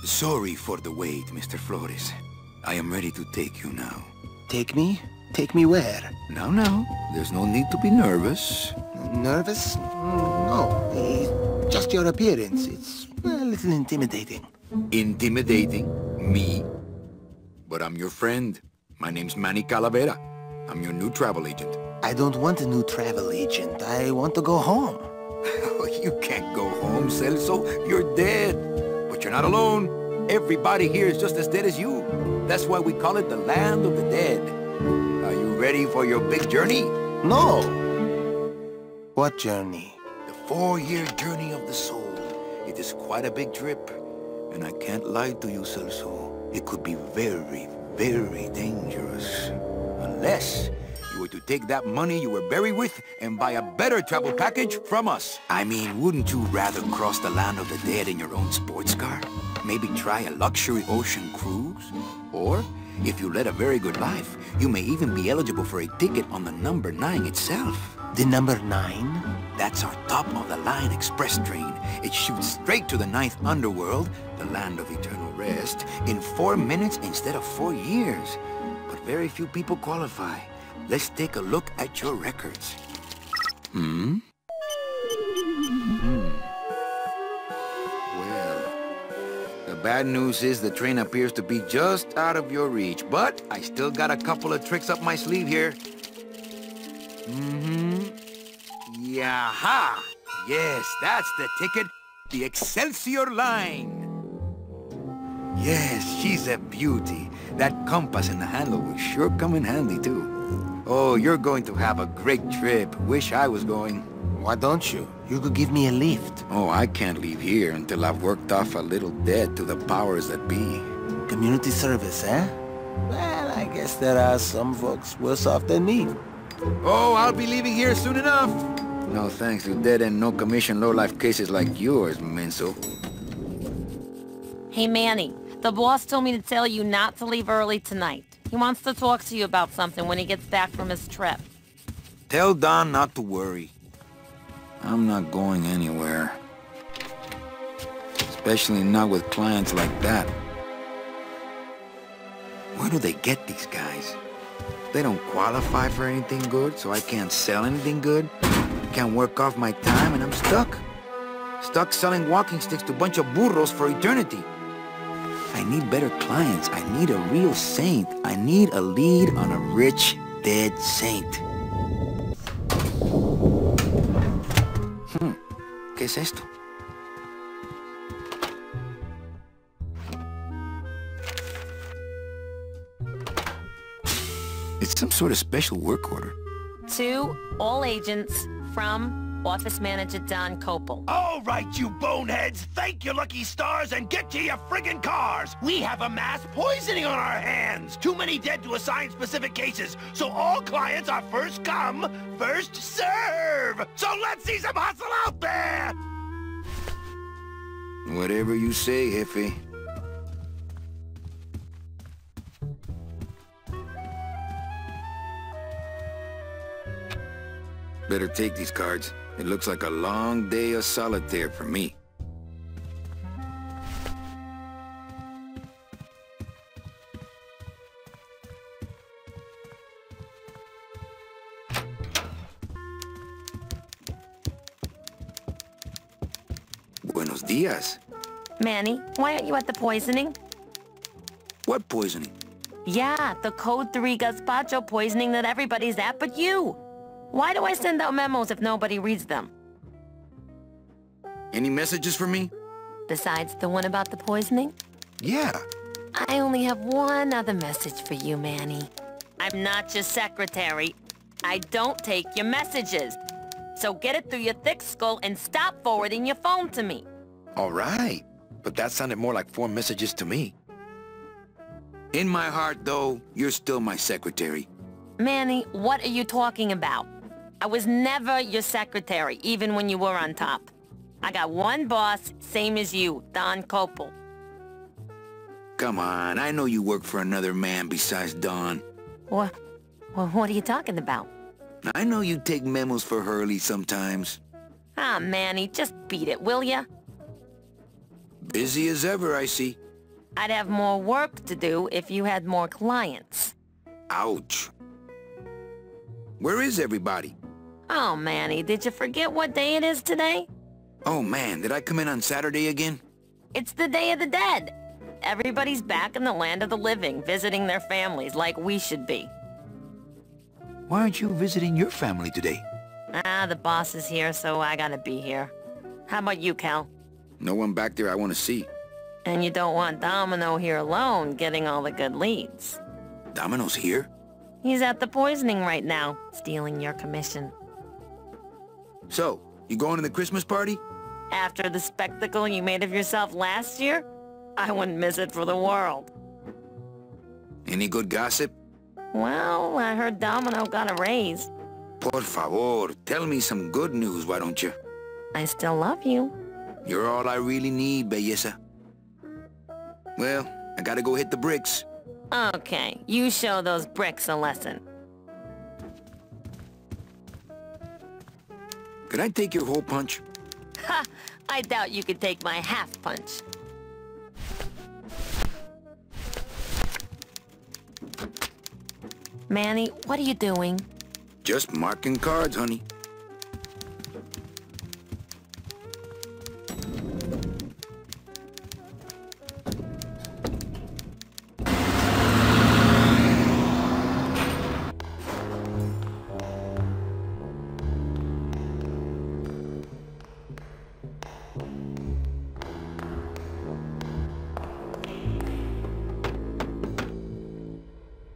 Sorry for the wait, Mr. Flores. I am ready to take you now. Take me? Take me where? Now, there's no need to be nervous. Nervous? No, just your appearance. It's a little intimidating. Intimidating? Me? But I'm your friend. My name's Manny Calavera. I'm your new travel agent. I don't want a new travel agent. I want to go home. You can't go home, Celso. You're dead. But you're not alone. Everybody here is just as dead as you. That's why we call it the land of the dead. Are you ready for your big journey? No. What journey? The 4-year journey of the soul. It is quite a big trip. And I can't lie to you, Celso. It could be very, very dangerous. Unless you were to take that money you were buried with and buy a better travel package from us. I mean, wouldn't you rather cross the land of the dead in your own sports car? Maybe try a luxury ocean cruise? Or, if you led a very good life, you may even be eligible for a ticket on the number 9 itself. The number 9? That's our top-of-the-line express train. It shoots straight to the 9th underworld, the land of eternal rest, in 4 minutes instead of 4 years. But very few people qualify. Let's take a look at your records. Well, the bad news is the train appears to be just out of your reach, but I still got a couple of tricks up my sleeve here. Yaha! Yes, that's the ticket. The Excelsior line. Yes, she's a beauty. That compass in the handle will sure come in handy, too. Oh, you're going to have a great trip. Wish I was going. Why don't you? You could give me a lift. Oh, I can't leave here until I've worked off a little debt to the powers that be. Community service, eh? Well, I guess there are some folks worse off than me. Oh, I'll be leaving here soon enough. No thanks to dead and no-commission low-life cases like yours, Menso. Hey, Manny. The boss told me to tell you not to leave early tonight. He wants to talk to you about something when he gets back from his trip. Tell Don not to worry. I'm not going anywhere. Especially not with clients like that. Where do they get these guys? They don't qualify for anything good, so I can't sell anything good. Can't work off my time, and I'm stuck. Stuck selling walking sticks to a bunch of burros for eternity. I need better clients. I need a real saint. I need a lead on a rich, dead saint. ¿Qué es esto? It's some sort of special work order. To all agents from Office Manager Don Copel. All right, you boneheads, thank your lucky stars and get to your friggin' cars! We have a mass poisoning on our hands! Too many dead to assign specific cases, so all clients are first come, first serve! So let's see some hustle out there! Whatever you say, Jefe. Better take these cards. It looks like a long day of solitaire for me. Buenos dias. Manny, why aren't you at the poisoning? What poisoning? Yeah, the Code 3 gazpacho poisoning that everybody's at but you. Why do I send out memos if nobody reads them? Any messages for me? Besides the one about the poisoning? Yeah. I only have one other message for you, Manny. I'm not your secretary. I don't take your messages. So get it through your thick skull and stop forwarding your phone to me. All right. But that sounded more like 4 messages to me. In my heart, though, you're still my secretary. Manny, what are you talking about? I was never your secretary, even when you were on top. I got one boss, same as you, Don Copel. Come on, I know you work for another man besides Don. What are you talking about? I know you take memos for Hurley sometimes. Ah, Manny, just beat it, will ya? Busy as ever, I see. I'd have more work to do if you had more clients. Ouch. Where is everybody? Oh, Manny, did you forget what day it is today? Oh man, did I come in on Saturday again? It's the Day of the Dead. Everybody's back in the land of the living, visiting their families like we should be. Why aren't you visiting your family today? The boss is here, so I gotta be here. How about you, Cal? No one back there I want to see. And you don't want Domino here alone, getting all the good leads. Domino's here? He's at the poisoning right now, stealing your commission. So, you going to the Christmas party? After the spectacle you made of yourself last year, I wouldn't miss it for the world. Any good gossip? Well, I heard Domino got a raise. Por favor, tell me some good news, why don't you? I still love you. You're all I really need, belleza. Well, I gotta go hit the bricks. Okay, you show those bricks a lesson. Could I take your whole punch? Ha! I doubt you could take my half punch. Manny, what are you doing? Just marking cards, honey.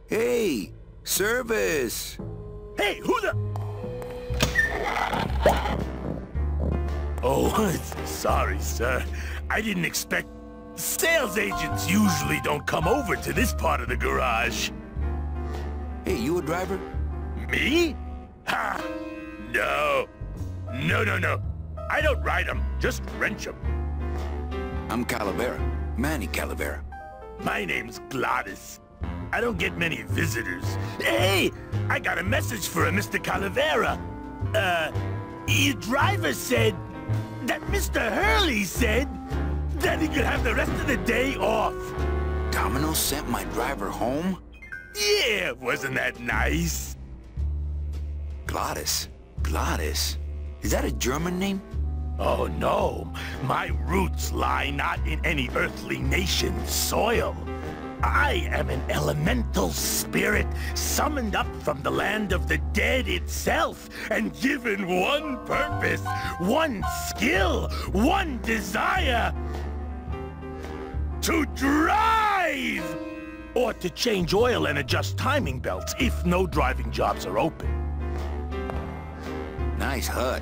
Hey, service! Hey, who the... Oh, sorry, sir. I didn't expect... Sales agents usually don't come over to this part of the garage. Hey, you a driver? Me? Ha! No. No. I don't ride them, just wrench them. I'm Calavera. Manny Calavera. My name's Glaudus. I don't get many visitors. Hey! I got a message for a Mr. Calavera. Your driver said that Mr. Hurley said that he could have the rest of the day off. Domino sent my driver home? Yeah, wasn't that nice? Glaudus? Glaudus? Is that a German name? Oh no, my roots lie not in any earthly nation's soil. I am an elemental spirit summoned up from the land of the dead itself and given one purpose, one skill, one desire. To drive! Or to change oil and adjust timing belts if no driving jobs are open. Nice hut.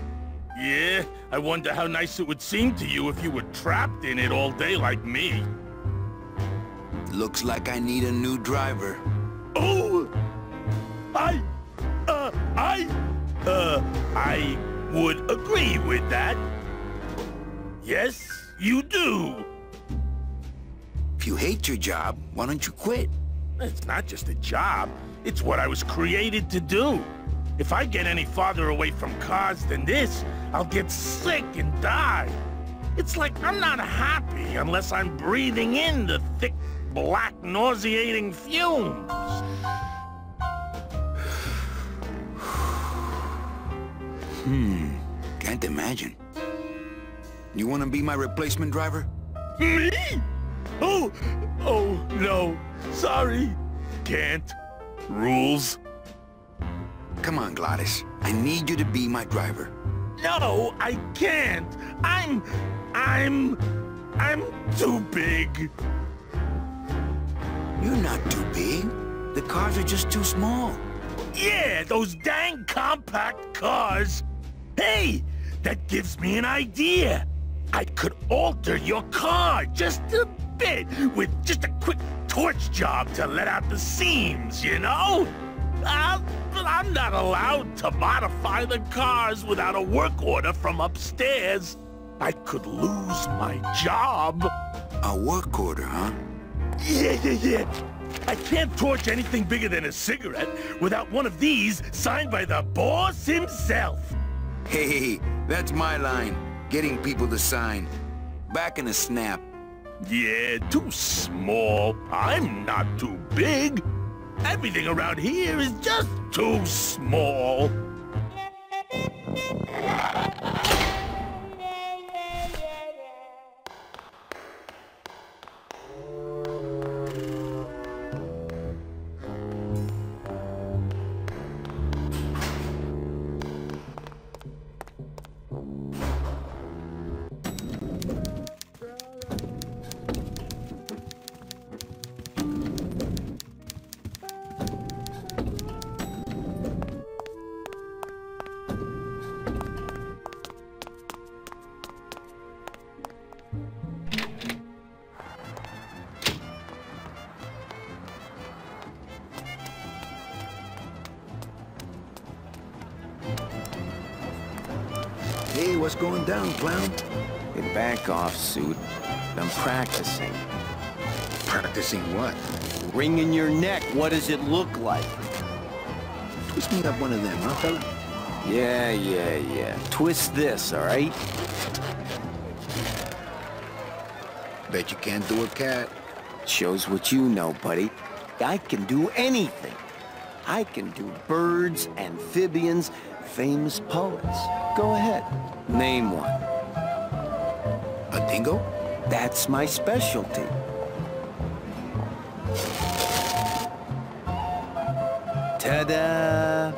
Yeah, I wonder how nice it would seem to you if you were trapped in it all day like me. Looks like I need a new driver. Oh! I would agree with that. Yes, you do. If you hate your job, why don't you quit? It's not just a job. It's what I was created to do. If I get any farther away from cars than this, I'll get sick and die. It's like I'm not happy unless I'm breathing in the thick, black, nauseating fumes. Can't imagine. You want to be my replacement driver? Me? Oh, no. Sorry. Can't. Rules. Come on, Glaudus. I need you to be my driver. No, I can't. I'm too big. You're not too big. The cars are just too small. Yeah, those dang compact cars. Hey, that gives me an idea. I could alter your car just a bit with just a quick torch job to let out the seams, you know? I'm not allowed to modify the cars without a work order from upstairs. I could lose my job. A work order, huh? Yeah. I can't torch anything bigger than a cigarette without one of these signed by the boss himself. Hey, that's my line. Getting people to sign. Back in a snap. Yeah, too small. I'm not too big. Everything around here is just too small. Hey, what's going down, clown? Hey, back off, suit. I'm practicing. Practicing what? Wringing your neck, what does it look like? Twist me up one of them, huh, fella? Yeah. Twist this, all right? Bet you can't do a cat. Shows what you know, buddy. I can do anything. I can do birds, amphibians, famous poets. Go ahead, name one. A dingo? That's my specialty. Ta-da!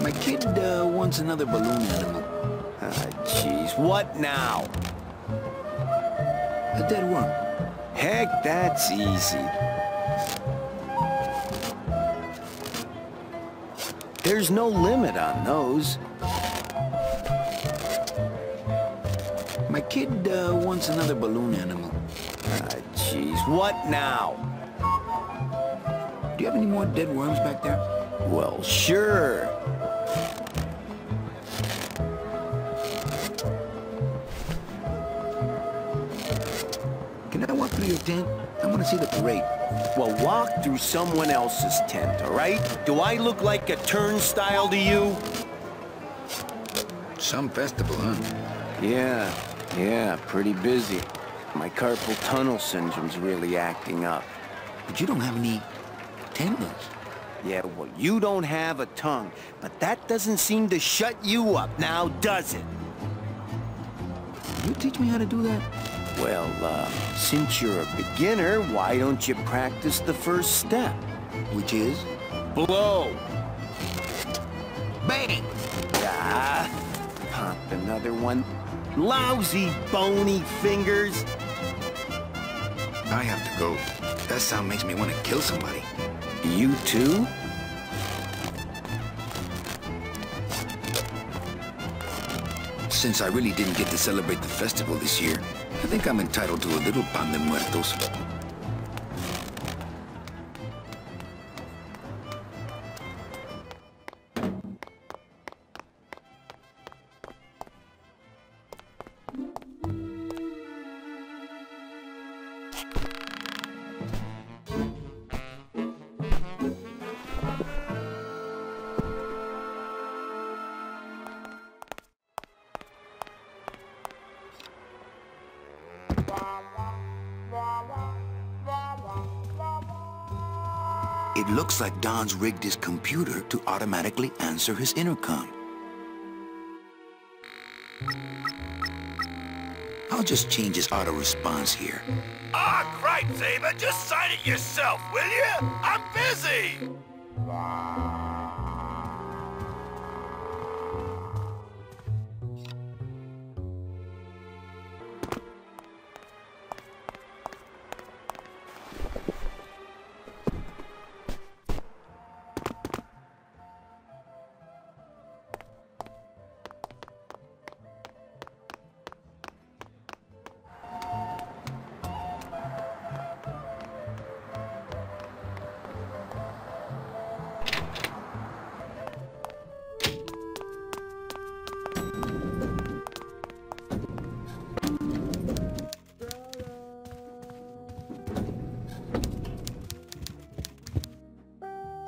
My kid wants another balloon animal. Ah, jeez, what now? A dead worm. Heck, that's easy. There's no limit on those. My kid wants another balloon animal. Ah, jeez, what now? Do you have any more dead worms back there? Well, sure. Can I walk through your tent? I want to see the parade. Well, walk through someone else's tent, all right? Do I look like a turnstile to you? Some festival, huh? Yeah, pretty busy. My carpal tunnel syndrome's really acting up. But you don't have any tendons. Yeah, well, you don't have a tongue, but that doesn't seem to shut you up now, does it? You teach me how to do that? Well, since you're a beginner, why don't you practice the first step? Which is? Blow! Bang! Ah, pop another one. Lousy, bony fingers. I have to go. That sound makes me want to kill somebody. You too? Since I really didn't get to celebrate the festival this year, I think I'm entitled to a little pan de muertos. It looks like Don's rigged his computer to automatically answer his intercom. I'll just change his auto-response here. Ah, cripe, Saber, just sign it yourself, will you? I'm busy!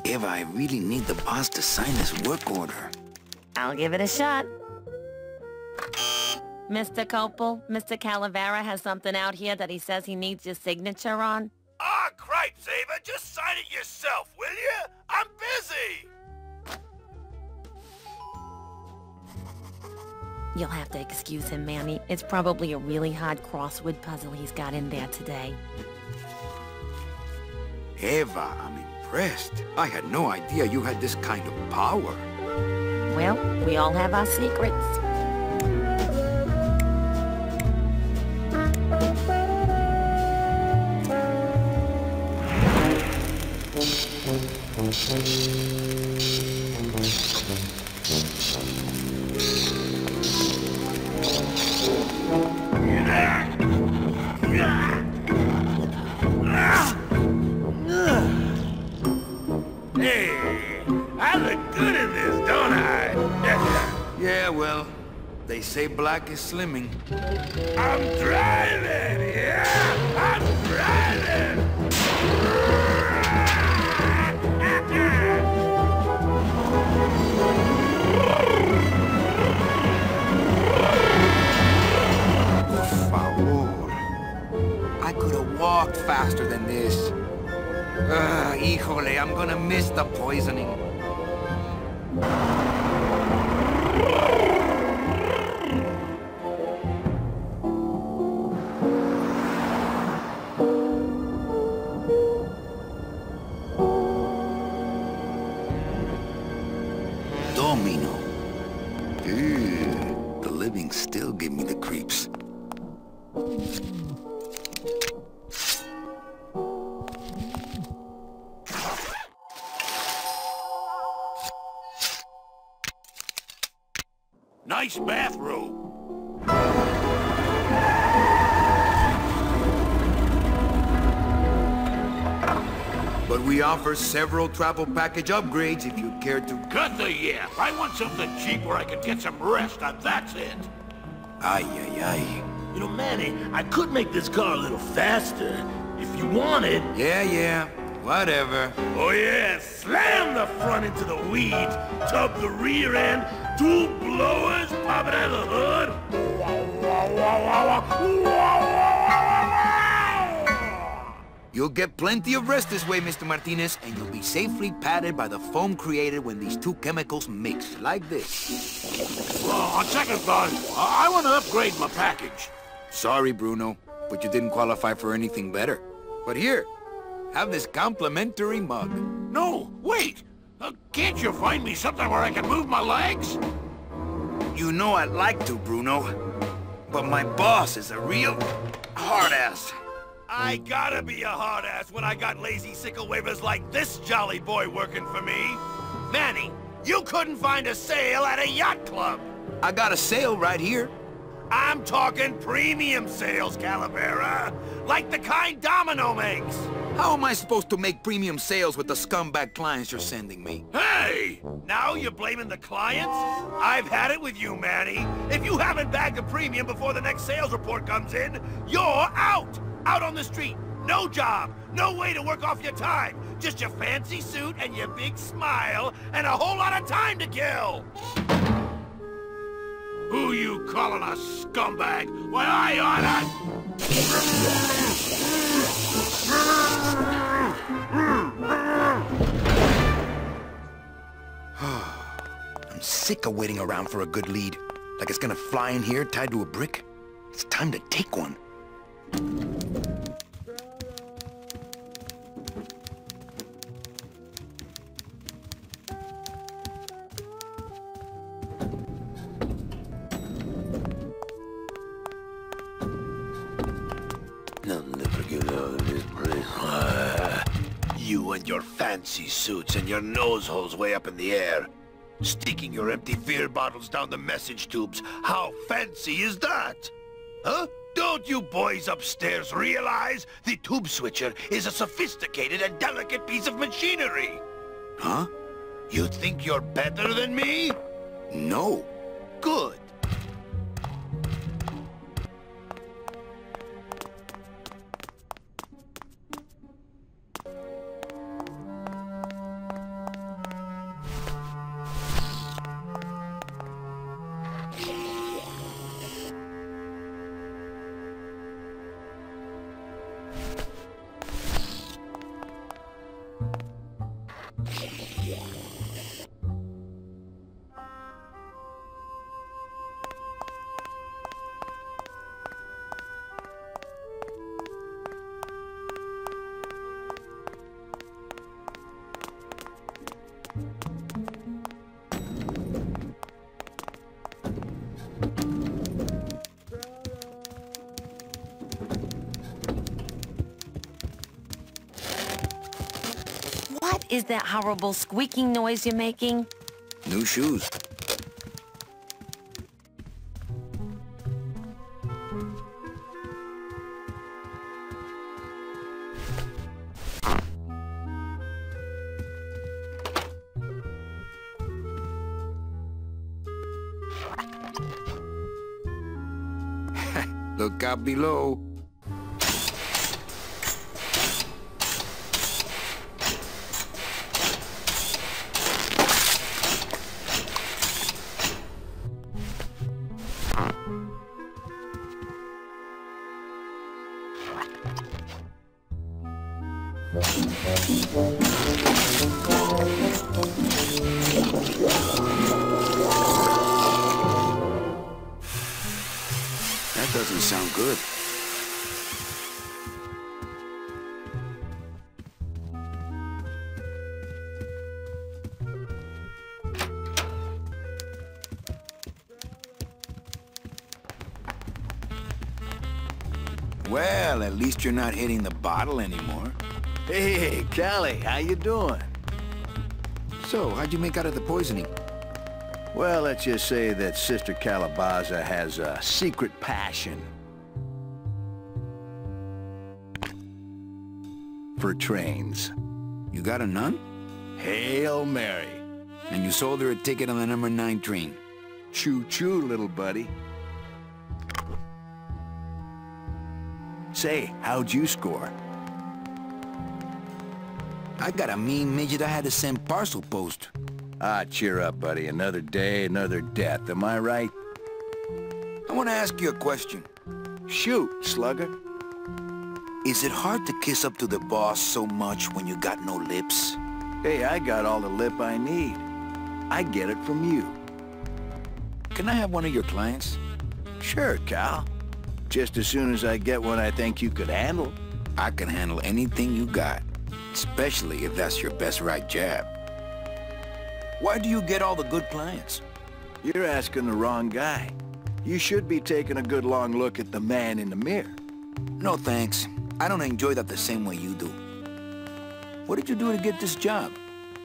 If I really need the boss to sign this work order. I'll give it a shot. Mr. Copel, Mr. Calavera has something out here that he says he needs your signature on. Ah, cripes, Ava, just sign it yourself, will you? I'm busy! You'll have to excuse him, Manny. It's probably a really hard crossword puzzle he's got in there today. Eva, I'm impressed. I had no idea you had this kind of power. Well, we all have our secrets. Hey, I look good in this, don't I? Yeah, well, they say black is slimming. I'm driving, yeah! I'm driving! Por favor. I could have walked faster than this. Híjole, I'm gonna miss the poisoning. Domino. Ew, the living still give me the creeps. Nice bathrobe. But we offer several travel package upgrades if you care to... Cut the yap. I want something cheap where I can get some rest, and that's it. Ay, ay, ay. You know, Manny, I could make this car a little faster if you wanted. Yeah, whatever. Oh yeah, slam the front into the weeds, tub the rear end, two blowers, pop it out of the hood. You'll get plenty of rest this way, Mr. Martinez, and you'll be safely padded by the foam created when these two chemicals mix, like this. On second thought, I want to upgrade my package. Sorry, Bruno, but you didn't qualify for anything better. But here, have this complimentary mug. No, wait! Can't you find me something where I can move my legs? You know I'd like to, Bruno, but my boss is a real hard-ass. I gotta be a hard-ass when I got lazy sickle wavers like this jolly boy working for me. Manny, you couldn't find a sale at a yacht club. I got a sale right here. I'm talking premium sales, Calavera. Like the kind Domino makes. How am I supposed to make premium sales with the scumbag clients you're sending me? Hey! Now you're blaming the clients? I've had it with you, Manny. If you haven't bagged a premium before the next sales report comes in, you're out! Out on the street. No job. No way to work off your time. Just your fancy suit and your big smile and a whole lot of time to kill. Who you calling a scumbag? Why, I oughta... I'm sick of waiting around for a good lead. Like it's gonna fly in here tied to a brick. It's time to take one. I'll never get out of this place. You and your fancy suits and your nose holes way up in the air. Sticking your empty beer bottles down the message tubes. How fancy is that? Huh? Don't you boys upstairs realize the tube switcher is a sophisticated and delicate piece of machinery? Huh? You think you're better than me? No. Good. is that horrible squeaking noise you're making? New shoes. Look out below. That doesn't sound good. Well, at least you're not hitting the bottle anymore. Hey, Callie, how you doing? So, how'd you make out of the poisoning? Well, let's just say that Sister Calabaza has a secret passion for trains. You got a nun? Hail Mary. And you sold her a ticket on the number 9 train. Choo-choo, little buddy. Say, how'd you score? I got a mean midget I had to send parcel post. Ah, cheer up, buddy. Another day, another death. Am I right? I want to ask you a question. Shoot, slugger. Is it hard to kiss up to the boss so much when you got no lips? Hey, I got all the lip I need. I get it from you. Can I have one of your clients? Sure, Cal. Just as soon as I get one I think you could handle. I can handle anything you got, especially if that's your best right jab. Why do you get all the good clients? You're asking the wrong guy. You should be taking a good long look at the man in the mirror. No thanks. I don't enjoy that the same way you do. What did you do to get this job?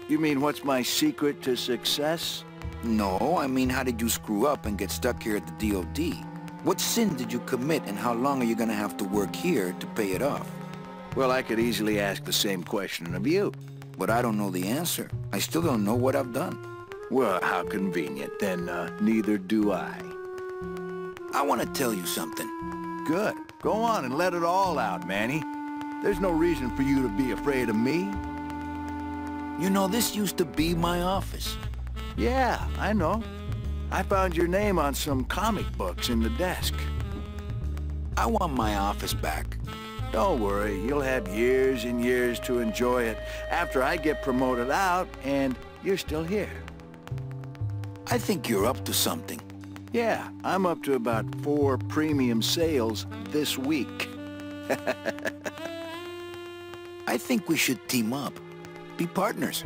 You mean what's my secret to success? No, I mean how did you screw up and get stuck here at the DOD? What sin did you commit and how long are you gonna have to work here to pay it off? Well, I could easily ask the same question of you. But I don't know the answer. I still don't know what I've done. Well, how convenient. Then neither do I. I want to tell you something. Good. Go on and let it all out, Manny. There's no reason for you to be afraid of me. You know, this used to be my office. Yeah, I know. I found your name on some comic books in the desk. I want my office back. Don't worry, you'll have years and years to enjoy it after I get promoted out and you're still here. I think you're up to something. Yeah, I'm up to about 4 premium sales this week. I think we should team up. Be partners.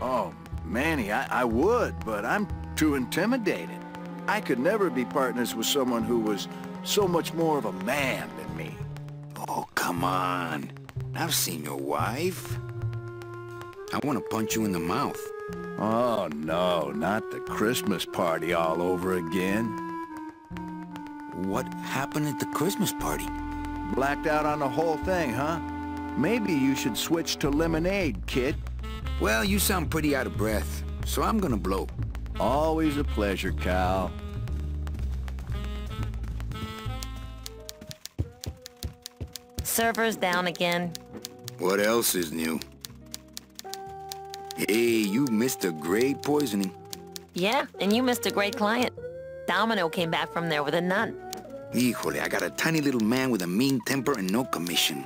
Oh, Manny, I would, but I'm too intimidated. I could never be partners with someone who was so much more of a man than me. Oh, come on. I've seen your wife. I want to punch you in the mouth. Oh, no, not the Christmas party all over again. What happened at the Christmas party? Blacked out on the whole thing, huh? Maybe you should switch to lemonade, kid. Well, you sound pretty out of breath, so I'm gonna blow. Always a pleasure, Cal. Server's down again. What else is new? Hey, you missed a great poisoning. Yeah, and you missed a great client. Domino came back from there with a nun. Híjole, I got a tiny little man with a mean temper and no commission.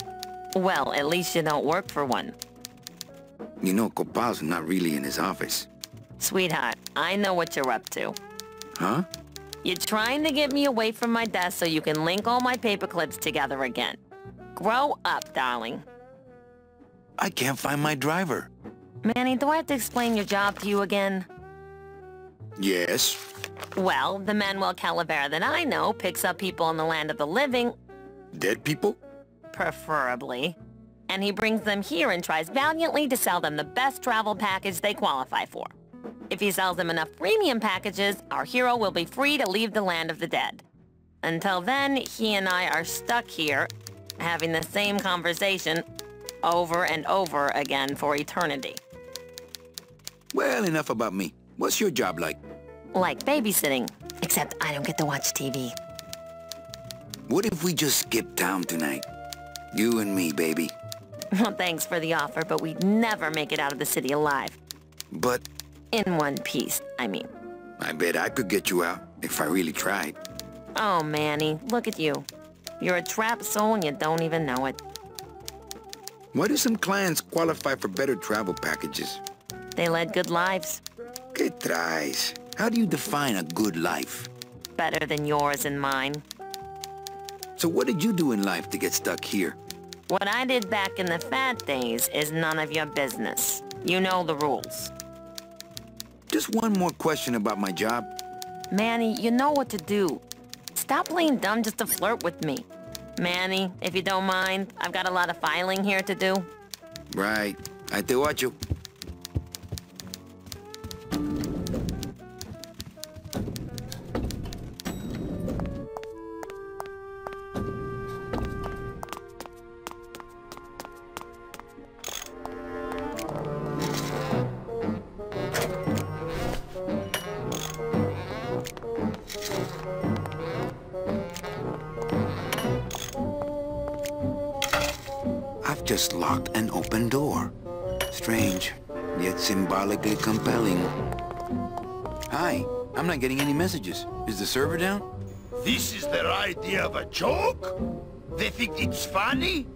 Well, at least you don't work for one. You know, Copal's not really in his office. Sweetheart, I know what you're up to. Huh? You're trying to get me away from my desk so you can link all my paper clips together again. Grow up, darling. I can't find my driver. Manny, do I have to explain your job to you again? Yes. Well, the Manuel Calavera that I know picks up people in the land of the living. Dead people? Preferably. and he brings them here and tries valiantly to sell them the best travel package they qualify for. If he sells them enough premium packages, our hero will be free to leave the land of the dead. Until then, he and I are stuck here, having the same conversation over and over again for eternity. Well, enough about me. What's your job like? Like babysitting, except I don't get to watch TV. What if we just skip town tonight? You and me, baby. Well, thanks for the offer, but we'd never make it out of the city alive. But In one piece, I mean. I bet I could get you out if I really tried. Oh, Manny, look at you. You're a trapped soul and you don't even know it. Why do some clients qualify for better travel packages? They led good lives. ¿Qué traes? How do you define a good life? Better than yours and mine. So what did you do in life to get stuck here? What I did back in the fat days is none of your business. You know the rules. Just one more question about my job. Manny, you know what to do. Stop playing dumb just to flirt with me. Manny, if you don't mind, I've got a lot of filing here to do. Right. I te watcho. Just locked an open door. Strange, yet symbolically compelling. Hi, I'm not getting any messages. Is the server down? This is their idea of a joke? They think it's funny?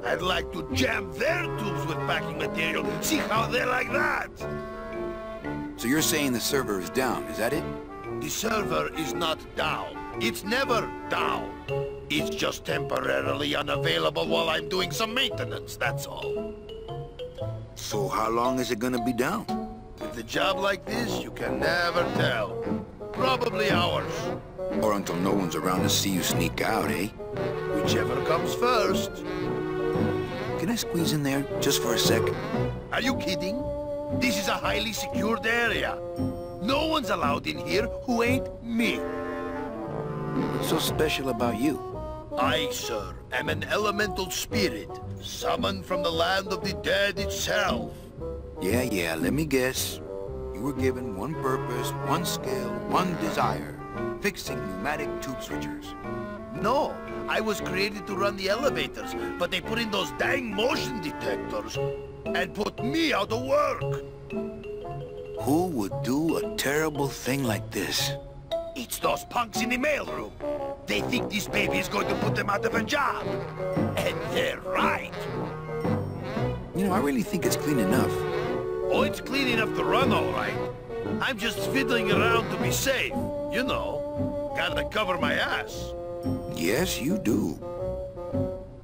I'd like to jam their tubes with packing material. See how they like that? So you're saying the server is down, is that it? The server is not down. It's never down. It's just temporarily unavailable while I'm doing some maintenance, that's all. So how long is it gonna be down? With a job like this, you can never tell. Probably hours. Or until no one's around to see you sneak out, eh? Whichever comes first. Can I squeeze in there just for a sec? Are you kidding? This is a highly secured area. No one's allowed in here who ain't me. What's so special about you? I, sir, am an elemental spirit, summoned from the land of the dead itself. Yeah, let me guess. You were given one purpose, one skill, one desire. Fixing pneumatic tube switchers. No, I was created to run the elevators, but they put in those dang motion detectors and put me out of work. Who would do a terrible thing like this? It's those punks in the mailroom. They think this baby is going to put them out of a job. And they're right. You know, I really think it's clean enough. Oh, it's clean enough to run, all right. I'm just fiddling around to be safe. You know, gotta cover my ass. Yes, you do.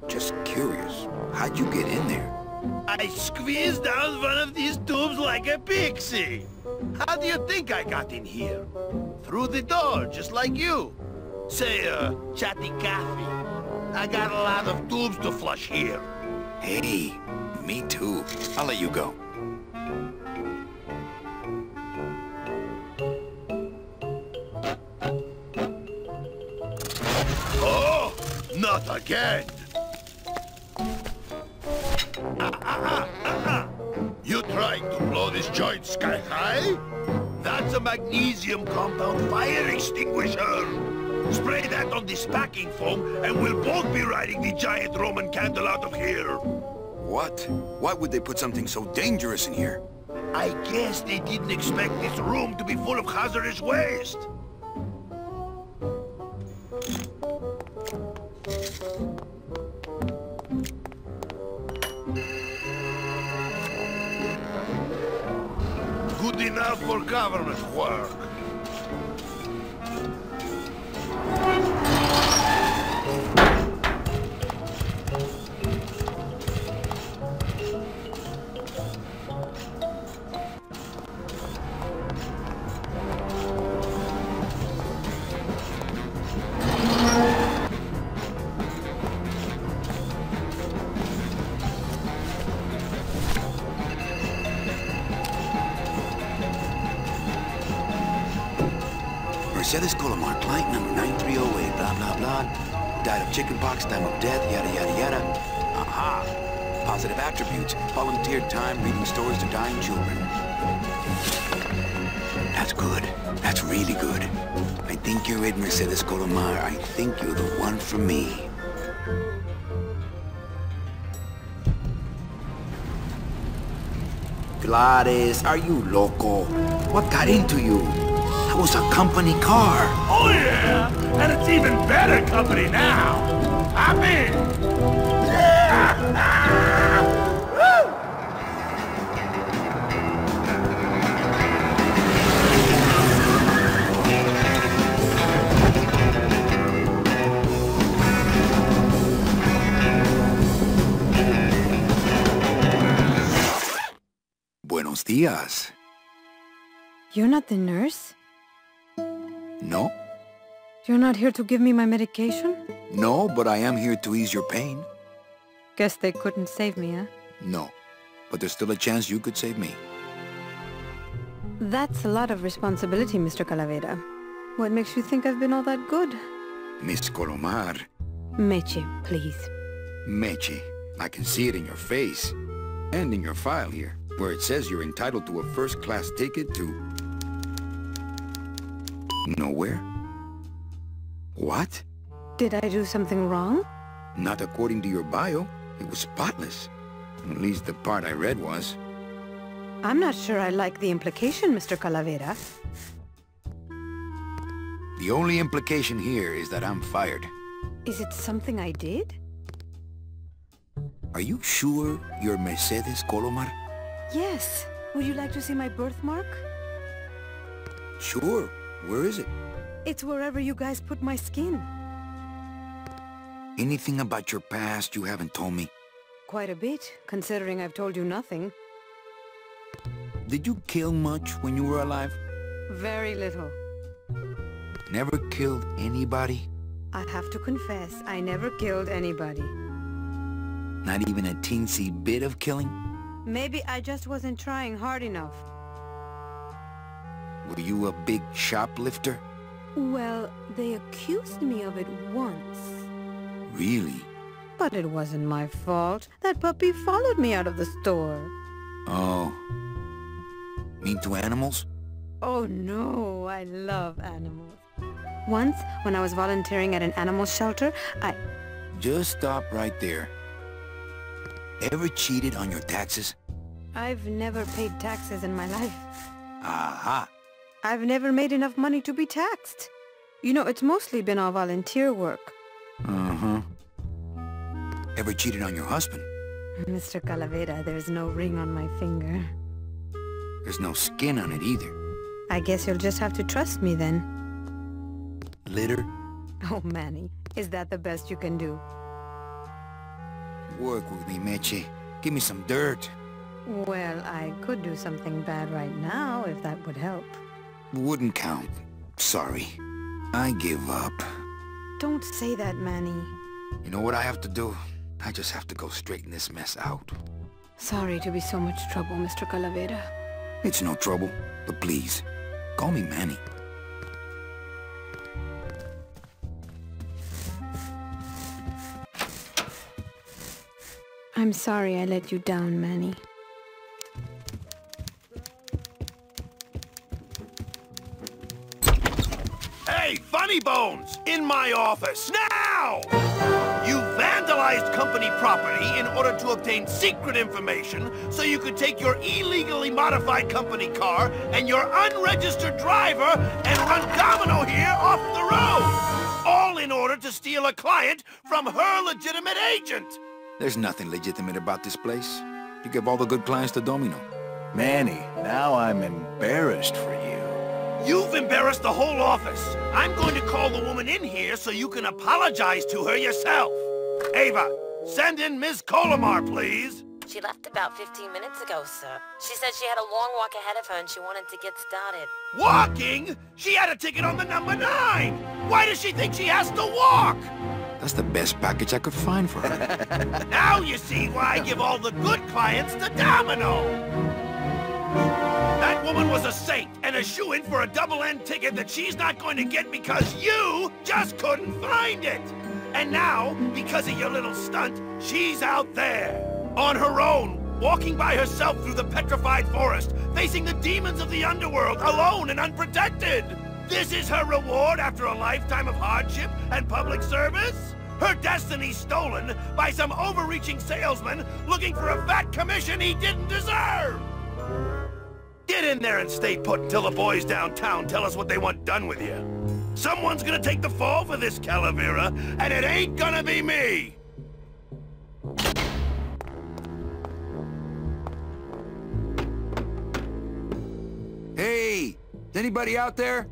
Just curious, how'd you get in there? I squeezed down one of these tubes like a pixie. How do you think I got in here? Through the door, just like you. Say, chatty Cathy. I got a lot of tubes to flush here. Hey, me too. I'll let you go. Oh, not again. You trying to blow this joint sky high? That's a magnesium compound fire extinguisher. Spray that on this packing foam and we'll both be riding the giant Roman candle out of here. What? Why would they put something so dangerous in here? I guess they didn't expect this room to be full of hazardous waste. Good enough for government work. Mercedes Colomar, client number 9308, blah, blah, blah. Died of chickenpox, time of death, yada, yada, yada. Aha! Positive attributes. Volunteered time reading stories to dying children. That's good. That's really good. I think you're it, Mercedes Colomar. I think you're the one for me. Glaudus, are you loco? What got into you? That was a company car. Oh yeah, and it's even better company now. I'm in. Woo! Buenos días. You're not the nurse? No? You're not here to give me my medication? No, but I am here to ease your pain. Guess they couldn't save me, huh? No, but there's still a chance you could save me. That's a lot of responsibility, Mr. Calavera. What makes you think I've been all that good? Miss Colomar. Meche, please. Meche. I can see it in your face. And in your file here, where it says you're entitled to a first-class ticket to... nowhere? What? Did I do something wrong? Not according to your bio. It was spotless. At least the part I read was. I'm not sure I like the implication, Mr. Calavera. The only implication here is that I'm fired. Is it something I did? Are you sure you're Mercedes Colomar? Yes. Would you like to see my birthmark? Sure. Where is it? It's wherever you guys put my skin. Anything about your past you haven't told me? Quite a bit, considering I've told you nothing. Did you kill much when you were alive? Very little. Never killed anybody? I have to confess, I never killed anybody. Not even a teensy bit of killing? Maybe I just wasn't trying hard enough. Were you a big shoplifter? Well, they accused me of it once. Really? But it wasn't my fault. That puppy followed me out of the store. Oh. Mean to animals? Oh no, I love animals. Once, when I was volunteering at an animal shelter, Just stop right there. Ever cheated on your taxes? I've never paid taxes in my life. Aha! I've never made enough money to be taxed. You know, it's mostly been all volunteer work. Uh-huh. Ever cheated on your husband? Mr. Calavera, there's no ring on my finger. There's no skin on it either. I guess you'll just have to trust me then. Litter? Oh, Manny, is that the best you can do? Work with me, Meche. Give me some dirt. Well, I could do something bad right now, if that would help. Wouldn't count. Sorry. I give up. Don't say that, Manny. You know what I have to do? I just have to go straighten this mess out. Sorry to be so much trouble, Mr. Calavera. It's no trouble, but please, call me Manny. I'm sorry I let you down, Manny. Hey, Funny Bones! In my office, now! You vandalized company property in order to obtain secret information so you could take your illegally modified company car and your unregistered driver and run domino here off the road! All in order to steal a client from her legitimate agent! There's nothing legitimate about this place. You give all the good clients to Domino. Manny, now I'm embarrassed for you. You've embarrassed the whole office. I'm going to call the woman in here so you can apologize to her yourself. Ava, send in Ms. Colomar, please. She left about 15 minutes ago, sir. She said she had a long walk ahead of her and she wanted to get started. Walking? She had a ticket on the number 9. Why does she think she has to walk? That's the best package I could find for her. Now you see why I give all the good clients to Domino. That woman was a saint and a shoo-in for a double-end ticket that she's not going to get because you just couldn't find it. And now, because of your little stunt, she's out there, on her own, walking by herself through the petrified forest, facing the demons of the underworld, alone and unprotected. This is her reward after a lifetime of hardship and public service? Her destiny stolen by some overreaching salesman looking for a fat commission he didn't deserve! Get in there and stay put until the boys downtown tell us what they want done with you. Someone's gonna take the fall for this Calavera, and it ain't gonna be me! Hey! Is anybody out there?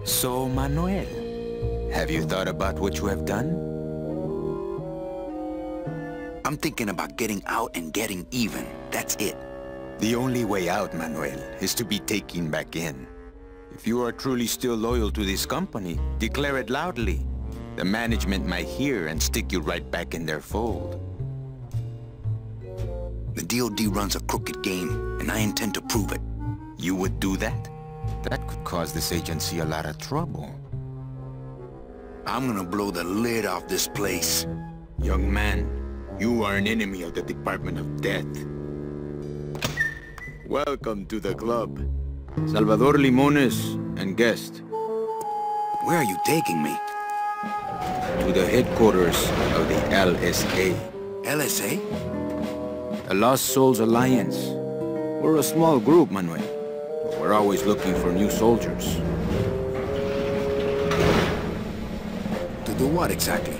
So, Manuel, have you thought about what you have done? I'm thinking about getting out and getting even. That's it. The only way out, Manuel, is to be taken back in. If you are truly still loyal to this company, declare it loudly. The management might hear and stick you right back in their fold. The DOD runs a crooked game, and I intend to prove it. You would do that? That could cause this agency a lot of trouble. I'm gonna blow the lid off this place. Young man, you are an enemy of the Department of Death. Welcome to the club. Salvador Limones and guest. Where are you taking me? To the headquarters of the LSA. LSA? The Lost Souls Alliance. We're a small group, Manuel. But we're always looking for new soldiers. To do what exactly?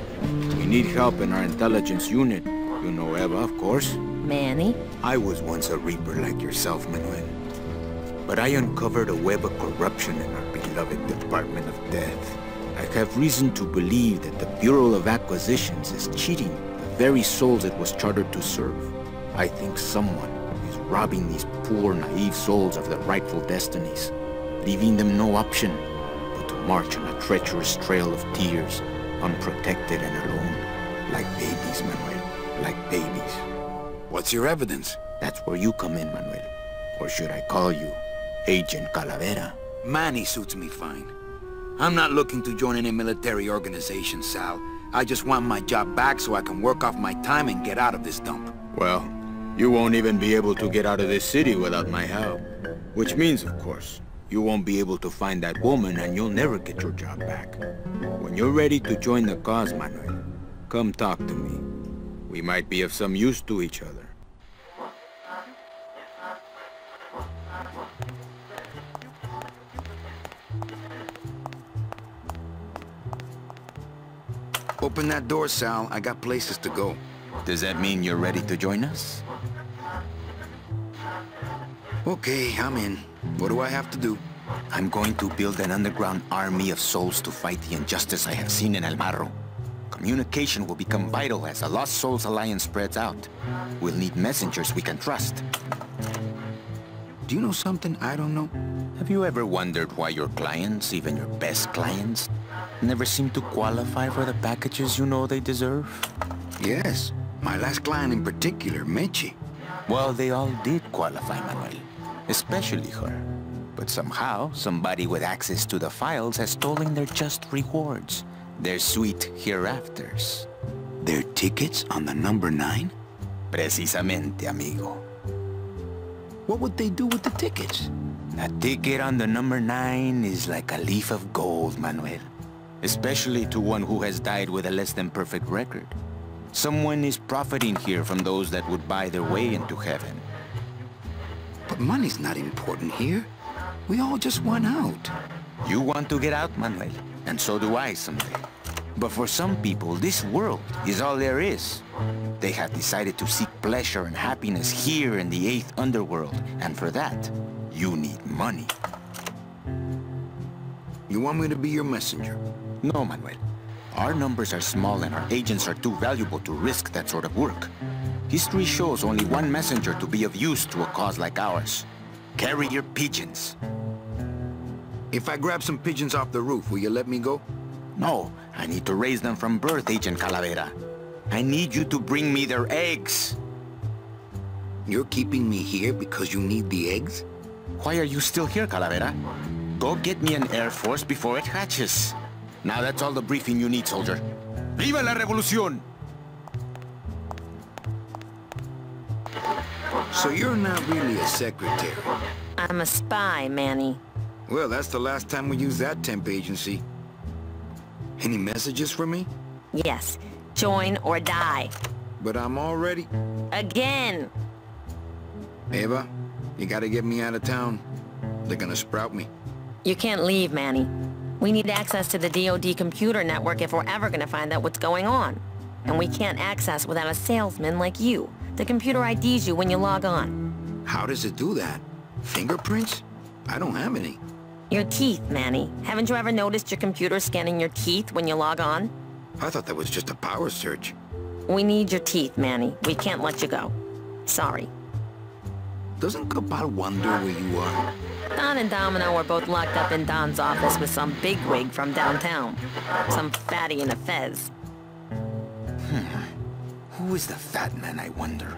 We need help in our intelligence unit. You know Eva, of course. Manny? I was once a Reaper like yourself, Manuel. But I uncovered a web of corruption in our beloved Department of Death. I have reason to believe that the Bureau of Acquisitions is cheating the very souls it was chartered to serve. I think someone is robbing these poor, naive souls of their rightful destinies, leaving them no option but to march on a treacherous trail of tears, unprotected and alone. Like babies, Manuel. Like babies. What's your evidence? That's where you come in, Manuel. Or should I call you Agent Calavera? Manny suits me fine. I'm not looking to join any military organization, Sal. I just want my job back so I can work off my time and get out of this dump. Well, you won't even be able to get out of this city without my help. Which means, of course, you won't be able to find that woman and you'll never get your job back. When you're ready to join the cause, Manuel, come talk to me. We might be of some use to each other. Open that door, Sal. I got places to go. Does that mean you're ready to join us? Okay, I'm in. What do I have to do? I'm going to build an underground army of souls to fight the injustice I have seen in El Marro. Communication will become vital as the Lost Souls Alliance spreads out. We'll need messengers we can trust. Do you know something I don't know? Have you ever wondered why your clients, even your best clients, never seem to qualify for the packages you know they deserve? Yes. My last client in particular, Mechi. Well, they all did qualify, Manuel. Especially her. But somehow, somebody with access to the files has stolen their just rewards. Their sweet hereafters. Their tickets on the number 9? Precisamente, amigo. What would they do with the tickets? A ticket on the number 9 is like a leaf of gold, Manuel. Especially to one who has died with a less than perfect record. Someone is profiting here from those that would buy their way into heaven. But money's not important here. We all just want out. You want to get out, Manuel, and so do I someday. But for some people, this world is all there is. They have decided to seek pleasure and happiness here in the 8th underworld, and for that, you need money. You want me to be your messenger? No, Manuel. Our numbers are small and our agents are too valuable to risk that sort of work. History shows only one messenger to be of use to a cause like ours. Carry your pigeons. If I grab some pigeons off the roof, will you let me go? No, I need to raise them from birth, Agent Calavera. I need you to bring me their eggs. You're keeping me here because you need the eggs? Why are you still here, Calavera? Go get me an Air Force before it hatches. Now that's all the briefing you need, soldier. ¡Viva la revolución! So you're not really a secretary? I'm a spy, Manny. Well, that's the last time we used that temp agency. Any messages for me? Yes. Join or die. But I'm already... Again! Eva, you gotta get me out of town. They're gonna sprout me. You can't leave, Manny. We need access to the DoD computer network if we're ever gonna find out what's going on. And we can't access without a salesman like you. The computer IDs you when you log on. How does it do that? Fingerprints? I don't have any. Your teeth, Manny. Haven't you ever noticed your computer scanning your teeth when you log on? I thought that was just a power search. We need your teeth, Manny. We can't let you go. Sorry. Doesn't Cabal wonder where you are? Don and Domino are both locked up in Don's office with some bigwig from downtown. Some fatty in a fez. Who is the fat man, I wonder?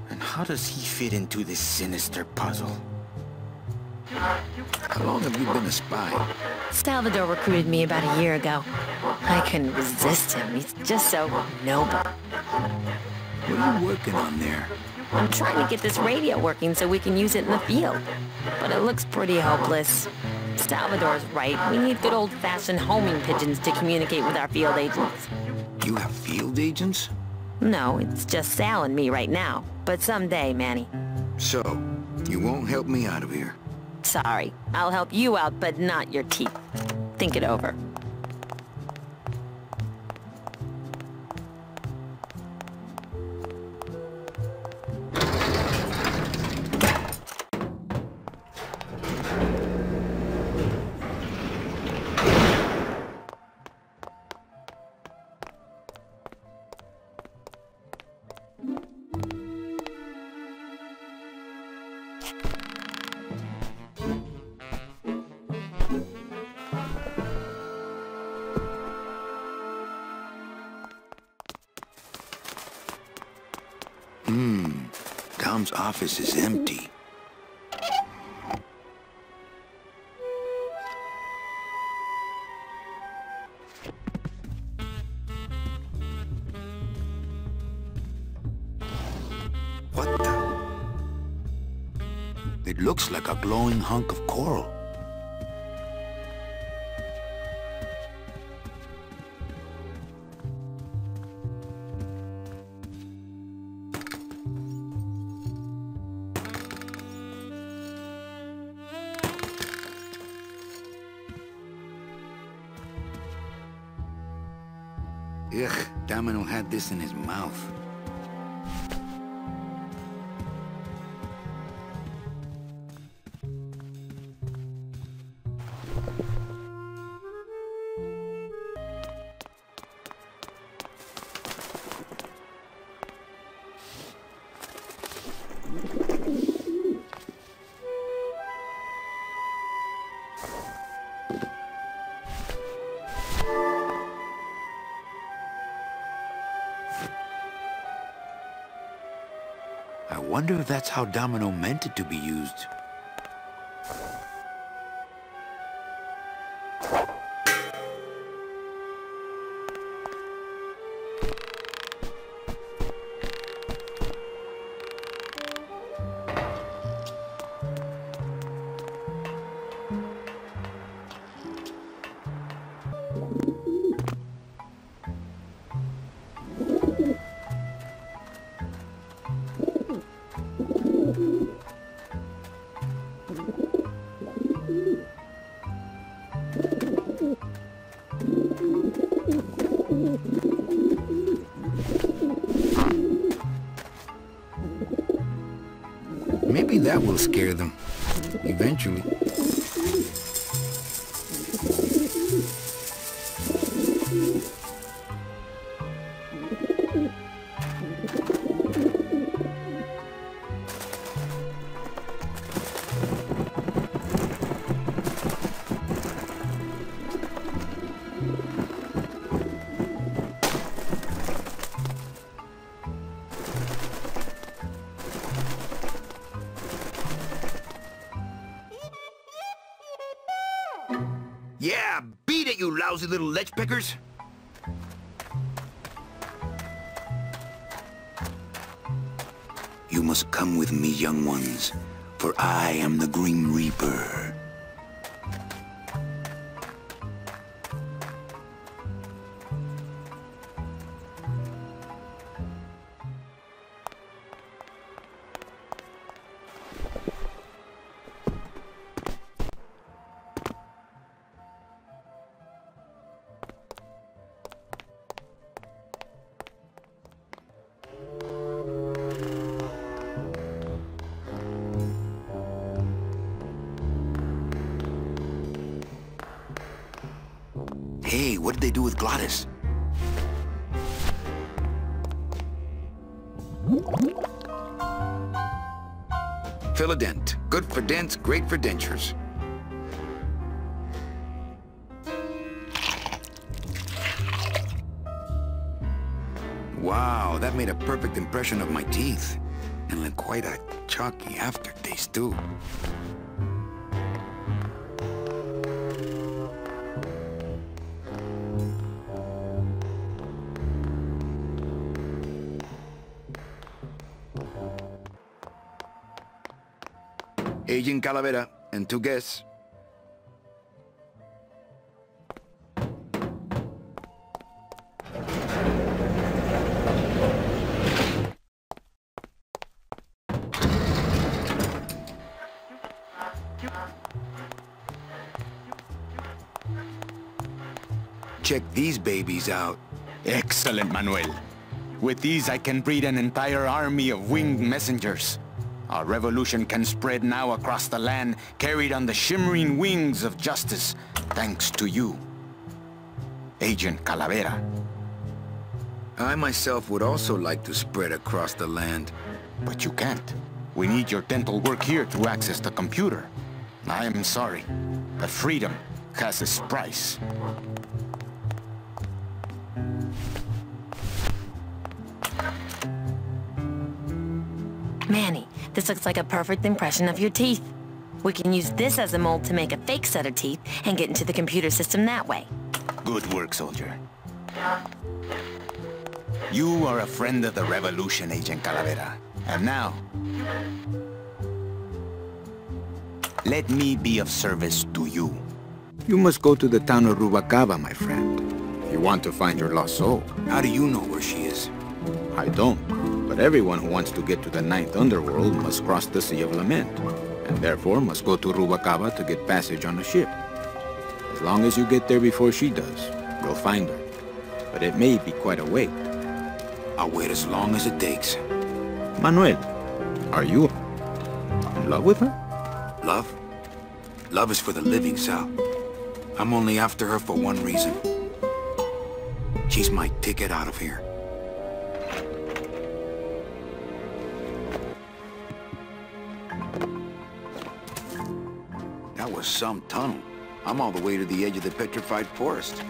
And how does he fit into this sinister puzzle? How long have you been a spy? Salvador recruited me about a year ago. I couldn't resist him. He's just so noble. What are you working on there? I'm trying to get this radio working so we can use it in the field. But it looks pretty hopeless. Salvador's right. We need good old-fashioned homing pigeons to communicate with our field agents. You have field agents? No, it's just Sal and me right now. But someday, Manny. So, you won't help me out of here? Sorry. I'll help you out, but not your teeth. Think it over. Dom's office is empty. What the? It looks like a glowing hunk of coral. Ugh, Domino had this in his mouth. I wonder if that's how Domino meant it to be used. Maybe that will scare them, eventually. lousy little lech pickers? You must come with me, young ones, for I am the Grim Reaper. Hey, what did they do with Glaudus? Fill a dent. Good for dents, great for dentures. Wow, that made a perfect impression of my teeth. And like quite a chalky aftertaste, too. Agent Calavera and 2 guests. Check these babies out. Excellent, Manuel. With these, I can breed an entire army of winged messengers. Our revolution can spread now across the land, carried on the shimmering wings of justice, thanks to you, Agent Calavera. I myself would also like to spread across the land. But you can't. We need your dental work here to access the computer. I am sorry, but freedom has its price. Manny, this looks like a perfect impression of your teeth. We can use this as a mold to make a fake set of teeth and get into the computer system that way. Good work, soldier. You are a friend of the revolution, Agent Calavera. And now, let me be of service to you. You must go to the town of Rubacava, my friend, if you want to find your lost soul. How do you know where she is? I don't. But everyone who wants to get to the Ninth Underworld must cross the Sea of Lament, and therefore must go to Rubacava to get passage on a ship. As long as you get there before she does, you'll find her. But it may be quite a wait. I'll wait as long as it takes. Manuel, are you in love with her? Love? Love is for the living, Sal. I'm only after her for one reason. She's my ticket out of here. That was some tunnel. I'm all the way to the edge of the petrified forest.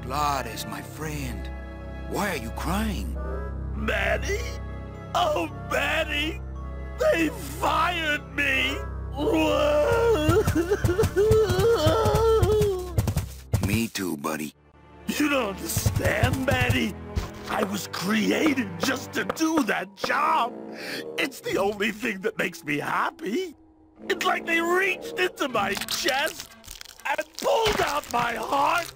Glaudus, my friend. Why are you crying? Manny? Oh, Manny! They fired me! Me too, buddy. You don't understand, Manny. I was created just to do that job. It's the only thing that makes me happy. It's like they reached into my chest and pulled out my heart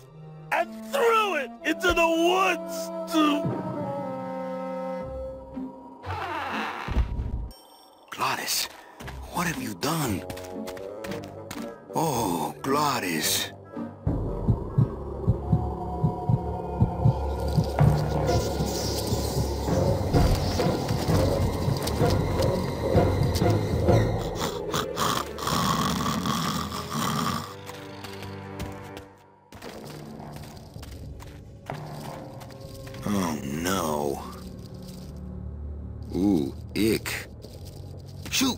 and threw it into the woods to... Glaudus, what have you done? Oh, Glaudus. Oh, no. Ooh, ick. Shoot!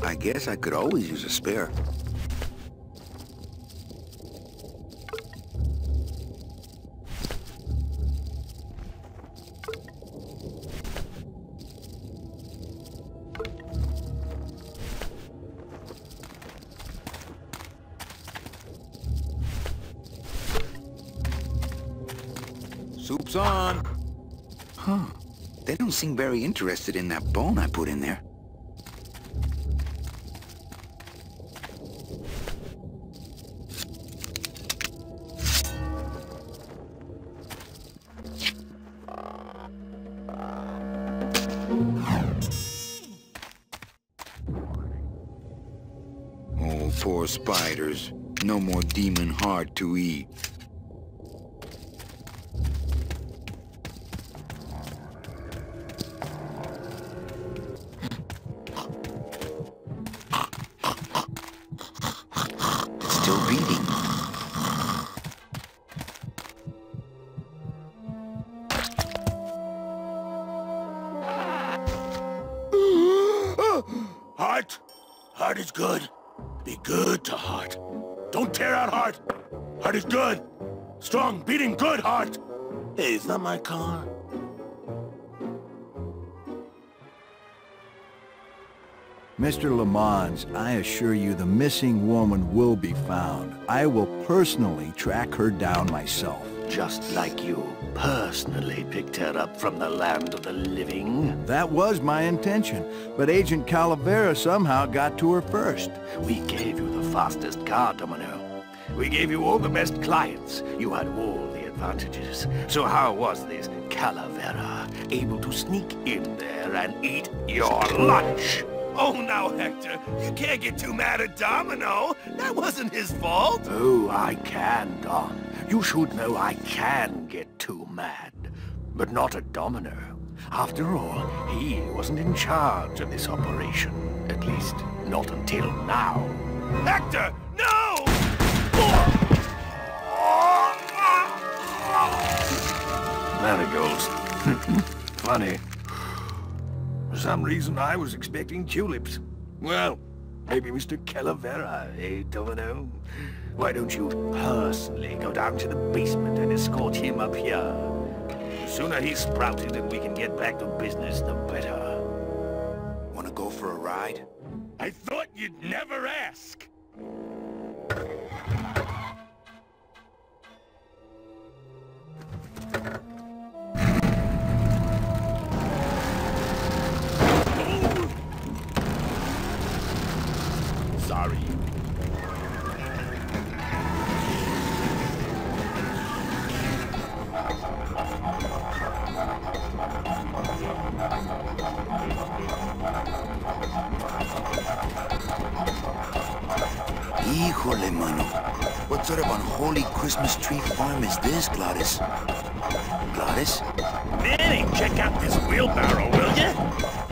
I guess I could always use a spare. Soup's on. Huh. They don't seem very interested in that bone I put in there. Oh, poor spiders. No more demon heart to eat. Still beating. Heart? Heart is good. Be good to Heart. Don't tear out Heart. Heart is good. Strong, beating good, Heart. Hey, is that my car? Mr. Lamont, I assure you the missing woman will be found. I will personally track her down myself. Just like you personally picked her up from the land of the living. That was my intention, but Agent Calavera somehow got to her first. We gave you the fastest car, Domino. We gave you all the best clients. You had all the advantages. So how was this Calavera able to sneak in there and eat your lunch? Oh, now, Hector, you can't get too mad at Domino. That wasn't his fault. Oh, I can, Don. You should know I can get too mad. But not at Domino. After all, he wasn't in charge of this operation. At least, not until now. Hector, no! Marigolds. Funny. For some reason, I was expecting tulips. Well, maybe Mr. Calavera, eh, Domino? Why don't you personally go down to the basement and escort him up here? The sooner he's sprouted and we can get back to business, the better. Wanna go for a ride? I thought you'd never ask. Sorry. Híjole, mano. What sort of unholy Christmas tree farm is this, Glaudus? Glaudus? Manny, check out this wheelbarrow, will ya?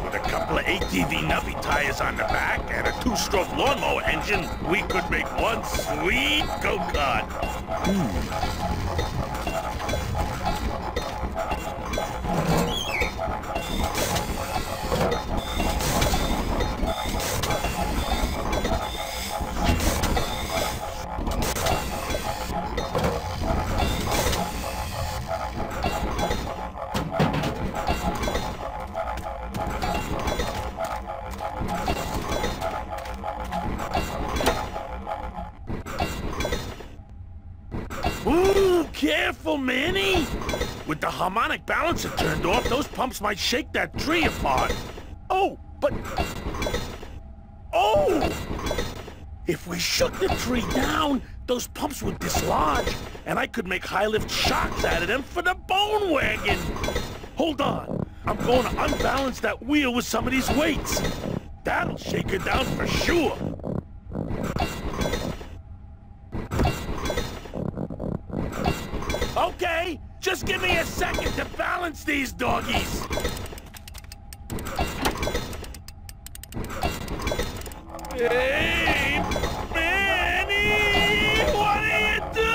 With a couple of ATV nubby tires on the back and a 2-stroke lawnmower engine, we could make one sweet go-kart. Ooh, careful, Manny! With the harmonic balancer turned off, those pumps might shake that tree apart. Oh, but... Oh! If we shook the tree down, those pumps would dislodge, and I could make high-lift shocks out of them for the bone wagon! Hold on, I'm going to unbalance that wheel with some of these weights. That'll shake it down for sure. Okay, just give me a second to balance these doggies. Hey, Manny! What are you doing?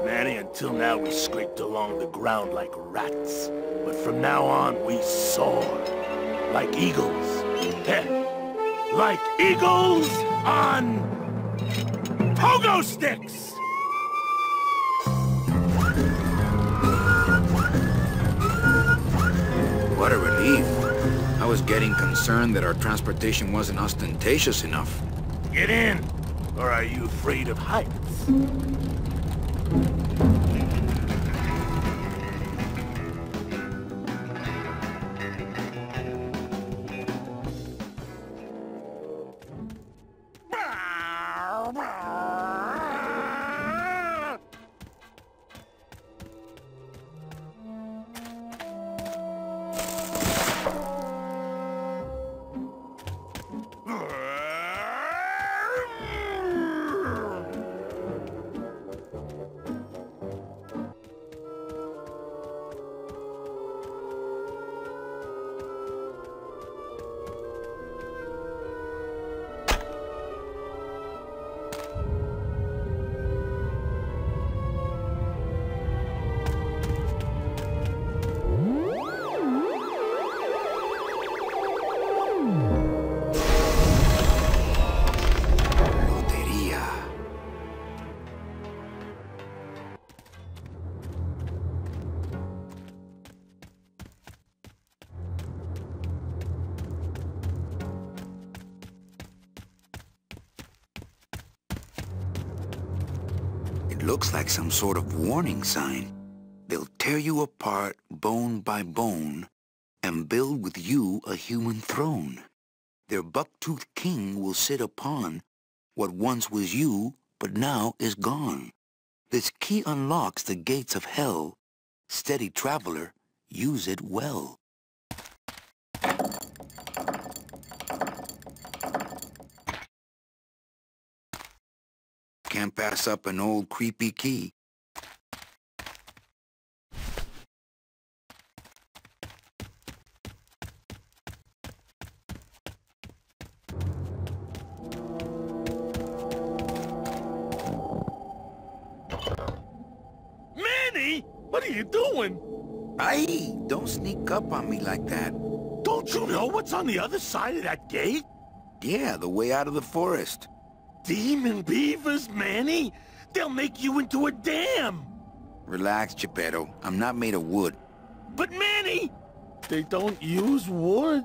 Manny, until now we scraped along the ground like rats. But from now on, we soar. Like eagles. Heh. Like eagles on... pogo sticks! What a relief. I was getting concerned that our transportation wasn't ostentatious enough. Get in! Or are you afraid of heights? Looks like some sort of warning sign. They'll tear you apart bone by bone and build with you a human throne. Their buck-toothed king will sit upon what once was you but now is gone. This key unlocks the gates of hell. Steady traveler, use it well. Can't pass up an old creepy key. Manny! What are you doing? Aye, don't sneak up on me like that. Don't you know what's on the other side of that gate? Yeah, the way out of the forest. Demon beavers, Manny! They'll make you into a dam! Relax, Geppetto. I'm not made of wood. But Manny! They don't use wood.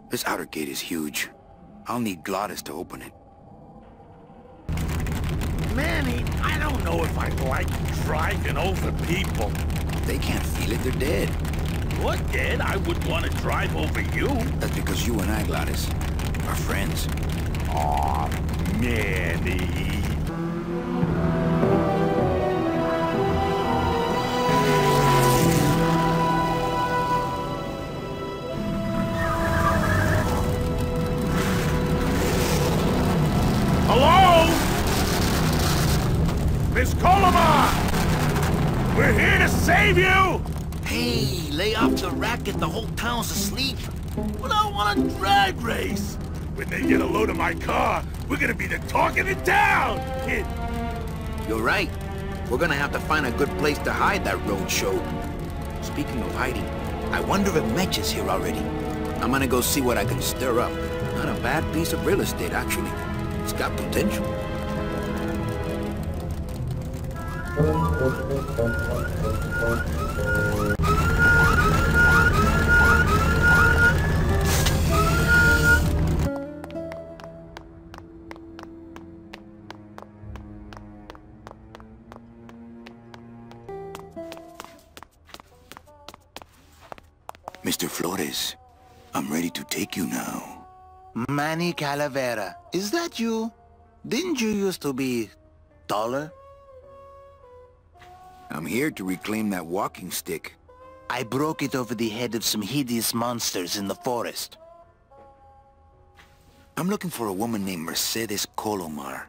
This outer gate is huge. I'll need Glaudus to open it. Manny, I don't know if I like driving over people. They can't feel it, they're dead. You're dead, I wouldn't want to drive over you. That's because you and I, Glaudus, are friends. Aw, Manny. Miss Colomar! We're here to save you! Hey, lay off the racket, the whole town's asleep. But I want a drag race! When they get a load of my car, we're gonna be the talk of the town, kid! You're right. We're gonna have to find a good place to hide that road show. Speaking of hiding, I wonder if Mitch is here already. I'm gonna go see what I can stir up. Not a bad piece of real estate, actually. It's got potential. Mr. Flores, I'm ready to take you now. Manny Calavera, is that you? Didn't you used to be taller? I'm here to reclaim that walking stick. I broke it over the head of some hideous monsters in the forest. I'm looking for a woman named Mercedes Colomar.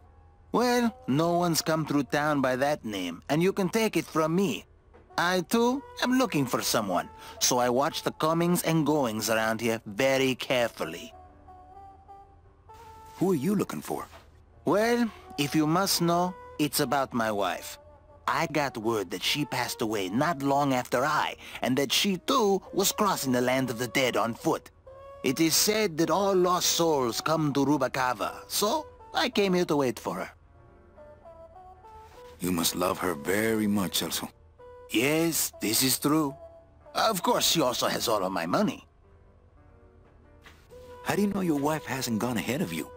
Well, no one's come through town by that name, and you can take it from me. I, too, am looking for someone, so I watch the comings and goings around here very carefully. Who are you looking for? Well, if you must know, it's about my wife. I got word that she passed away not long after I, and that she, too, was crossing the land of the dead on foot. It is said that all lost souls come to Rubacava, so I came here to wait for her. You must love her very much, Celso. Yes, this is true. Of course, she also has all of my money. How do you know your wife hasn't gone ahead of you?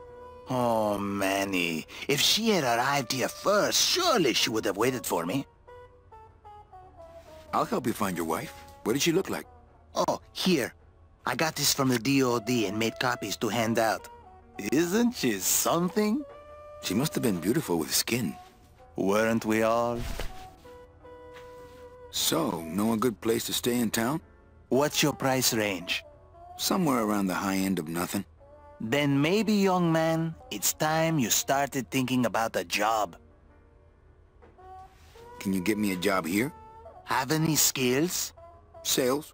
Oh, Manny, if she had arrived here first, surely she would have waited for me. I'll help you find your wife. What does she look like? Oh, here. I got this from the DOD and made copies to hand out. Isn't she something? She must have been beautiful with skin. Weren't we all? So, know a good place to stay in town? What's your price range? Somewhere around the high end of nothing. Then maybe, young man, it's time you started thinking about a job. Can you get me a job here? Have any skills? Sales?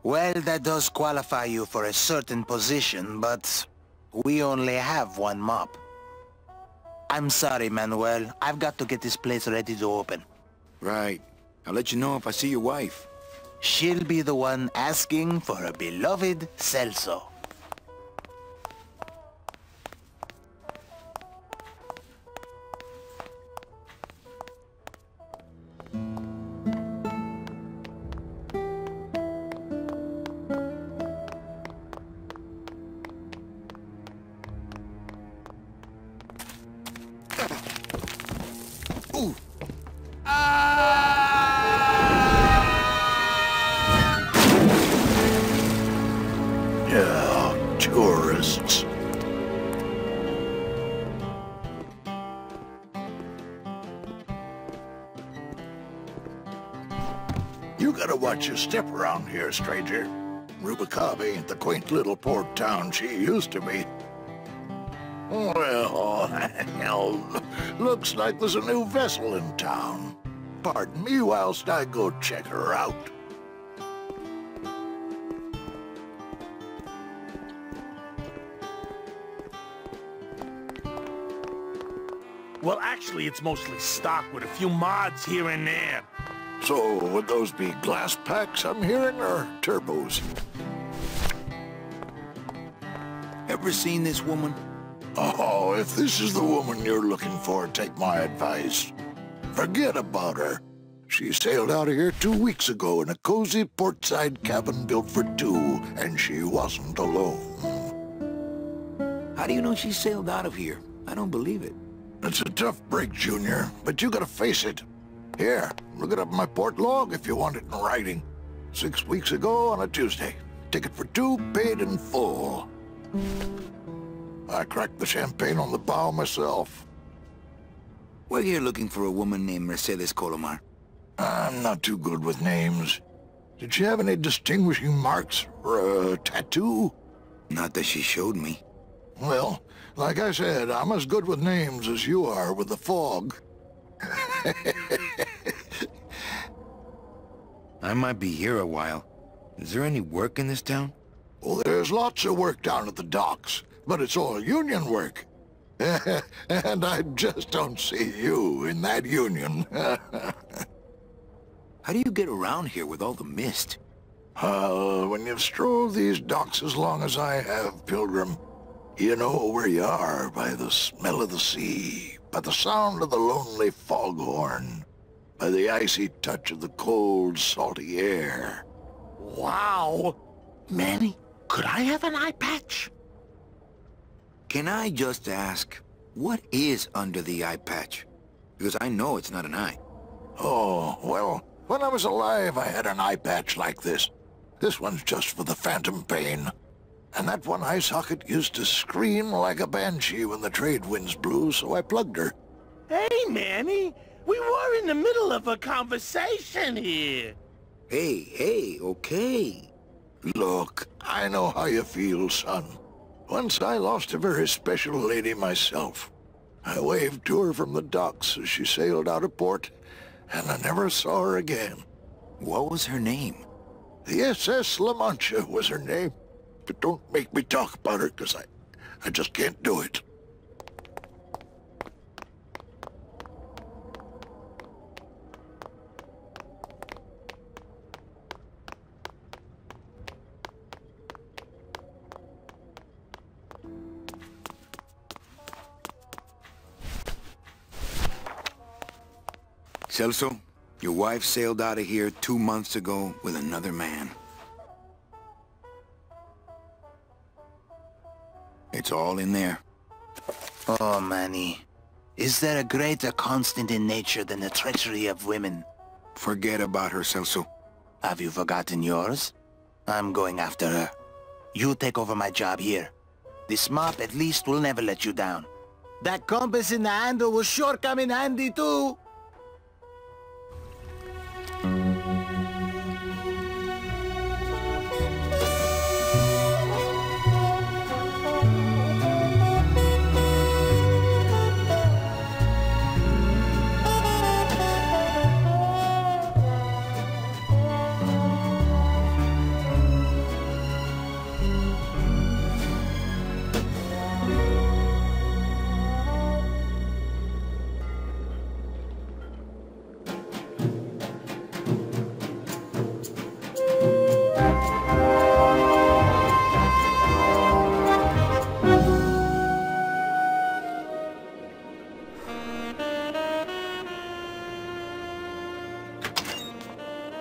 Well, that does qualify you for a certain position, but we only have one mop. I'm sorry, Manuel. I've got to get this place ready to open. Right. I'll let you know if I see your wife. She'll be the one asking for her beloved Celso. Ooh. Yeah, tourists. You gotta watch your step around here, stranger. Rubacava ain't the quaint little port town she used to be. Well, hell, looks like there's a new vessel in town. Pardon me whilst I go check her out. Well, actually, it's mostly stock with a few mods here and there. So, would those be glass packs I'm hearing, or turbos? Ever seen this woman? Oh, if this is the woman you're looking for, take my advice. Forget about her. She sailed out of here 2 weeks ago in a cozy portside cabin built for two, and she wasn't alone. How do you know she sailed out of here? I don't believe it. It's a tough break, Junior, but you gotta face it. Here, look it up in my port log if you want it in writing. 6 weeks ago on a Tuesday. Ticket for two, paid in full. I cracked the champagne on the bow myself. We're here looking for a woman named Mercedes Colomar. I'm not too good with names. Did she have any distinguishing marks or a tattoo? Not that she showed me. Well, like I said, I'm as good with names as you are with the fog. I might be here a while. Is there any work in this town? Well, there's lots of work down at the docks, but it's all union work. And I just don't see you in that union. How do you get around here with all the mist? When you've strolled these docks as long as I have, Pilgrim, you know where you are by the smell of the sea, by the sound of the lonely foghorn, by the icy touch of the cold, salty air. Wow! Manny, could I have an eye patch? Can I just ask, what is under the eye patch? Because I know it's not an eye. Oh, well, when I was alive, I had an eye patch like this. This one's just for the phantom pain. And that one eye socket used to scream like a banshee when the trade winds blew, so I plugged her. Hey, Manny, we were in the middle of a conversation here. Hey, okay. Look, I know how you feel, son. Once I lost a very special lady myself. I waved to her from the docks as she sailed out of port, and I never saw her again. What was her name? The SS Lamancha was her name. But don't make me talk about her, because I just can't do it. Celso, your wife sailed out of here 2 months ago with another man. It's all in there. Oh, Manny. Is there a greater constant in nature than the treachery of women? Forget about her, Celso. Have you forgotten yours? I'm going after her. You take over my job here. This mop at least will never let you down. That compass in the handle will sure come in handy too.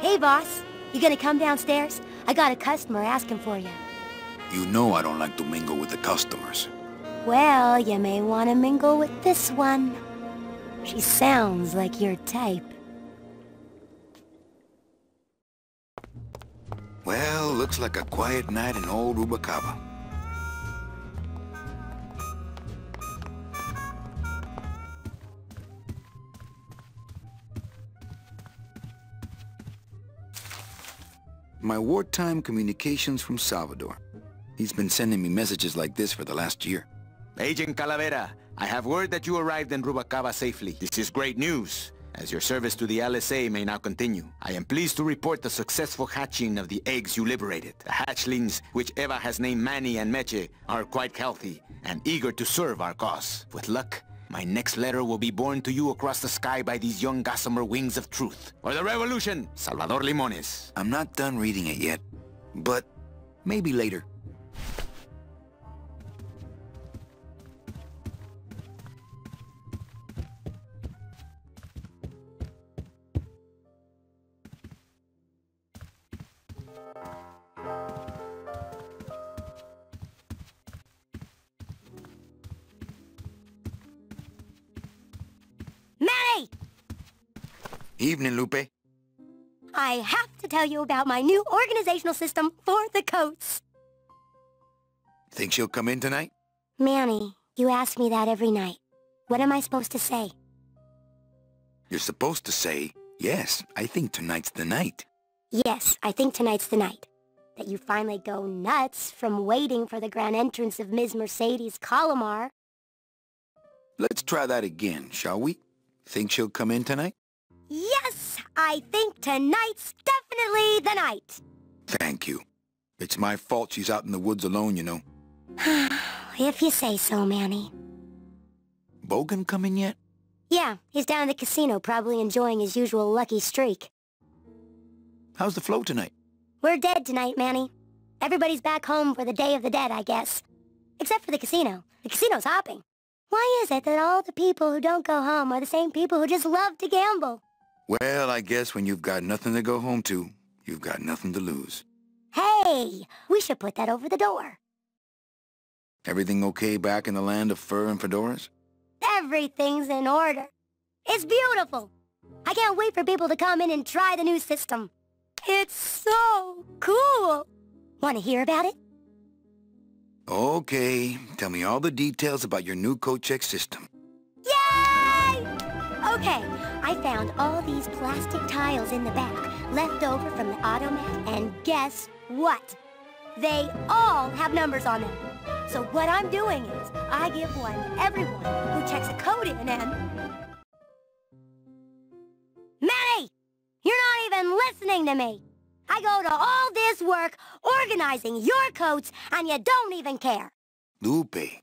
Hey, boss. You gonna come downstairs? I got a customer asking for you. You know I don't like to mingle with the customers. Well, you may want to mingle with this one. She sounds like your type. Well, looks like a quiet night in old Rubacava. My wartime communications from Salvador. He's been sending me messages like this for the last year. Agent Calavera, I have word that you arrived in Rubacava safely. This is great news, as your service to the LSA may now continue. I am pleased to report the successful hatching of the eggs you liberated. The hatchlings, which Eva has named Manny and Meche, are quite healthy and eager to serve our cause. With luck, my next letter will be borne to you across the sky by these young gossamer wings of truth. For the revolution, Salvador Limones. I'm not done reading it yet, but maybe later. Manny! Evening, Lupe. I have to tell you about my new organizational system for the coats. Think she'll come in tonight? Manny, you ask me that every night. What am I supposed to say? You're supposed to say, yes, I think tonight's the night. Yes, I think tonight's the night. That you finally go nuts from waiting for the grand entrance of Ms. Mercedes Colomar. Let's try that again, shall we? Think she'll come in tonight? Yes, I think tonight's definitely the night. Thank you. It's my fault she's out in the woods alone, you know. If you say so, Manny. Bogan come in yet? Yeah, he's down at the casino, probably enjoying his usual lucky streak. How's the flow tonight? We're dead tonight, Manny. Everybody's back home for the Day of the Dead, I guess. Except for the casino. The casino's hopping. Why is it that all the people who don't go home are the same people who just love to gamble? Well, I guess when you've got nothing to go home to, you've got nothing to lose. Hey, we should put that over the door. Everything okay back in the land of fur and fedoras? Everything's in order. It's beautiful. I can't wait for people to come in and try the new system. It's so cool. Want to hear about it? Okay, tell me all the details about your new coat check system. Yay! Okay, I found all these plastic tiles in the back, left over from the automat, and guess what? They all have numbers on them. So what I'm doing is, I give one to everyone who checks a code in and... Manny! You're not even listening to me! I go to all this work organizing your coats, and you don't even care. Lupe.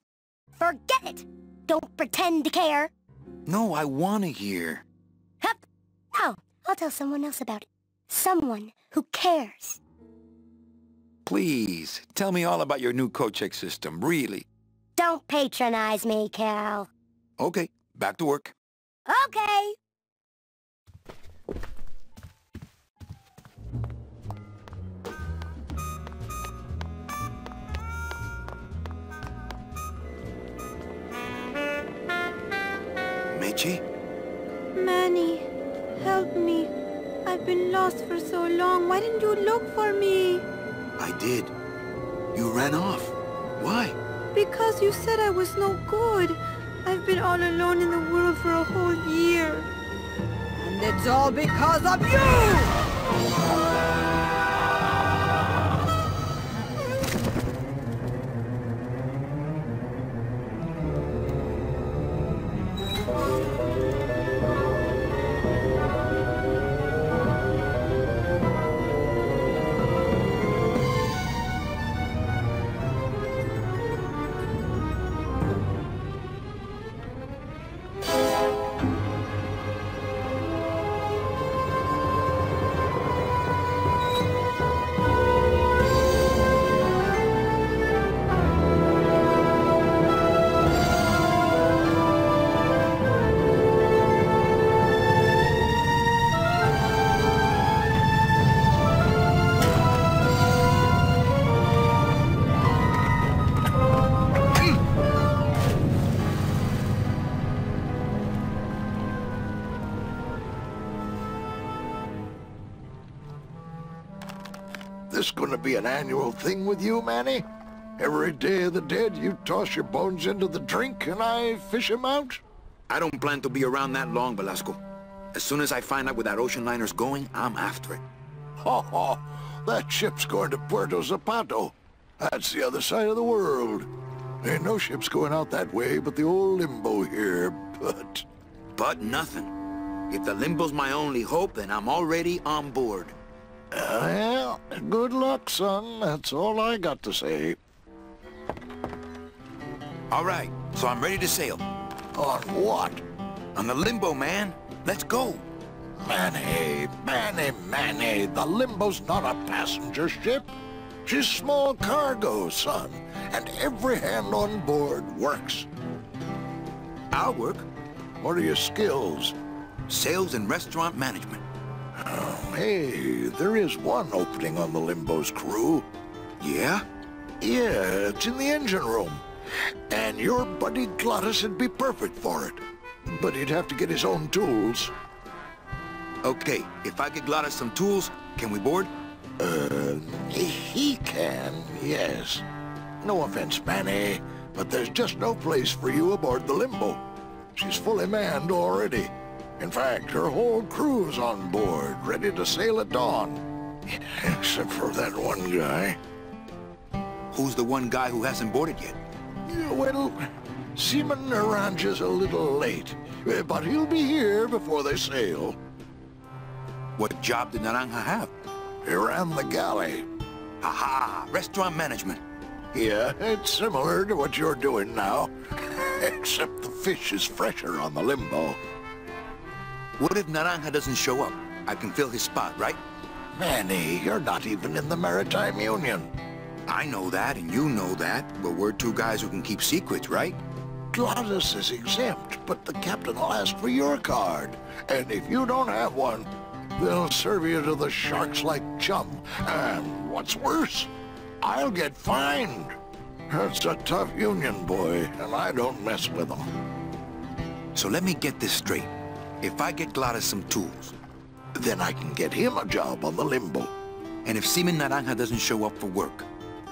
Forget it! Don't pretend to care. No, I want to hear. Hup. No, I'll tell someone else about it. Someone who cares. Please, tell me all about your new coat check system, really. Don't patronize me, Cal. Okay, back to work. Okay. Michi? Manny, help me. I've been lost for so long. Why didn't you look for me? I did. You ran off. Why? Because you said I was no good. I've been all alone in the world for a whole year. And it's all because of you! This gonna be an annual thing with you, Manny? Every Day of the Dead, you toss your bones into the drink and I fish 'em out? I don't plan to be around that long, Velasco. As soon as I find out where that ocean liner's going, I'm after it. Ho ho! That ship's going to Puerto Zapato. That's the other side of the world. Ain't no ships going out that way but the old Limbo here, but... But nothing. If the Limbo's my only hope, then I'm already on board. Well, good luck, son. That's all I got to say. All right, so I'm ready to sail. On what? On the Limbo, man. Let's go. Manny, the Limbo's not a passenger ship. She's small cargo, son. And every hand on board works. I'll work. What are your skills? Sales and restaurant management. Oh, hey, there is one opening on the Limbo's crew. Yeah? Yeah, it's in the engine room. And your buddy Glaudus would be perfect for it. But he'd have to get his own tools. Okay, if I get Glaudus some tools, can we board? He can, yes. No offense, Manny, but there's just no place for you aboard the Limbo. She's fully manned already. In fact, her whole crew's on board, ready to sail at dawn. Except for that one guy. Who's the one guy who hasn't boarded yet? Well, Seaman Naranja's a little late, but he'll be here before they sail. What job did Naranja have? He ran the galley. Aha! Restaurant management. Yeah, it's similar to what you're doing now. Except the fish is fresher on the Limbo. What if Naranja doesn't show up? I can fill his spot, right? Manny, you're not even in the Maritime Union. I know that, and you know that, but we're two guys who can keep secrets, right? Glaudus is exempt, but the captain will ask for your card. And if you don't have one, they'll serve you to the sharks like chum. And what's worse, I'll get fined. That's a tough union, boy, and I don't mess with them. So let me get this straight. If I get Glaudus some tools, then I can get him a job on the limbo. And if Seaman Naranja doesn't show up for work,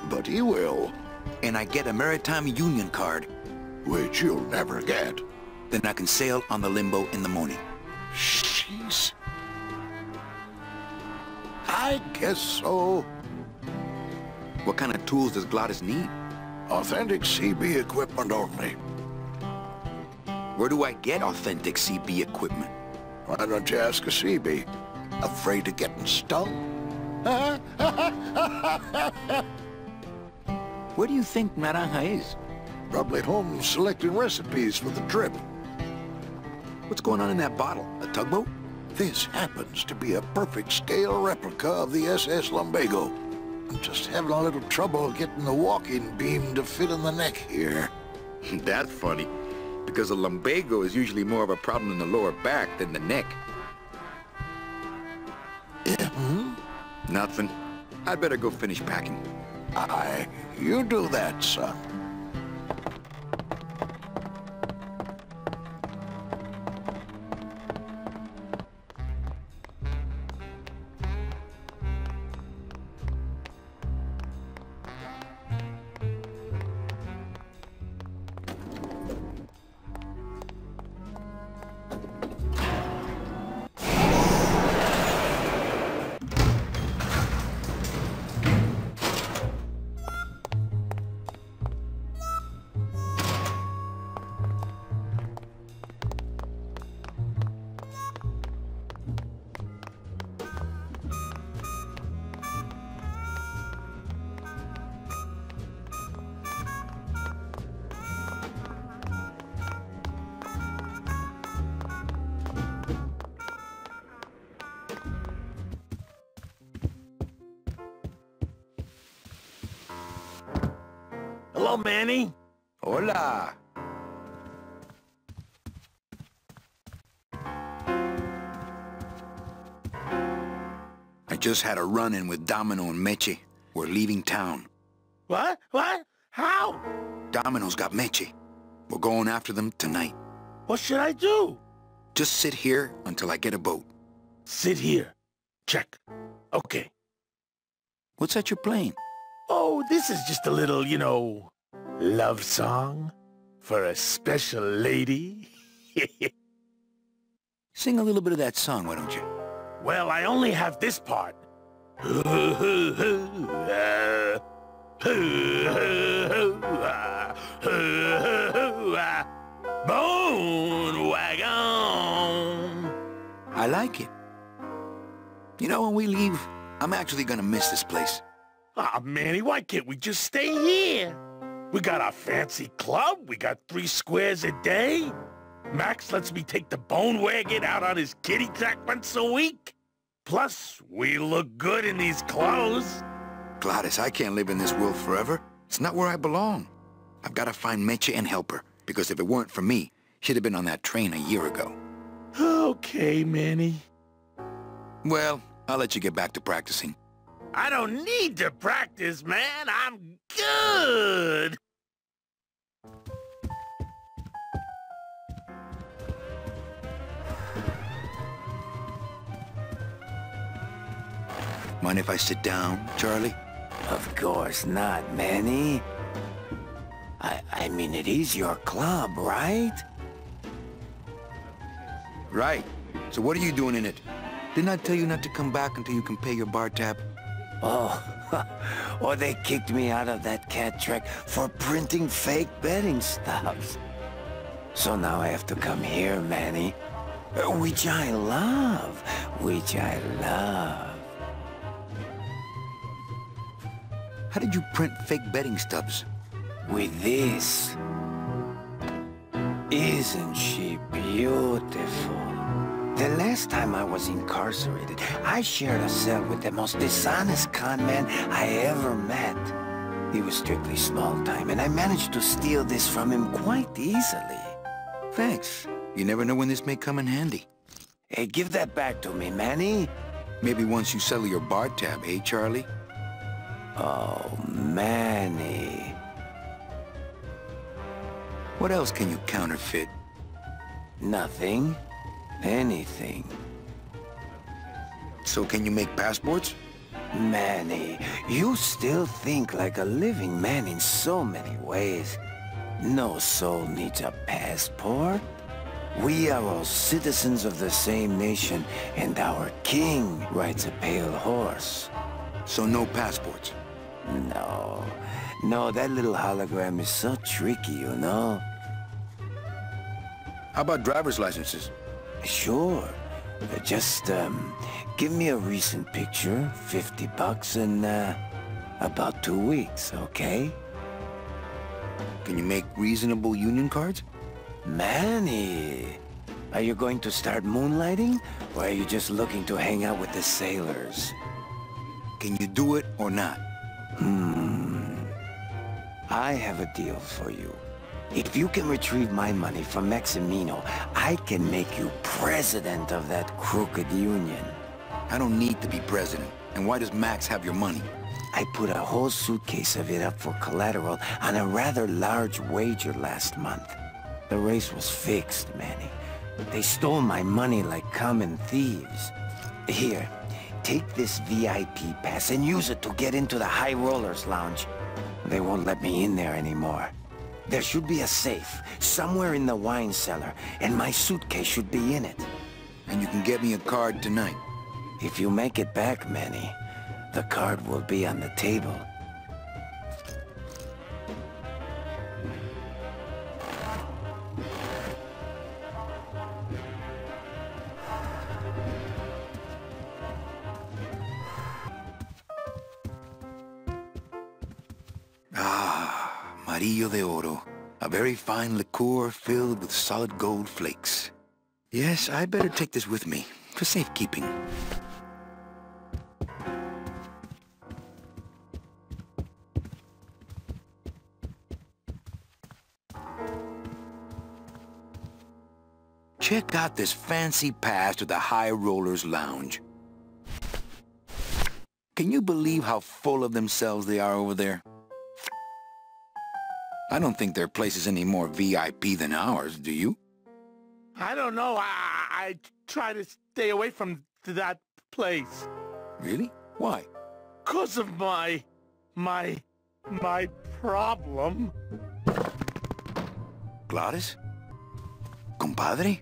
but he will, and I get a Maritime Union card, which you'll never get, then I can sail on the limbo in the morning. Jeez. I guess so. What kind of tools does Glaudus need? Authentic CB equipment only. Where do I get authentic CB equipment? Why don't you ask a CB? Afraid of getting stung? Where do you think Naranja is? Probably home selecting recipes for the trip. What's going on in that bottle? A tugboat? This happens to be a perfect scale replica of the SS Lumbago. I'm just having a little trouble getting the walking beam to fit in the neck here. That's funny, because a lumbago is usually more of a problem in the lower back than the neck. Nothing. I'd better go finish packing. Aye, you do that, son. Hello, Manny. Hola. I just had a run-in with Domino and Meche. We're leaving town. What? What? How? Domino's got Meche. We're going after them tonight. What should I do? Just sit here until I get a boat. Sit here. Check. Okay. What's that you're playing? Oh, this is just a little, you know, love song for a special lady. Sing a little bit of that song, why don't you? Well, I only have this part. Bone wagon. I like it. You know, when we leave, I'm actually gonna miss this place. Ah, Manny, why can't we just stay here? We got our fancy club, we got 3 squares a day. Max lets me take the bone wagon out on his kiddie track once a week. Plus, we look good in these clothes. Glaudus, I can't live in this world forever. It's not where I belong. I've got to find Meche and help her, because if it weren't for me, she'd have been on that train a year ago. Okay, Manny. Well, I'll let you get back to practicing. I don't need to practice, man. I'm good. Mind if I sit down, Charlie? Of course not, Manny. I mean, it is your club, right? Right. So what are you doing in it? Didn't I tell you not to come back until you can pay your bar tab? Oh, or they kicked me out of that cat track for printing fake betting stubs. So now I have to come here, Manny. Which I love. Which I love. How did you print fake betting stubs? With this. Isn't she beautiful? The last time I was incarcerated, I shared a cell with the most dishonest con man I ever met. He was strictly small time, and I managed to steal this from him quite easily. Thanks. You never know when this may come in handy. Hey, give that back to me, Manny. Maybe once you settle your bar tab, eh, Charlie? Oh, Manny. What else can you counterfeit? Nothing. Anything. So can you make passports? Manny, you still think like a living man in so many ways. No soul needs a passport. We are all citizens of the same nation, and our king rides a pale horse. So no passports? No, that little hologram is so tricky, you know? How about driver's licenses? Sure. Just, give me a recent picture, $50 in, about 2 weeks, okay? Can you make reasonable union cards? Manny, are you going to start moonlighting, or are you just looking to hang out with the sailors? Can you do it or not? I have a deal for you. If you can retrieve my money from Maximino, I can make you president of that crooked union. I don't need to be president. And why does Max have your money? I put a whole suitcase of it up for collateral on a rather large wager last month. The race was fixed, Manny. They stole my money like common thieves. Here, take this VIP pass and use it to get into the High Rollers Lounge. They won't let me in there anymore. There should be a safe somewhere in the wine cellar, and my suitcase should be in it. And you can get me a card tonight. If you make it back, Manny, the card will be on the table. Amarillo de Oro. A very fine liqueur filled with solid gold flakes. Yes, I better take this with me, for safekeeping. Check out this fancy pass to the High Rollers Lounge. Can you believe how full of themselves they are over there? I don't think their place is any more VIP than ours, do you? I don't know. I try to stay away from that place. Really? Why? 'Cause of my problem. Glaudus? Compadre?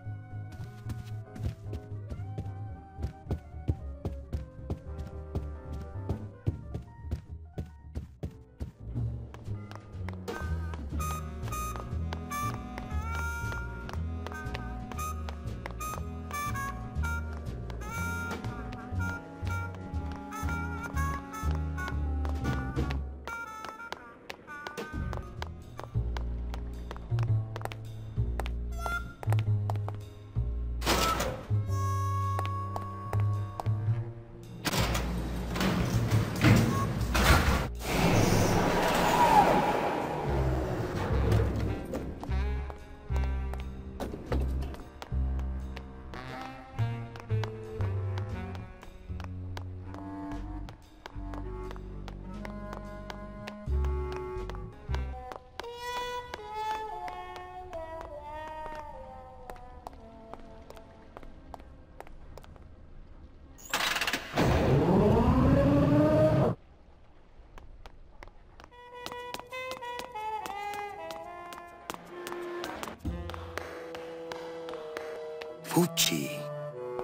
Fuchi.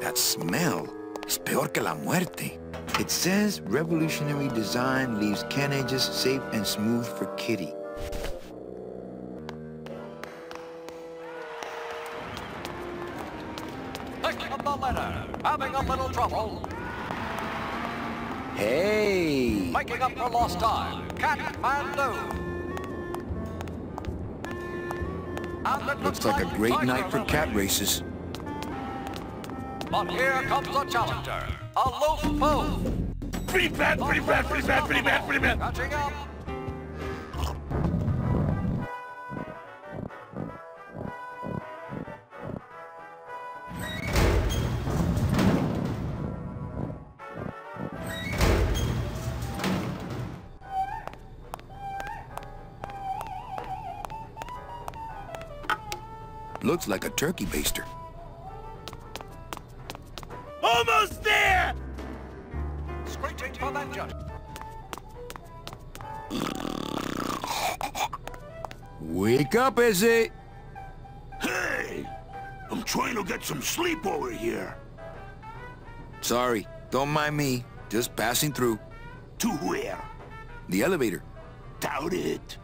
That smell is peor que la muerte. It says revolutionary design leaves can edges safe and smooth for Kitty. Pick up the letter. Having a little trouble. Hey! Making up for lost time. Kathmandu. Looks like a great night for cat races. But here comes a challenger. A loose foe. Pretty bad, pretty bad, pretty bad, pretty bad, pretty bad. Catching up. Looks like a turkey baster. Almost there! Screeching for vengeance. Wake up, Yzzyxz! Hey! I'm trying to get some sleep over here. Sorry, don't mind me. Just passing through. To where? The elevator. Doubt it.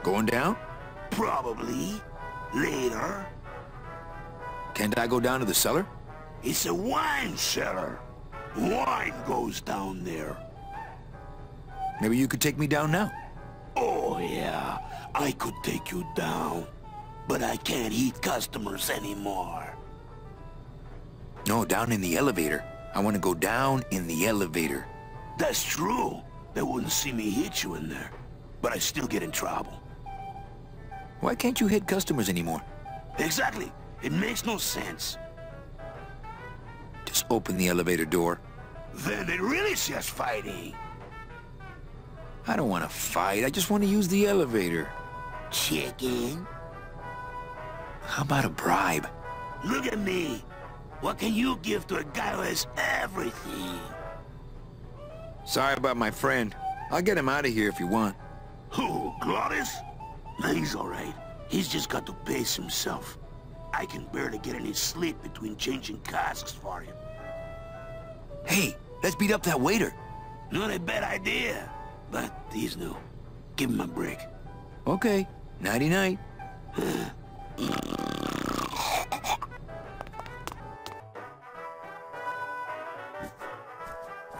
Going down? Probably. Later. Can't I go down to the cellar? It's a wine cellar. Wine goes down there. Maybe you could take me down now. Oh, yeah. I could take you down. But I can't eat customers anymore. No, down in the elevator. I want to go down in the elevator. That's true. They wouldn't see me hit you in there. But I still get in trouble. Why can't you hit customers anymore? Exactly. It makes no sense. Just open the elevator door. Then it really says fighting. I don't want to fight. I just want to use the elevator. Chicken. How about a bribe? Look at me. What can you give to a guy who has everything? Sorry about my friend. I'll get him out of here if you want. Who, Glaudus? Nah, he's all right. He's just got to pace himself. I can barely get any sleep between changing casks for him. Hey, let's beat up that waiter. Not a bad idea, but he's new. Give him a break. Okay, nighty-night.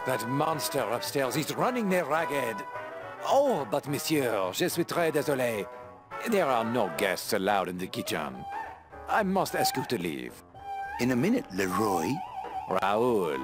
That monster upstairs is running me ragged. Oh, but monsieur, je suis très désolé. There are no guests allowed in the kitchen. I must ask you to leave. In a minute, Leroy. Raoul.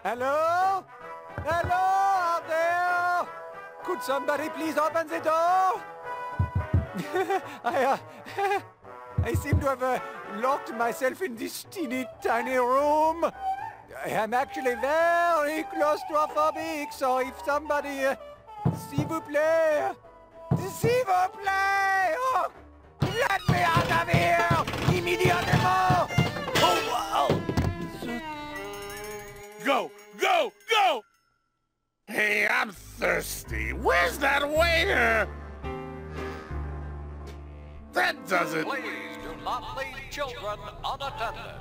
Hello? Hello out there? Could somebody please open the door? I seem to have locked myself in this teeny tiny room. I am actually very claustrophobic, so if somebody... s'il vous plaît! S'il vous plaît! Oh, let me out of here! Immediately! Oh, wow! Go! Go! Go! Hey, I'm thirsty. Where's that waiter? That doesn't... Please do not leave children unattended.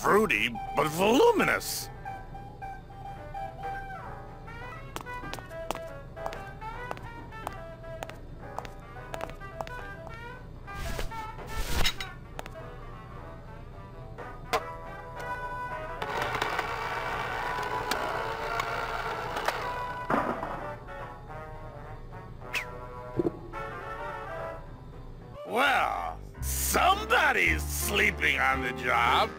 Fruity, but voluminous. Well, somebody's sleeping on the job.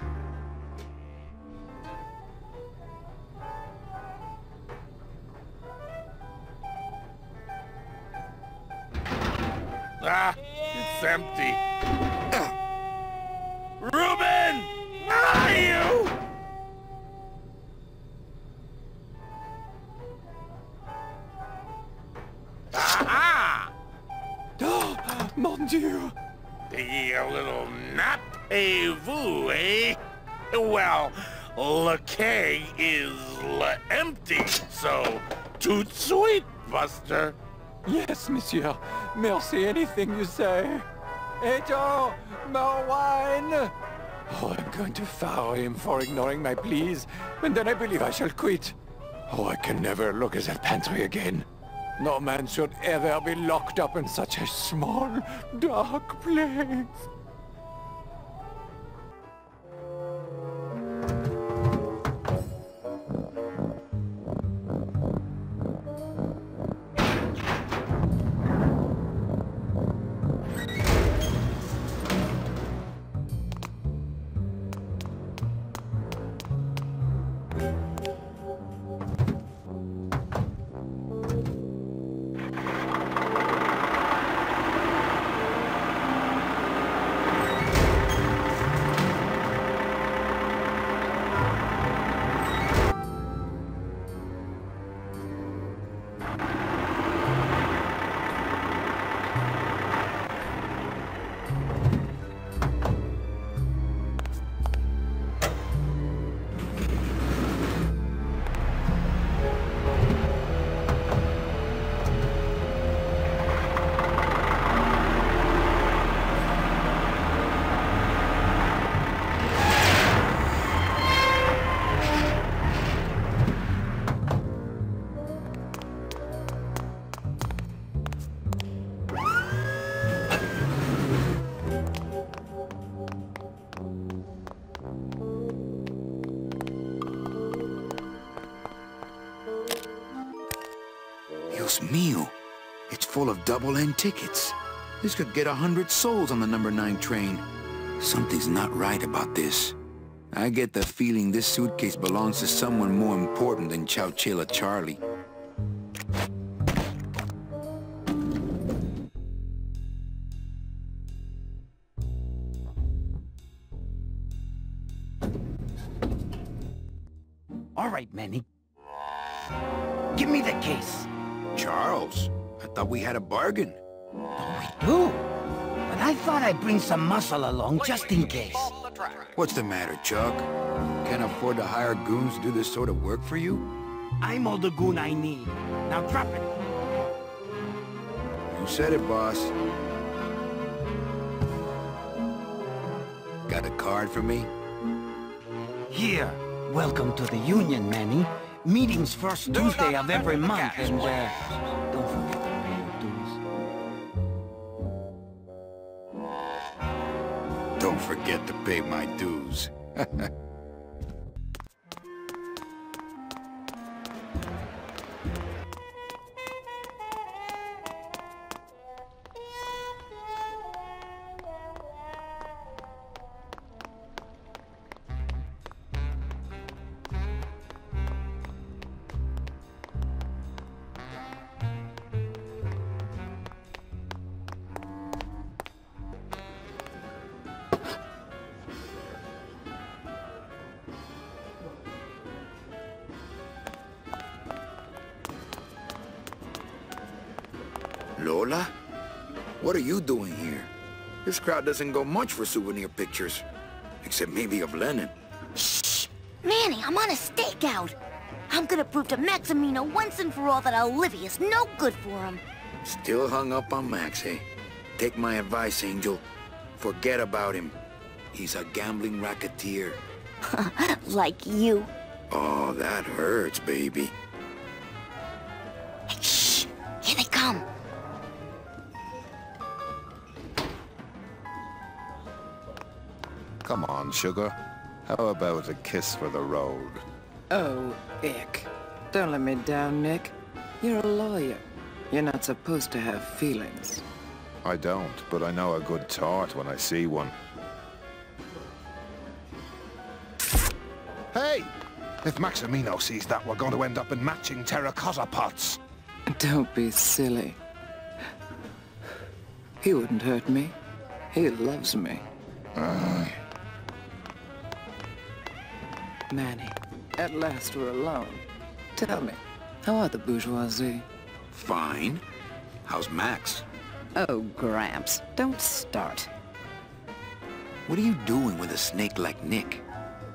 Ah, it's empty. Reuben! Where are you? Aha! Oh, mon Dieu! A little nap, vous, eh? Well, Lacay is empty, so toot sweet, Buster. Yes, monsieur. Merci, anything you say. Eto, more wine. Oh, I'm going to fire him for ignoring my pleas, and then I believe I shall quit. Oh, I can never look at that pantry again. No man should ever be locked up in such a small, dark place. Dios mío. It's full of double-end tickets. This could get 100 souls on the number 9 train. Something's not right about this. I get the feeling this suitcase belongs to someone more important than Chowchilla Charlie. All right, Manny. Give me the case. Charles, I thought we had a bargain. Oh, we do? But I thought I'd bring some muscle along just in case. What's the matter, Chuck? Can't afford to hire goons to do this sort of work for you? I'm all the goon I need. Now drop it. You said it, boss. Got a card for me? Here. Welcome to the Union, Manny. Meetings first Tuesday of every month, and don't forget to pay your dues. Don't forget to pay my dues. Lola? What are you doing here? This crowd doesn't go much for souvenir pictures. Except maybe of Lenin. Shh! Manny, I'm on a stakeout! I'm gonna prove to Maximino once and for all that Olivia's no good for him. Still hung up on Max, eh? Take my advice, Angel. Forget about him. He's a gambling racketeer. Like you. Oh, that hurts, baby. Hey, shh! Here they come. Come on, sugar. How about a kiss for the road? Oh, ick. Don't let me down, Nick. You're a lawyer. You're not supposed to have feelings. I don't, but I know a good tart when I see one. Hey! If Maximino sees that, we're going to end up in matching terracotta pots. Don't be silly. He wouldn't hurt me. He loves me. Manny, at last we're alone. Tell me, how are the bourgeoisie? Fine. How's Max? Oh, Gramps, don't start. What are you doing with a snake like Nick?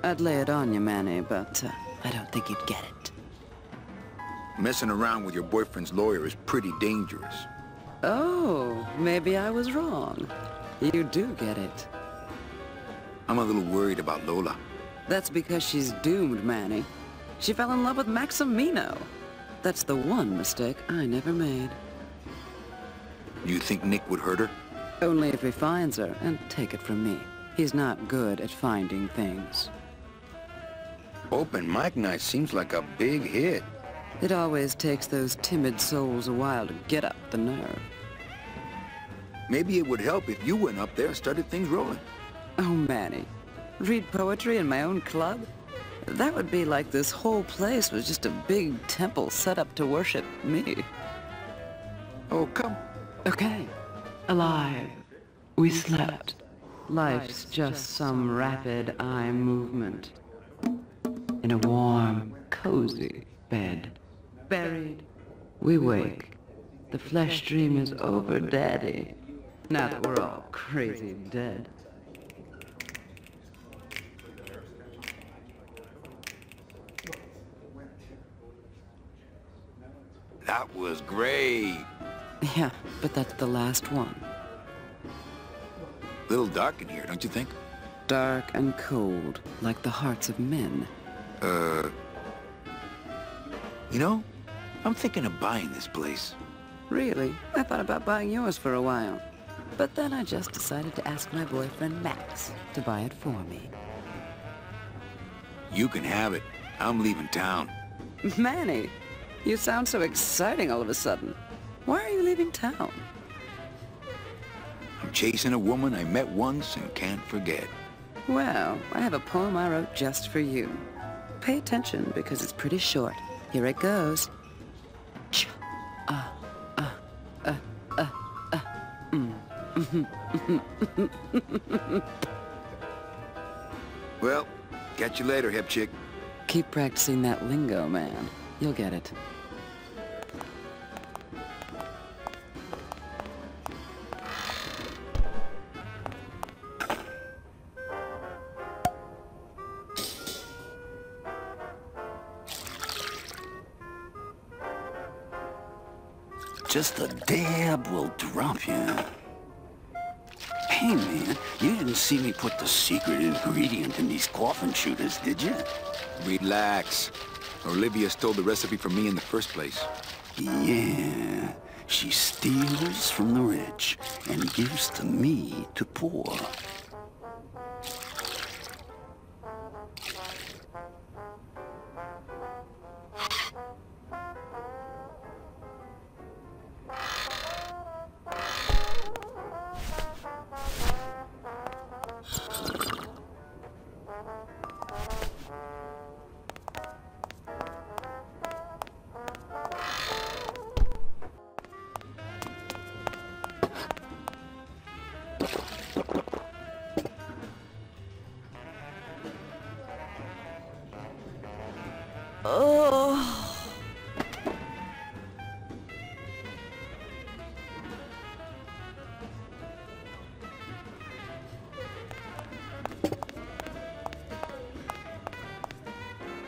I'd lay it on you, Manny, but I don't think you'd get it. Messing around with your boyfriend's lawyer is pretty dangerous. Oh, maybe I was wrong. You do get it. I'm a little worried about Lola. That's because she's doomed, Manny. She fell in love with Maximino. That's the one mistake I never made. You think Nick would hurt her? Only if he finds her, and take it from me. He's not good at finding things. Open mic night seems like a big hit. It always takes those timid souls a while to get up the nerve. Maybe it would help if you went up there and started things rolling. Oh, Manny. Read poetry in my own club? That would be like this whole place was just a big temple set up to worship me. Oh, come. Okay. Alive. We slept. Life's just some rapid eye movement. In a warm, cozy bed. Buried. We wake. The flesh dream is over, Daddy. Now that we're all crazy dead. That was great. Yeah, but that's the last one. A little dark in here, don't you think? Dark and cold, like the hearts of men. You know, I'm thinking of buying this place. Really? I thought about buying yours for a while. But then I just decided to ask my boyfriend Max to buy it for me. You can have it. I'm leaving town. Manny, you sound so exciting all of a sudden. Why are you leaving town? I'm chasing a woman I met once and can't forget. Well, I have a poem I wrote just for you. Pay attention because it's pretty short. Here it goes. Well, catch you later, hip chick. Keep practicing that lingo, man. You'll get it. Just a dab will drop you. Hey, man, you didn't see me put the secret ingredient in these coffin shooters, did you? Relax. Olivia stole the recipe from me in the first place. Yeah, she steals from the rich and gives to me to poor.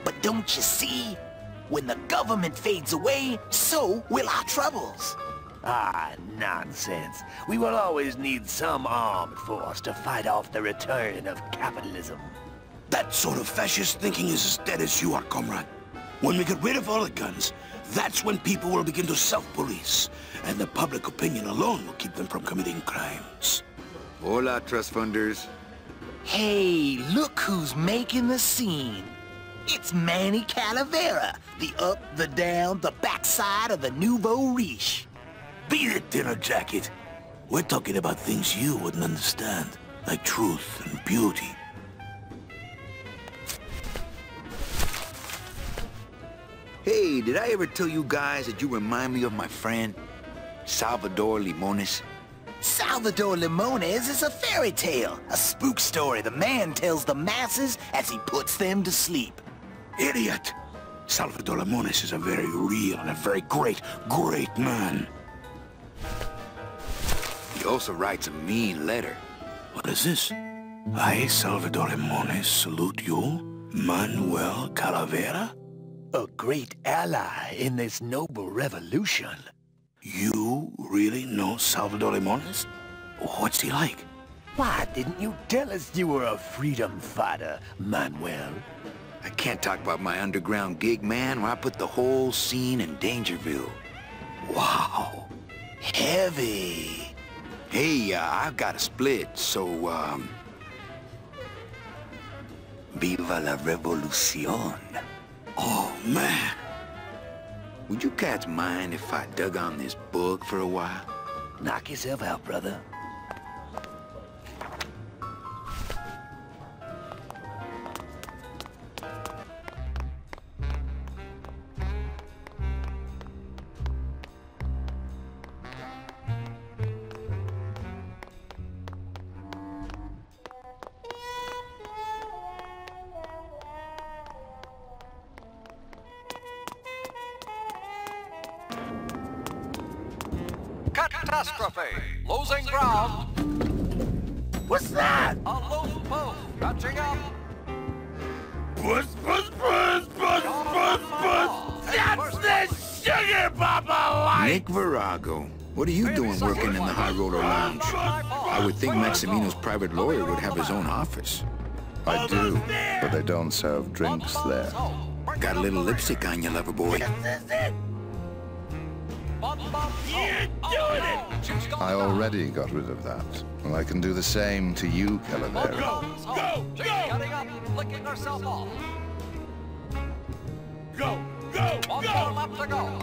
But don't you see? When the government fades away, so will our troubles. Ah, nonsense. We will always need some armed force to fight off the return of capitalism. That sort of fascist thinking is as dead as you are, comrade. When we get rid of all the guns, that's when people will begin to self-police, and the public opinion alone will keep them from committing crimes. Hola, trust funders. Hey, look who's making the scene. It's Manny Calavera, the up, the down, the backside of the nouveau riche. Beat it, dinner jacket. We're talking about things you wouldn't understand, like truth and beauty. Hey, did I ever tell you guys that you remind me of my friend, Salvador Limones? Salvador Limones is a fairy tale, a spook story the man tells the masses as he puts them to sleep. Idiot! Salvador Limones is a very real and a very great, great man. He also writes a mean letter. What is this? I, Salvador Limones, salute you, Manuel Calavera. A great ally in this noble revolution. You really know Salvador Limones? What's he like? Why didn't you tell us you were a freedom fighter, Manuel? I can't talk about my underground gig, man, or I put the whole scene in Dangerville. Wow. Heavy. Hey, I've got a split, so, Viva la revolución. Oh, man. Would you cats mind if I dug on this bug for a while? Knock yourself out, brother. Catastrophe! Losing ground! What's that? A loose post! Catching up! Puss, puss, puss, puss, puss, puss! That's the sugar papa life! Nick Virago, what are you doing working in the High Roller Lounge? I would think Maximino's private lawyer would have his own office. I do, but they don't serve drinks there. Got a little lipstick on you, lover boy. I already got rid of that. And I can do the same to you, Calavera. Go! Getting up, flicking herself off. Go! One more lap to go.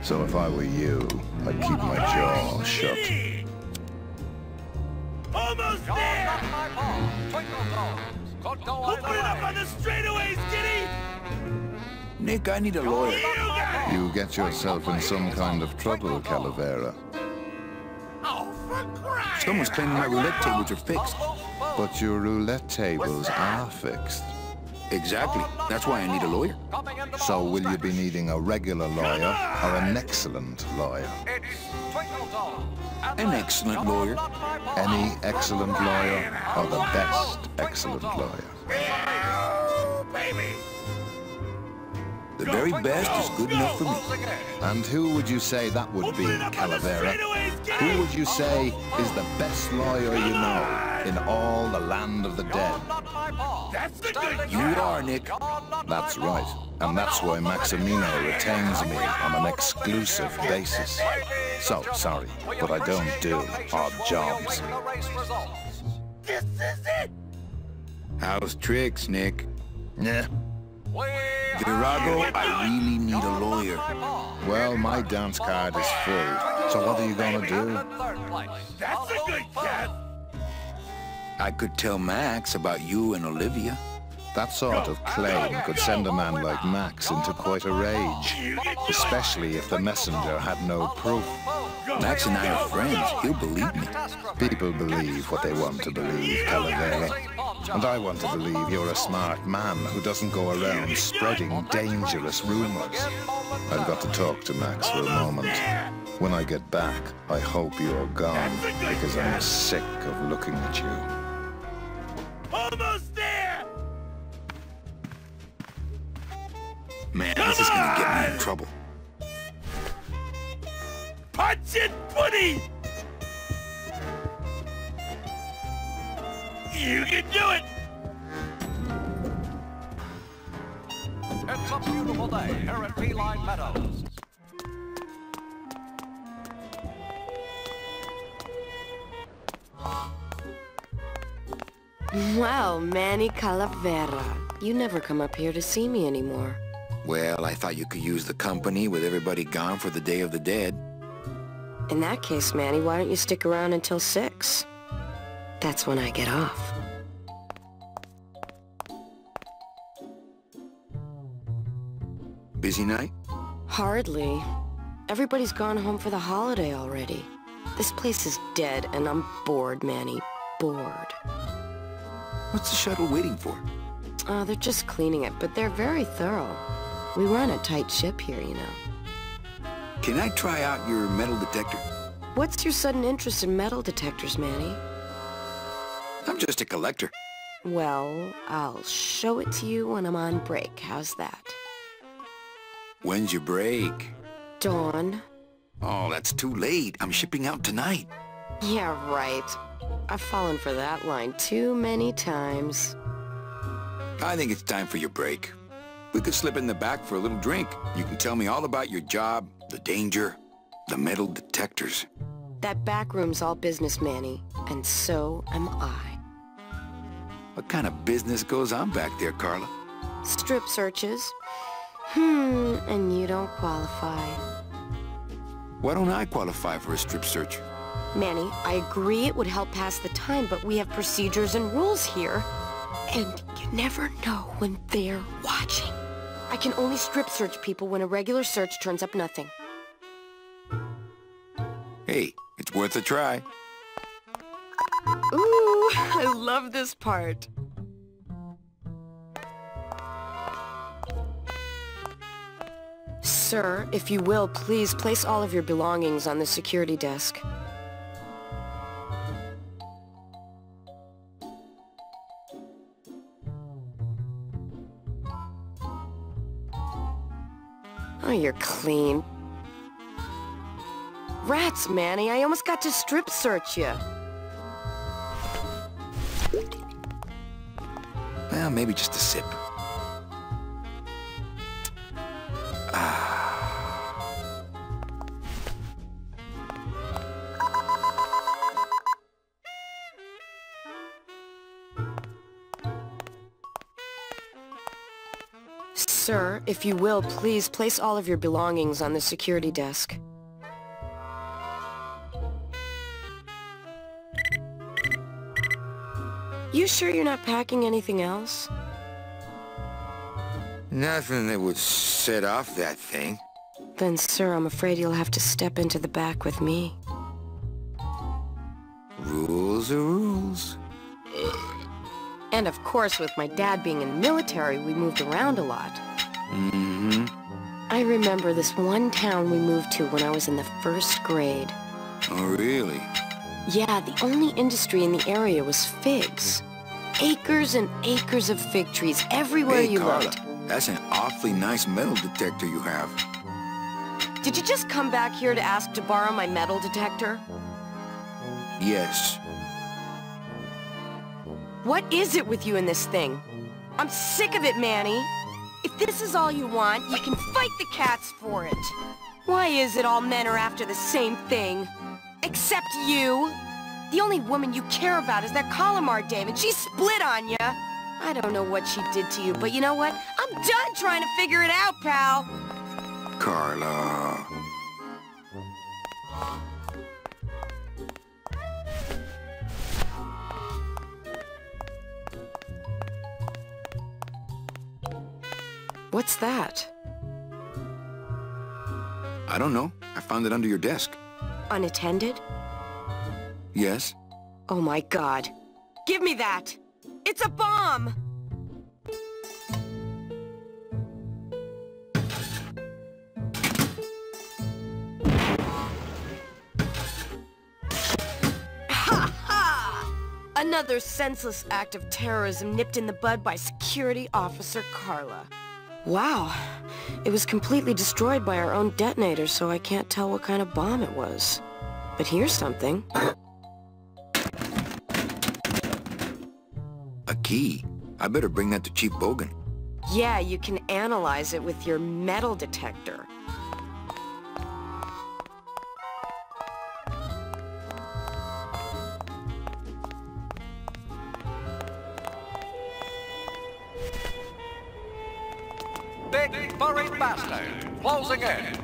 So if I were you, I'd keep my jaw shut. Almost there! My ball. Twinkle toes. Could go Open it up on the straightaways, Giddy! Nick, I need a lawyer. You get yourself in some kind of trouble, Calavera. Oh, for crying! Someone's claiming my roulette tables are fixed. But your roulette tables are fixed. Exactly. That's why I need a lawyer. So will you be needing a regular lawyer or an excellent lawyer? An excellent lawyer. Any excellent lawyer or the best excellent lawyer? Oh, baby! The very best is good enough for me. And who would you say that would be, Calavera? Who would you say is the best lawyer you know in all the land of the dead? That's the good You are, Nick. That's right. And that's why Maximino retains me on an exclusive basis. So, sorry, but I don't do odd jobs. This is it! How's tricks, Nick? Yeah. Virago, I really need a lawyer. Well, my dance card is full. So what are you gonna do? That's a good guess! I could tell Max about you and Olivia. That sort of claim could send a man like Max into quite a rage. Especially if the messenger had no proof. Max and I are friends. He'll believe me. People believe what they want to believe, Calavera. And I want to believe you're a smart man who doesn't go around spreading dangerous rumors. I've got to talk to Max for a moment. When I get back, I hope you're gone, because I'm sick of looking at you. Almost there! Man, this is gonna get me in trouble. Punch it, buddy! You can do it! It's a beautiful day here at Feline Meadows. Wow, Manny Calavera. You never come up here to see me anymore. Well, I thought you could use the company with everybody gone for the Day of the Dead. In that case, Manny, why don't you stick around until 6? That's when I get off. Busy night? Hardly. Everybody's gone home for the holiday already. This place is dead, and I'm bored, Manny. Bored. What's the shuttle waiting for? They're just cleaning it, but they're very thorough. We run a tight ship here, you know. Can I try out your metal detector? What's your sudden interest in metal detectors, Manny? I'm just a collector. Well, I'll show it to you when I'm on break. How's that? When's your break? Dawn. Oh, that's too late. I'm shipping out tonight. Yeah, right. I've fallen for that line too many times. I think it's time for your break. We could slip in the back for a little drink. You can tell me all about your job, the danger, the metal detectors. That back room's all business, Manny, and so am I. What kind of business goes on back there, Carla? Strip searches. And you don't qualify. Why don't I qualify for a strip search? Manny, I agree it would help pass the time, but we have procedures and rules here. And you never know when they're watching. I can only strip search people when a regular search turns up nothing. Hey, it's worth a try. Ooh, I love this part. Sir, if you will, please place all of your belongings on the security desk. Oh, you're clean. Rats, Manny, I almost got to strip search you. Well, maybe just a sip. Sir, if you will, please place all of your belongings on the security desk. You sure you're not packing anything else? Nothing that would set off that thing. Then, sir, I'm afraid you'll have to step into the back with me. Rules are rules. And of course, with my dad being in the military, we moved around a lot. Mm-hmm. I remember this one town we moved to when I was in the 1st grade. Oh, really? Yeah, the only industry in the area was figs. Acres and acres of fig trees everywhere you looked. That's an awfully nice metal detector you have. Did you just come back here to ask to borrow my metal detector? Yes. What is it with you in this thing? I'm sick of it, Manny. If this is all you want, you can fight the cats for it. Why is it all men are after the same thing? Except you. The only woman you care about is that Calamar dame, and she split on you. I don't know what she did to you, but you know what? I'm done trying to figure it out, pal. Carla. What's that? I don't know. I found it under your desk. Unattended? Yes. Oh my God. Give me that! It's a bomb! Ha ha! Another senseless act of terrorism nipped in the bud by Security Officer Carla. Wow. It was completely destroyed by our own detonator, so I can't tell what kind of bomb it was. But here's something. A key? I better bring that to Chief Bogan. Yeah, you can analyze it with your metal detector. Big furry bastard, closing in.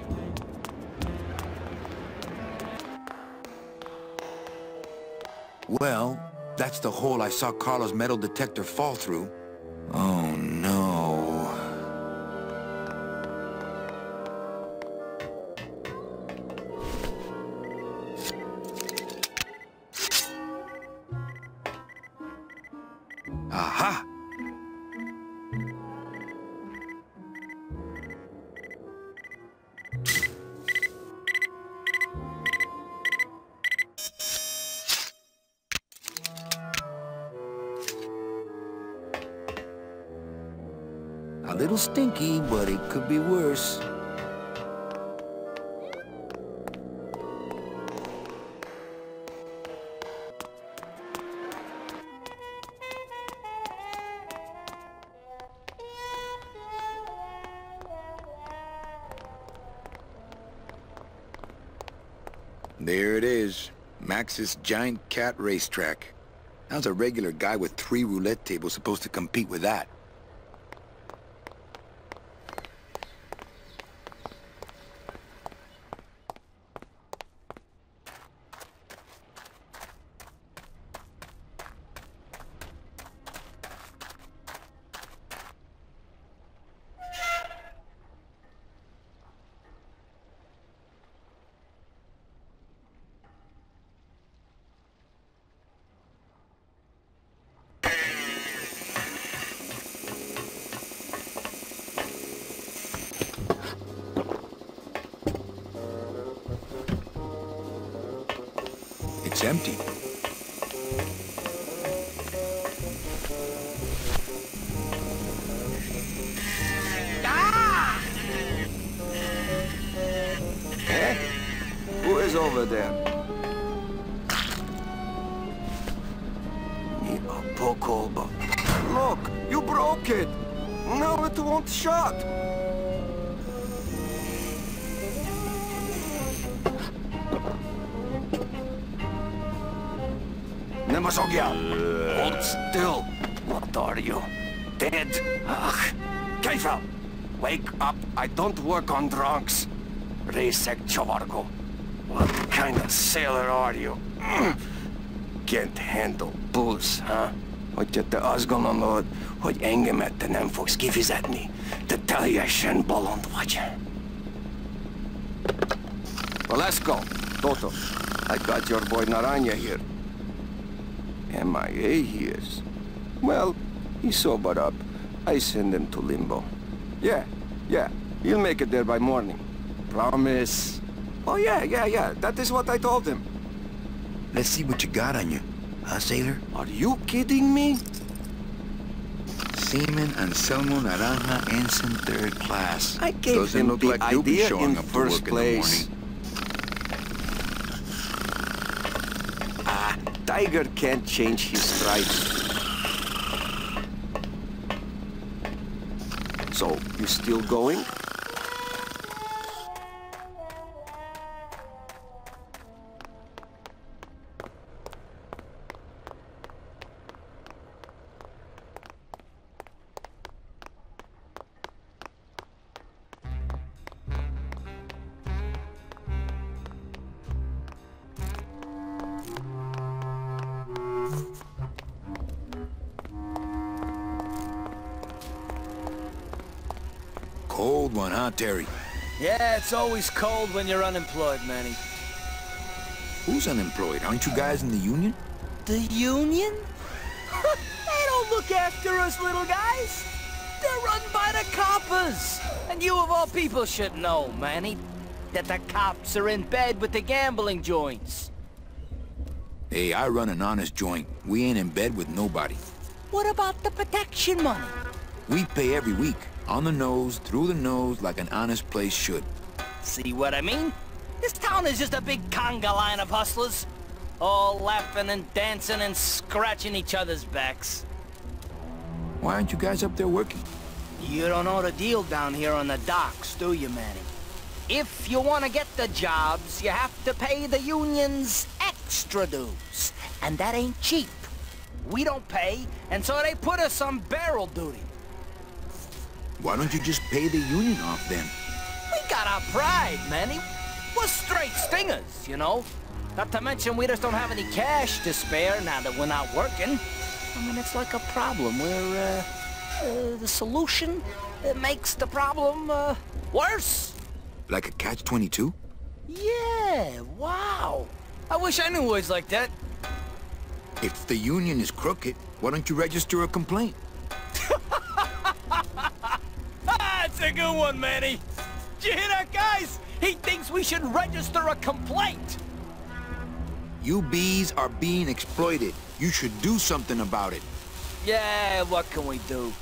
Well, that's the hole I saw Carla's metal detector fall through. Oh, no. Aha! A little stinky, but it could be worse. There it is. Max's giant cat racetrack. How's a regular guy with 3 roulette tables supposed to compete with that? It's empty. Ah! Eh? Who is over there? Poco, but look, you broke it. Now it won't shut. Hold still. What are you? Dead? Ugh. Keifel! Wake up. I don't work on drunks. Resek Chavargo. What kind of sailor are you? Can't handle booze, huh? Hogy te azgonolod, hogy engemet te nem fogsz kifizetni. Te teljesen bolond vagy. Well, let's go. Toto, I got your boy Naranja here. MIA he is. Well, he sobered up. I send him to Limbo. Yeah. He'll make it there by morning. Promise. Oh, yeah. That is what I told him. Let's see what you got on you, huh, sailor? Are you kidding me? Seaman Anselmo Naranja, Ensign 3rd Class. I gave Doesn't him look the like you'll be idea showing in up to first work place. in the morning. Tiger can't change his stripes. So, you still going? Cold one, huh, Terry? Yeah, it's always cold when you're unemployed, Manny. Who's unemployed? Aren't you guys in the union? The union? They don't look after us little guys. They're run by the coppers. And you of all people should know, Manny, that the cops are in bed with the gambling joints. Hey, I run an honest joint. We ain't in bed with nobody. What about the protection money? We pay every week. On the nose, through the nose, like an honest place should. See what I mean? This town is just a big conga line of hustlers. All laughing and dancing and scratching each other's backs. Why aren't you guys up there working? You don't know the deal down here on the docks, do you, Manny? If you want to get the jobs, you have to pay the unions extra dues. And that ain't cheap. We don't pay, and so they put us on barrel duty. Why don't you just pay the union off then? We got our pride, Manny. We're straight stingers, you know? Not to mention we just don't have any cash to spare now that we're not working. I mean, it's like a problem where, the solution makes the problem, worse. Like a catch-22? Yeah, wow. I wish I knew words like that. If the union is crooked, why don't you register a complaint? That's a good one, Manny. Did you hear that, guys? He thinks we should register a complaint. You bees are being exploited. You should do something about it. Yeah, what can we do?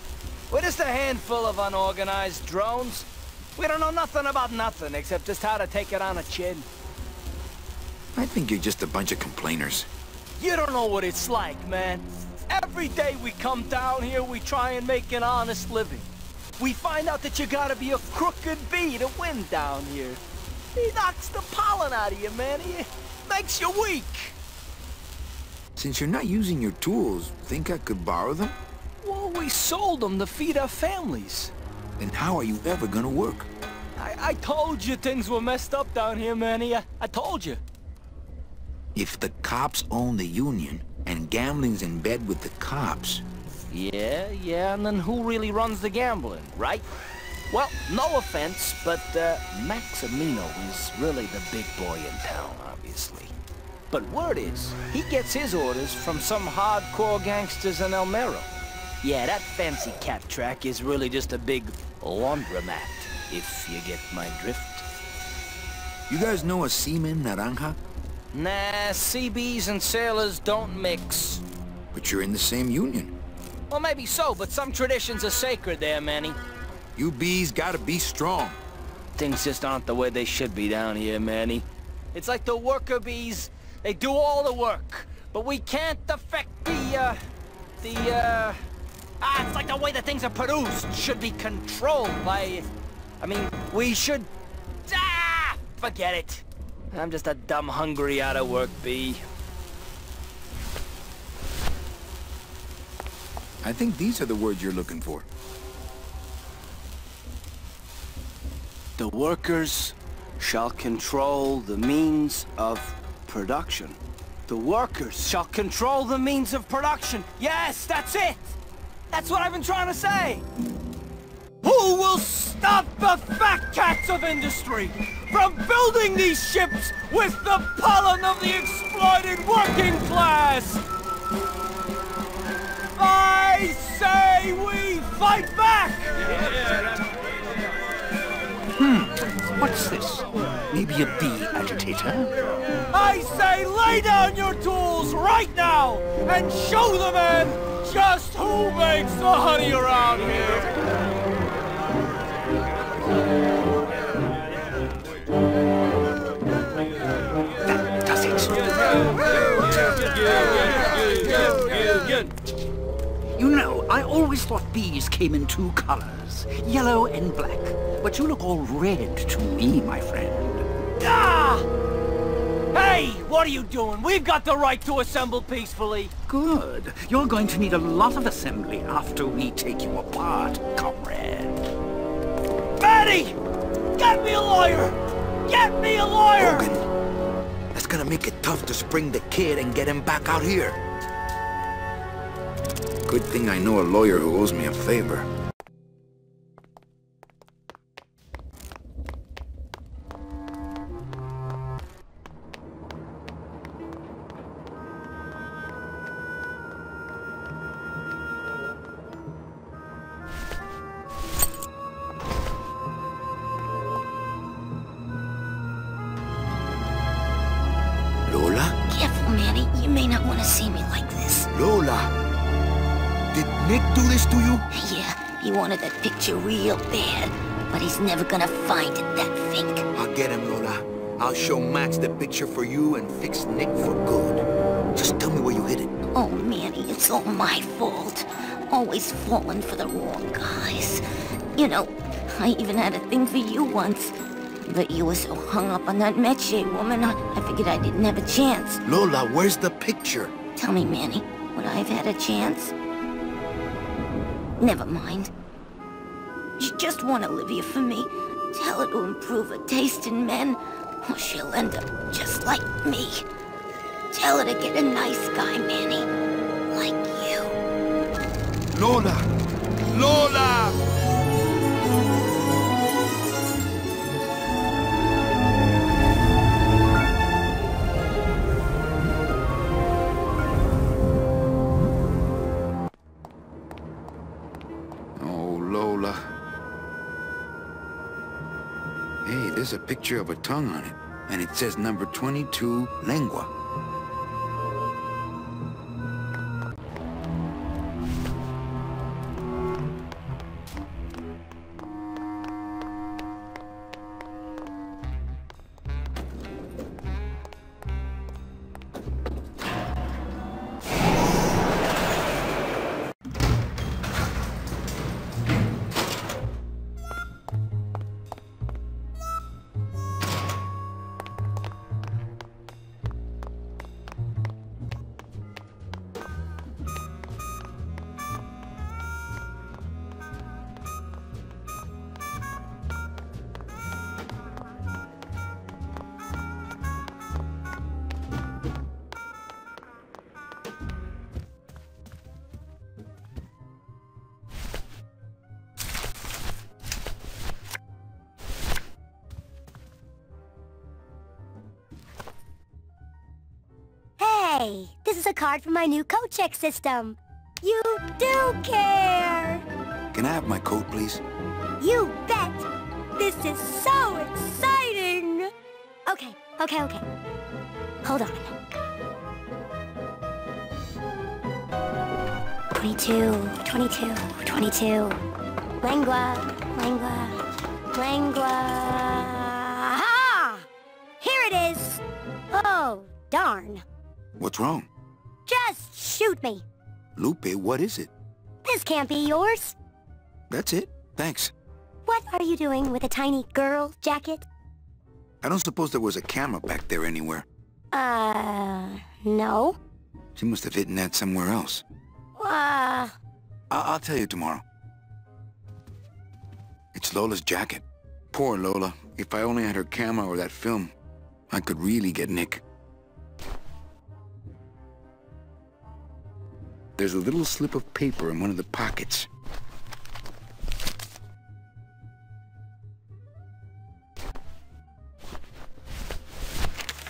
We're just a handful of unorganized drones. We don't know nothing about nothing except just how to take it on a chin. I think you're just a bunch of complainers. You don't know what it's like, man. Every day we come down here, we try and make an honest living. We find out that you gotta be a crooked bee to win down here. He knocks the pollen out of you, man. He makes you weak. Since you're not using your tools, think I could borrow them? Well, we sold them to feed our families. Then how are you ever gonna work? I told you things were messed up down here, Manny. I told you. If the cops own the union, and gambling's in bed with the cops... Yeah, and then who really runs the gambling, right? Well, no offense, but Maximino is really the big boy in town, obviously. But word is, he gets his orders from some hardcore gangsters in El Mero. Yeah, that fancy cat track is really just a big laundromat, if you get my drift. You guys know a seaman naranja? Nah, CBs and sailors don't mix. But you're in the same union. Well, maybe so, but some traditions are sacred there, Manny. You bees gotta be strong. Things just aren't the way they should be down here, Manny. It's like the worker bees. They do all the work, but we can't affect it's like the way that things are produced should be controlled by... I mean, we should... Forget it. I'm just a dumb, hungry, out-of-work bee. I think these are the words you're looking for. The workers shall control the means of production. The workers shall control the means of production. Yes, that's it! That's what I've been trying to say! Who will stop the fat cats of industry from building these ships with the pollen of the exploited working class? I say we fight back! What's this? Maybe a bee agitator? I say lay down your tools right now and show the men just who makes the honey around here! That does it. You know, I always thought bees came in two colors, yellow and black. But you look all red to me, my friend. Ah! Hey, what are you doing? We've got the right to assemble peacefully. Good. You're going to need a lot of assembly after we take you apart, comrade. Manny! Get me a lawyer! Get me a lawyer! Hogan, that's gonna make it tough to spring the kid and get him back out here. Good thing I know a lawyer who owes me a favor. Lola? Careful, Manny. You may not want to see me like this. Lola! Did Nick do this to you? Yeah, he wanted that picture real bad, but he's never gonna find it, that fink. I'll get him, Lola. I'll show Max the picture for you and fix Nick for good. Just tell me where you hid it. Oh, Manny, it's all my fault. Always falling for the wrong guys. You know, I even had a thing for you once. But you were so hung up on that Meche woman, I figured I didn't have a chance. Lola, where's the picture? Tell me, Manny, would I have had a chance? Never mind. You just want Olivia for me. Tell her to improve her taste in men, or she'll end up just like me. Tell her to get a nice guy, Manny. Like you. Lola! Lola! Lola. Hey, there's a picture of a tongue on it, and it says number 22, lengua. Hey, this is a card from my new coat check system. You do care! Can I have my coat, please? You bet! This is so exciting! Okay. Hold on. 22. Langua. Ha! Here it is! Oh, darn. What's wrong? Just shoot me. Lupe, what is it? This can't be yours. That's it. Thanks. What are you doing with a tiny girl jacket? I don't suppose there was a camera back there anywhere. No. She must have hidden that somewhere else. I'll tell you tomorrow. It's Lola's jacket. Poor Lola. If I only had her camera or that film, I could really get Nick. There's a little slip of paper in one of the pockets.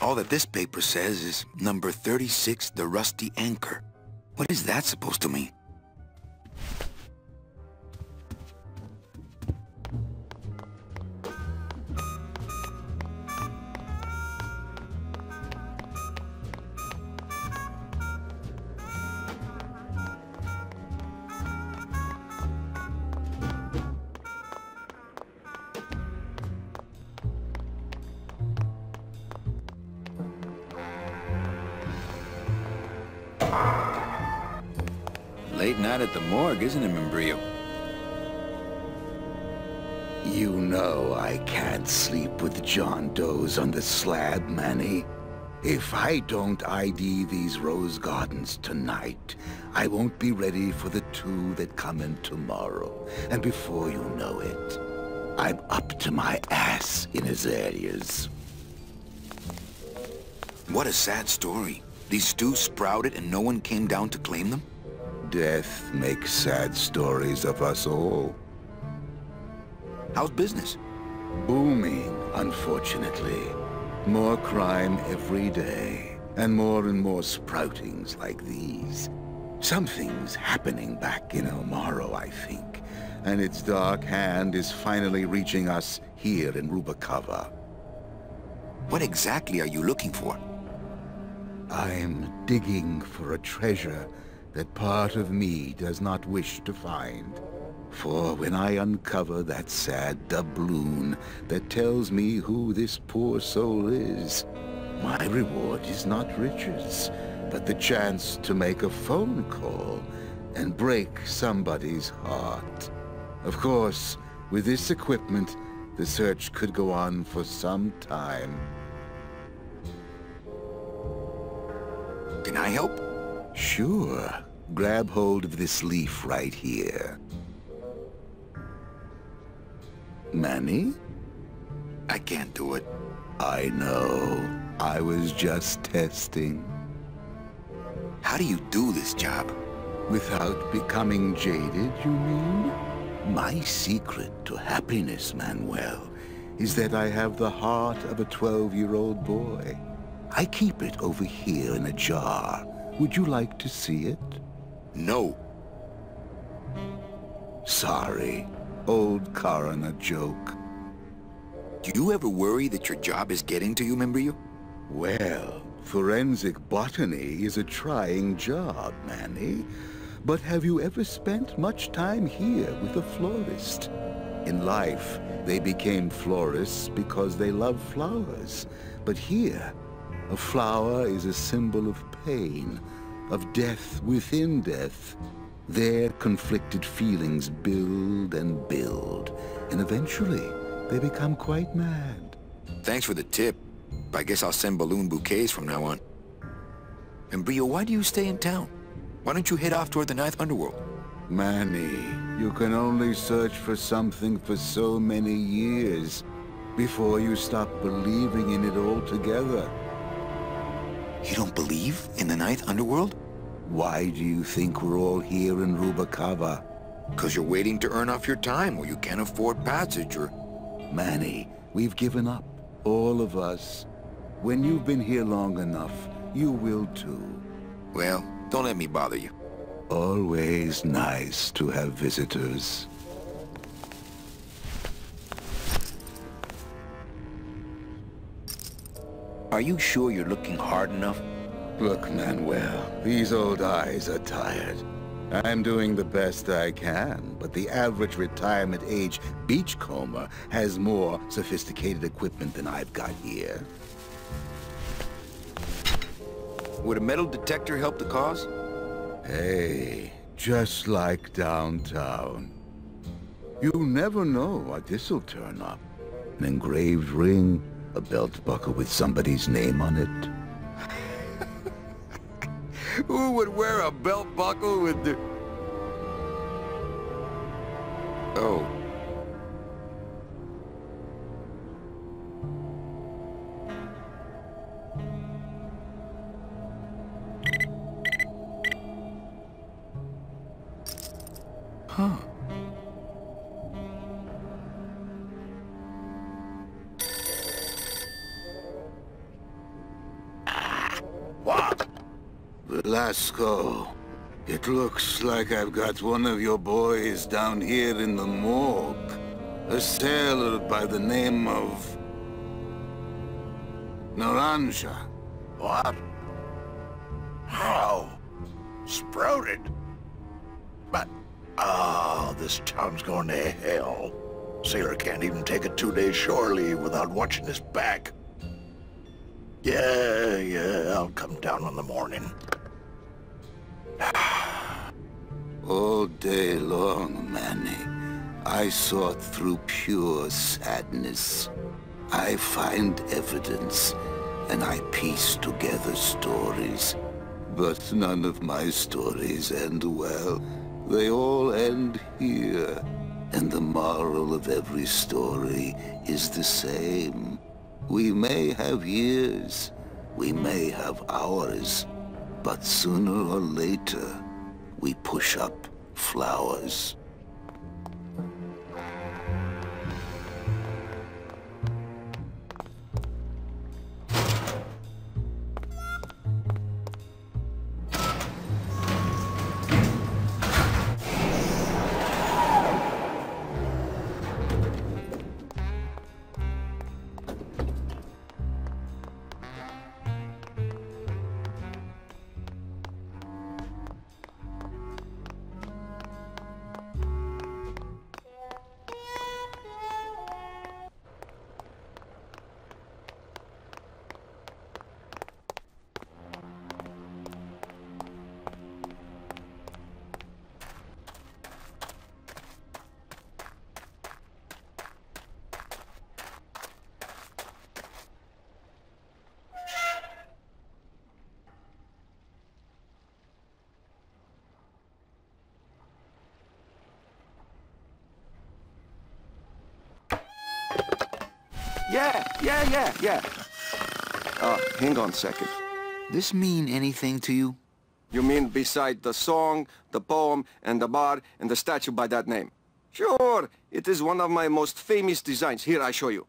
All that this paper says is number 36, the Rusty Anchor. What is that supposed to mean? Late night at the morgue, isn't it, Membrillo? You know I can't sleep with John Does on the slab, Manny. If I don't ID these rose gardens tonight, I won't be ready for the 2 that come in tomorrow. And before you know it, I'm up to my ass in azaleas. What a sad story. These stews sprouted and no one came down to claim them? Death makes sad stories of us all. How's business? Booming, unfortunately. More crime every day, and more sproutings like these. Something's happening back in El Morro, I think, and its dark hand is finally reaching us here in Rubacava. What exactly are you looking for? I'm digging for a treasure that part of me does not wish to find. For when I uncover that sad doubloon that tells me who this poor soul is, my reward is not riches, but the chance to make a phone call and break somebody's heart. Of course, with this equipment, the search could go on for some time. Can I help? Sure. Grab hold of this leaf right here. Manny? I can't do it. I know. I was just testing. How do you do this job? Without becoming jaded, you mean? My secret to happiness, Manuel, is that I have the heart of a 12-year-old boy. I keep it over here in a jar. Would you like to see it? No. Sorry. Old coroner joke. Do you ever worry that your job is getting to you, Membrillo? Well, forensic botany is a trying job, Manny. But have you ever spent much time here with a florist? In life, they became florists because they love flowers. But here, a flower is a symbol of pain, of death within death. Their conflicted feelings build and build, and eventually they become quite mad. Thanks for the tip. I guess I'll send balloon bouquets from now on. Membrillo, why do you stay in town? Why don't you head off toward the Ninth Underworld? Manny, you can only search for something for so many years before you stop believing in it altogether. You don't believe in the Ninth Underworld? Why do you think we're all here in Rubacava? Because you're waiting to earn off your time, or you can't afford passage, or... Manny, we've given up. All of us. When you've been here long enough, you will too. Well, don't let me bother you. Always nice to have visitors. Are you sure you're looking hard enough? Look, Manuel, these old eyes are tired. I'm doing the best I can, but the average retirement age beachcomber has more sophisticated equipment than I've got here. Would a metal detector help the cause? Hey, just like downtown. You never know what this'll turn up. An engraved ring, a belt buckle with somebody's name on it. Who would wear a belt buckle with the... Oh. Huh. What? Velasco, it looks like I've got one of your boys down here in the morgue. A sailor by the name of... Naranja. What? How? Sprouted? But, this town's going to hell. Sailor can't even take a 2-day shore leave without watching his back. Yeah, I'll come down in the morning. All day long, Manny, I sought through pure sadness. I find evidence, and I piece together stories. But none of my stories end well. They all end here. And the moral of every story is the same. We may have years, we may have hours, but sooner or later, we push up flowers. Yeah. Hang on a second. This mean anything to you? You mean beside the song, the poem, and the bar, and the statue by that name? Sure, it is one of my most famous designs. Here, I show you.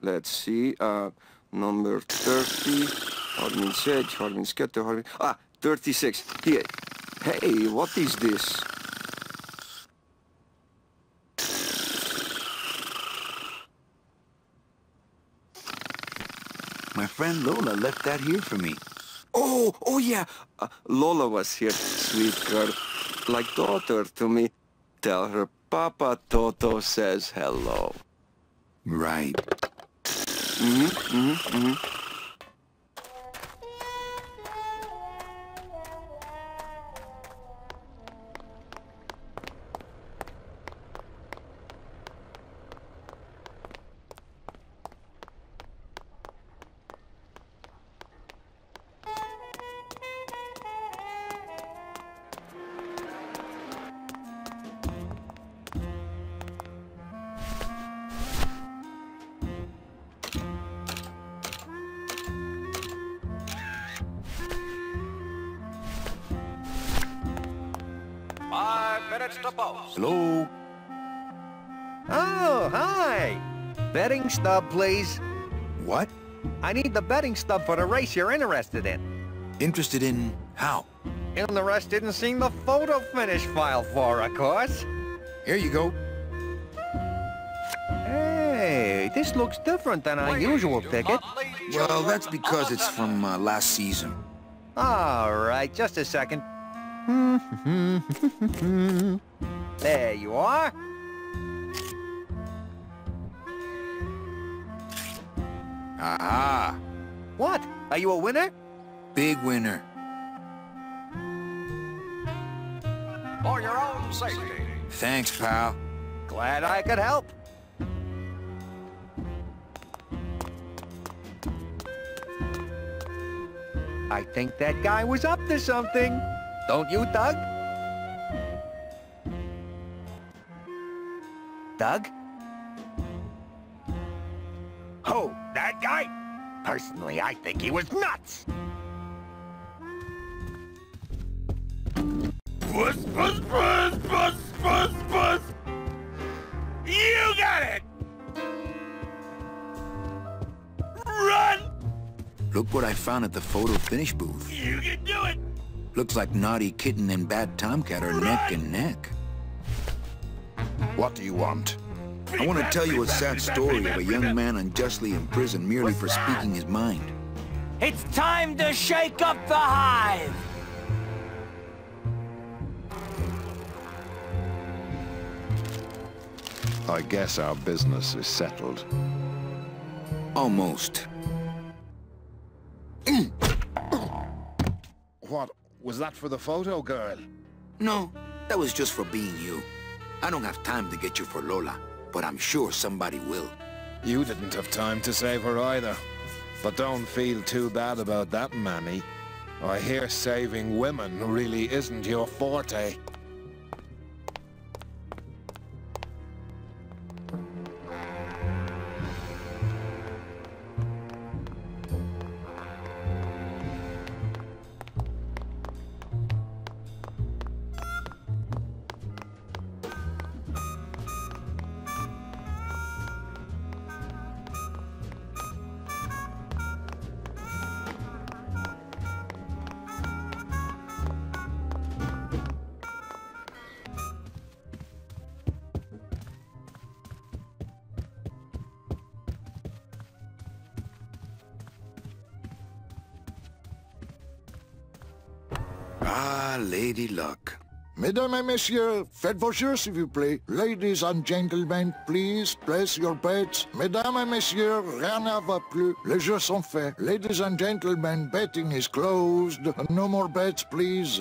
Let's see, number 30, Hardman Sedge, Hardman Sketter, Hardman... 36, here. Hey, what is this? My friend Lola left that here for me. Oh yeah. Lola was here, sweet girl. Like daughter to me. Tell her Papa Toto says hello. Right. To post. Hello? Oh, hi. Betting stub, please. what? I need the betting stub for the race you're interested in. Interested in how? Interested in seeing the photo finish file for, of course. Here you go. Hey, this looks different than our usual ticket. Well, that's because it's from last season. All right, just a second. There you are. Aha! What? Are you a winner? Big winner. For your own safety. Thanks, pal. Glad I could help. I think that guy was up to something. Don't you, Doug? Doug? Oh, that guy? Personally, I think he was nuts. Puss, puss, puss, puss, puss, puss. You got it! Run! Look what I found at the photo finish booth. You can do it! Looks like Naughty Kitten and Bad Tomcat are neck and neck. What do you want? I want to tell you a sad story of a young man unjustly imprisoned merely for speaking his mind. It's time to shake up the hive! I guess our business is settled. Almost. What? Was that for the photo girl? No, that was just for being you. I don't have time to get you for Lola, but I'm sure somebody will. You didn't have time to save her either. But don't feel too bad about that, Manny. I hear saving women really isn't your forte. Ah, Lady Luck. Mesdames et messieurs, faites vos jeux s'il vous plaît. Ladies and gentlemen, please place your bets. Mesdames et messieurs, rien ne va plus. Les jeux sont faits. Ladies and gentlemen, betting is closed. No more bets, please.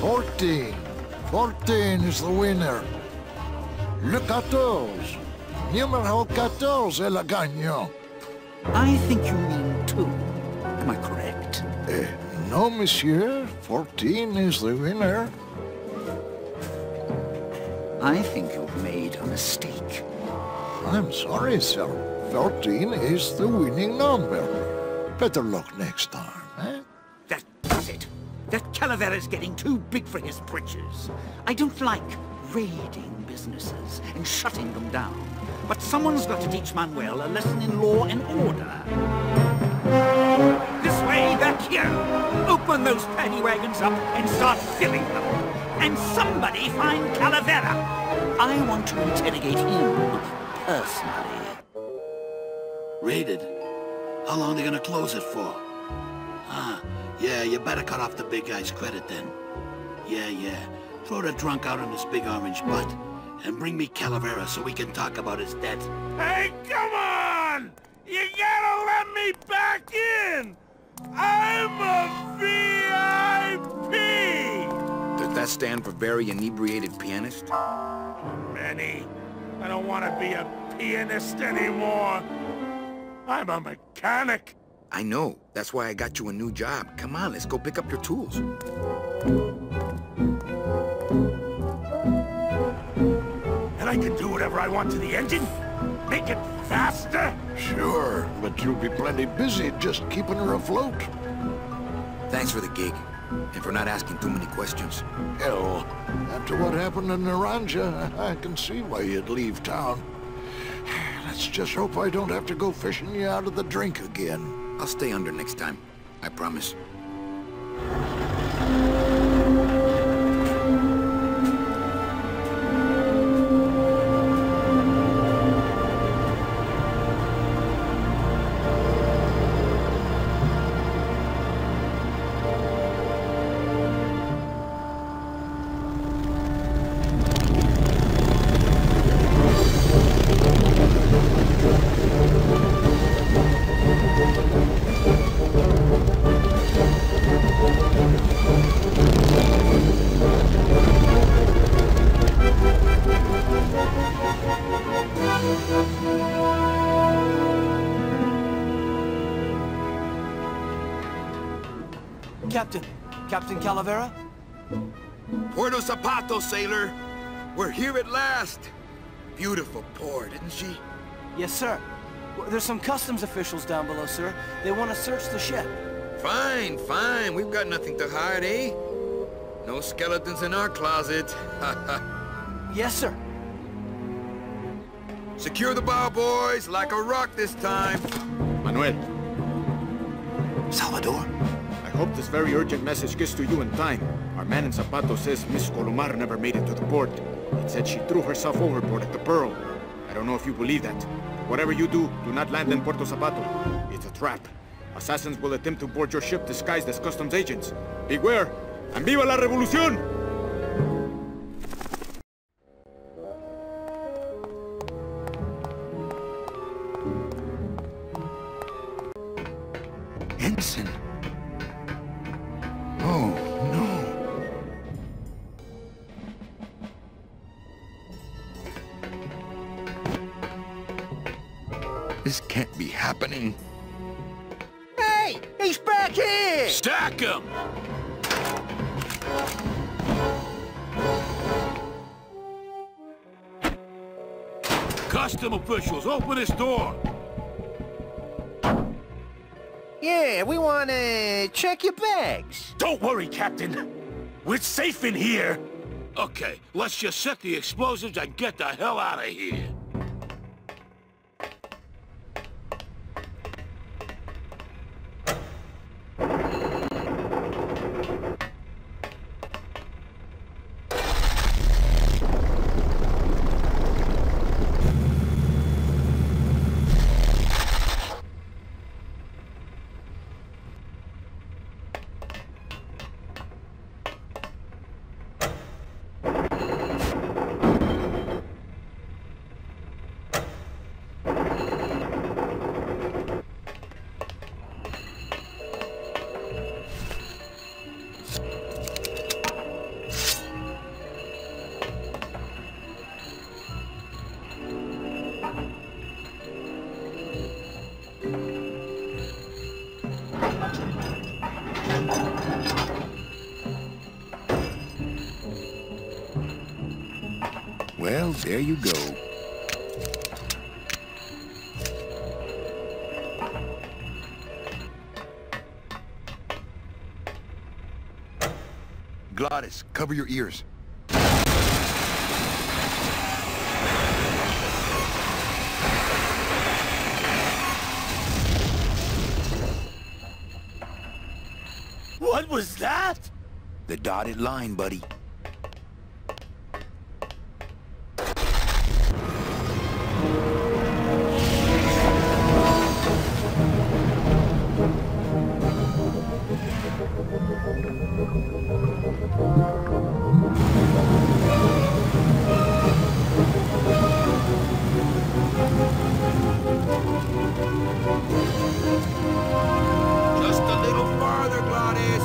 $14 is the winner. Le 14. Numéro 14 est le gagnant. I think you mean 2. Am I correct? No, monsieur. 14 is the winner. I think you've made a mistake. I'm sorry, sir. 14 is the winning number. Better luck next time, eh? That does it. That Calavera's getting too big for his britches. I don't like raiding businesses and shutting them down. But someone's got to teach Manuel a lesson in law and order. This way, back here. Open those paddy wagons up and start filling them. And somebody find Calavera. I want to interrogate him personally. Raided? How long are they gonna close it for? Yeah, you better cut off the big guy's credit then. Yeah. Throw the drunk out on his big orange butt. And bring me Calavera so we can talk about his debt. Hey, come on! You gotta let me back in! I'm a VIP! Does that stand for very inebriated pianist? Manny, I don't want to be a pianist anymore. I'm a mechanic. I know. That's why I got you a new job. Come on, let's go pick up your tools. And I can do whatever I want to the engine? Make it faster? Sure, but you'll be plenty busy just keeping her afloat. Thanks for the gig. and for not asking too many questions. Hell, after what happened in Naranja, I can see why you'd leave town. Let's just hope I don't have to go fishing you out of the drink again. I'll stay under next time. I promise. Captain Calavera? Puerto Zapato, sailor! We're here at last! Beautiful port, isn't she? Yes, sir. There's some customs officials down below, sir. They want to search the ship. Fine, fine. We've got nothing to hide, eh? No skeletons in our closet. Yes, sir. Secure the bow, boys, like a rock this time. Manuel. Salvador? I hope this very urgent message gets to you in time. Our man in Zapato says Miss Colomar never made it to the port. It said she threw herself overboard at the Pearl. I don't know if you believe that. But whatever you do not land in Puerto Zapato. It's a trap. Assassins will attempt to board your ship disguised as customs agents. Beware, and viva la revolución! Ensign. Oh, no. This can't be happening. Hey! He's back here! Stack him! Custom officials, open this door! Yeah, we want to check your bags. Don't worry, Captain. We're safe in here. Okay, let's just set the explosives and get the hell out of here. Well, there you go. Glaudus, cover your ears. What was that? The dotted line, buddy. Just a little farther, Glaudus.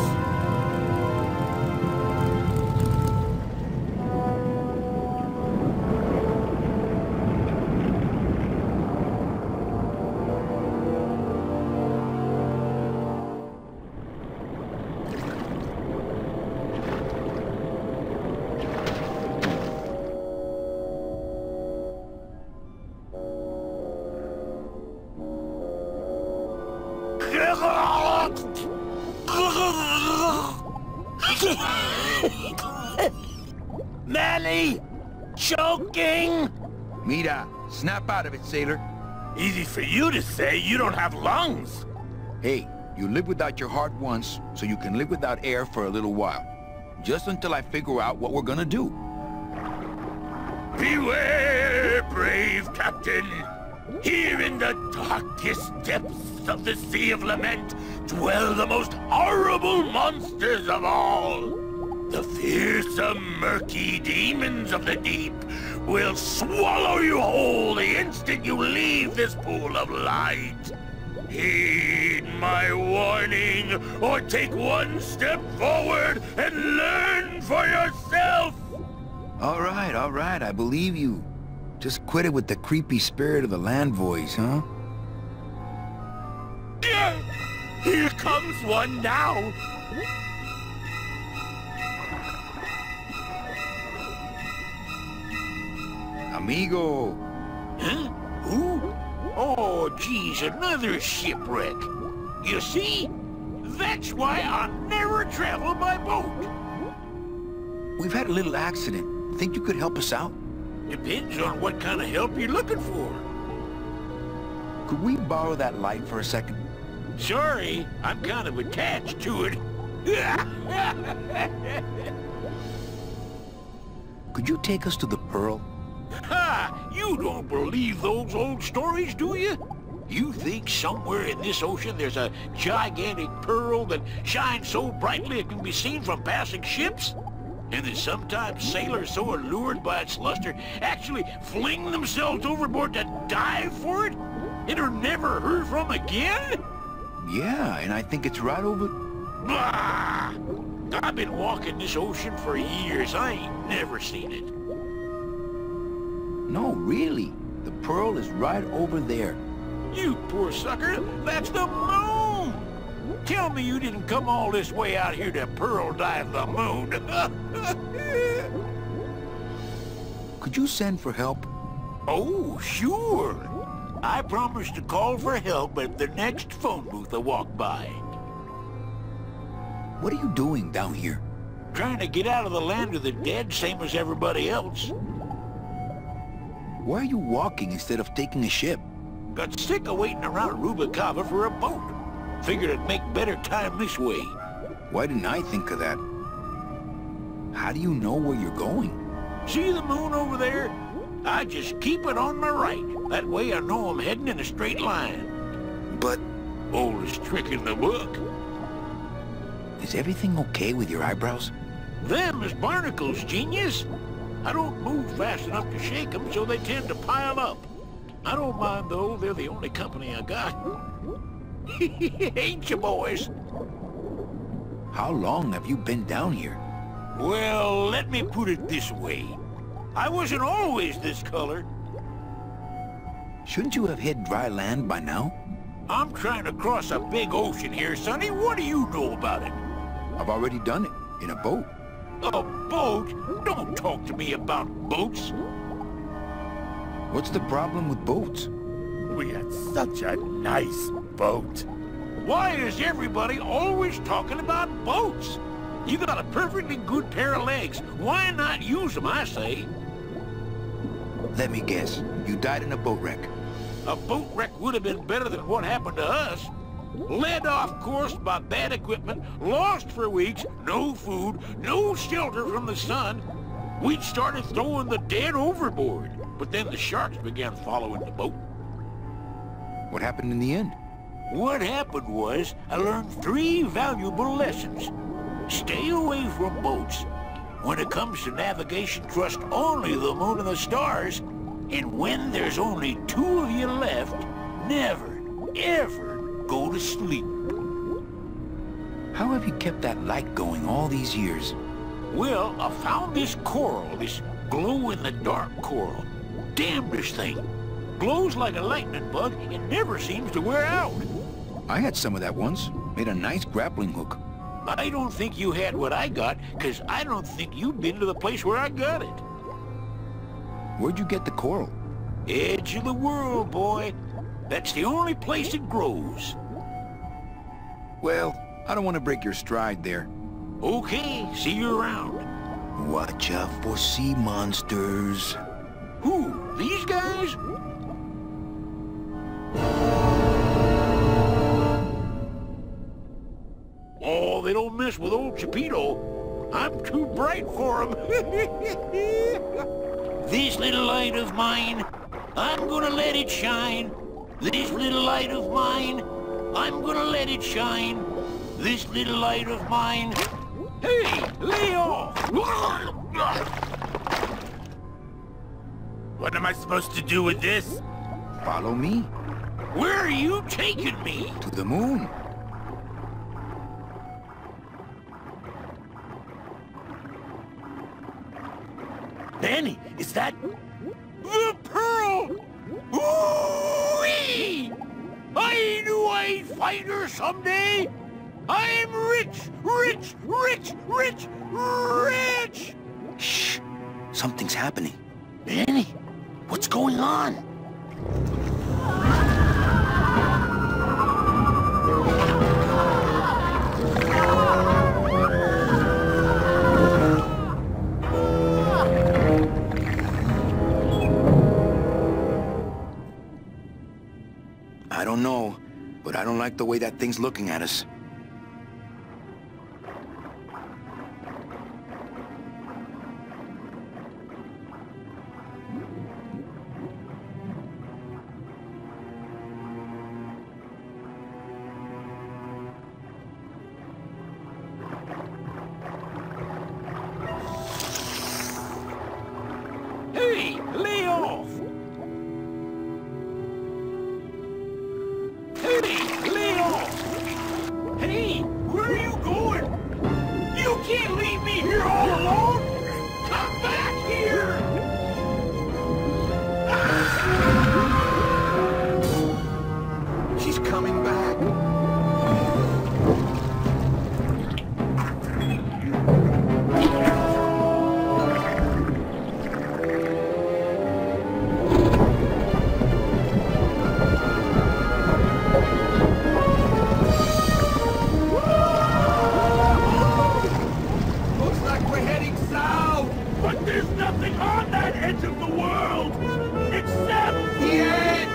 Manny! Choking! Mira, snap out of it, sailor. Easy for you to say, you don't have lungs. Hey, you live without your heart once, so you can live without air for a little while. Just until I figure out what we're gonna do. Beware, brave captain! Here in the darkest depths of the Sea of Lament dwell the most horrible monsters of all. The fearsome, murky demons of the deep will swallow you whole the instant you leave this pool of light. Heed my warning, or take one step forward and learn for yourself! All right, I believe you. Just quit it with the creepy spirit of the land voice, huh? Here comes one now! Amigo! Huh? Who? Oh, geez, another shipwreck. You see? That's why I never travel by boat. We've had a little accident. Think you could help us out? Depends on what kind of help you're looking for. Could we borrow that light for a second? Sorry, I'm kind of attached to it. Could you take us to the Pearl? Ha! You don't believe those old stories, do you? You think somewhere in this ocean there's a gigantic pearl that shines so brightly it can be seen from passing ships? And that sometimes sailors so allured by its luster actually fling themselves overboard to dive for it? And are never heard from again? Yeah, and I think it's right over... Bah! I've been walking this ocean for years. I ain't never seen it. No, really. The Pearl is right over there. You poor sucker, that's the moon! Tell me you didn't come all this way out here to pearl dive the moon. Could you send for help? Oh, sure. I promise to call for help at the next phone booth I walk by. What are you doing down here? Trying to get out of the land of the dead, same as everybody else. Why are you walking instead of taking a ship? Got sick of waiting around Rubacava for a boat. Figured it'd make better time this way. Why didn't I think of that? How do you know where you're going? See the moon over there? I just keep it on my right. That way I know I'm heading in a straight line. But... oldest trick in the book. Is everything okay with your eyebrows? Them is barnacles, genius. I don't move fast enough to shake them, so they tend to pile up. I don't mind, though. They're the only company I got. Ain't you, boys? How long have you been down here? Well, let me put it this way. I wasn't always this color. Shouldn't you have hit dry land by now? I'm trying to cross a big ocean here, Sonny. What do you know about it? I've already done it, in a boat. A boat? Don't talk to me about boats. What's the problem with boats? We had such a nice boat. Why is everybody always talking about boats? You got a perfectly good pair of legs. Why not use them, I say? Let me guess. You died in a boat wreck. A boat wreck would have been better than what happened to us. Led off course by bad equipment, lost for weeks, no food, no shelter from the sun. We'd started throwing the dead overboard, but then the sharks began following the boat. What happened in the end? What happened was, I learned 3 valuable lessons. Stay away from boats. When it comes to navigation, trust only the moon and the stars. And when there's only 2 of you left, never, ever go to sleep. How have you kept that light going all these years? Well, I found this coral, this glow-in-the-dark coral. Damn this thing. Glows like a lightning bug and never seems to wear out. I had some of that once. Made a nice grappling hook. I don't think you had what I got, because I don't think you've been to the place where I got it. Where'd you get the coral? Edge of the world, boy. That's the only place it grows. Well, I don't want to break your stride there, Okay, see you around. Watch out for sea monsters. Who? These guys? Oh, they don't mess with old Chipito. I'm too bright for them. This little light of mine, I'm gonna let it shine. This little light of mine, I'm gonna let it shine. This little light of mine. Hey, lay off! What am I supposed to do with this? Follow me. Where are you taking me? To the moon. Manny, is that the pearl? Ooh-wee! I knew I'd find her someday. I'm rich, rich, rich, rich, rich! Shh! Something's happening. Manny, what's going on? I don't know, but I don't like the way that thing's looking at us. Hey, lay off! Hey, lay off! Hey, where are you going? You can't leave me here all alone! Come back here! She's coming back. There's nothing on that edge of the world, except the edge!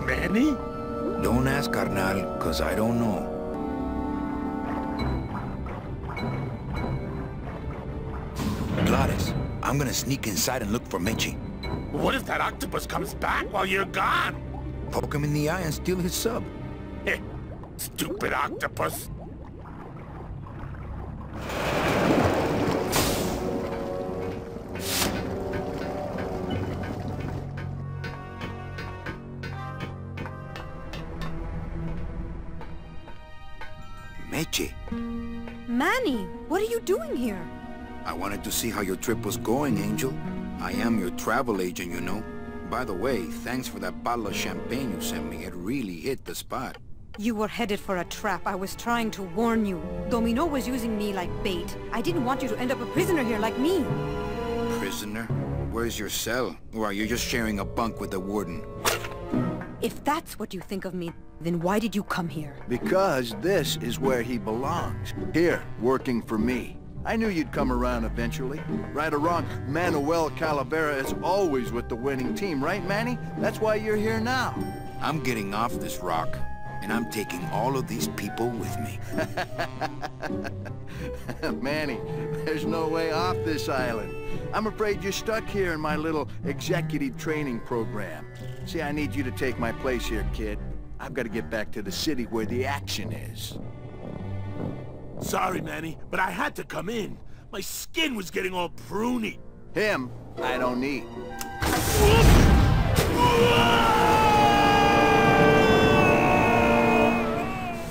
Manny? Don't ask, carnal, cause I don't know. Glaudus, I'm gonna sneak inside and look for Meche. What if that octopus comes back while you're gone? Poke him in the eye and steal his sub. Stupid octopus. Meche. Manny, what are you doing here? I wanted to see how your trip was going, Angel. I am your travel agent, you know. By the way, thanks for that bottle of champagne you sent me. It really hit the spot. You were headed for a trap. I was trying to warn you. Domino was using me like bait. I didn't want you to end up a prisoner here like me. Prisoner? Where's your cell? Or are you just sharing a bunk with the warden? If that's what you think of me, then why did you come here? Because this is where he belongs. Here, working for me. I knew you'd come around eventually. Right or wrong, Manuel Calavera is always with the winning team, right, Manny? That's why you're here now. I'm getting off this rock, and I'm taking all of these people with me. Manny, there's no way off this island. I'm afraid you're stuck here in my little executive training program. See, I need you to take my place here, kid. I've got to get back to the city where the action is. Sorry, Manny, but I had to come in. My skin was getting all pruny. Him, I don't need.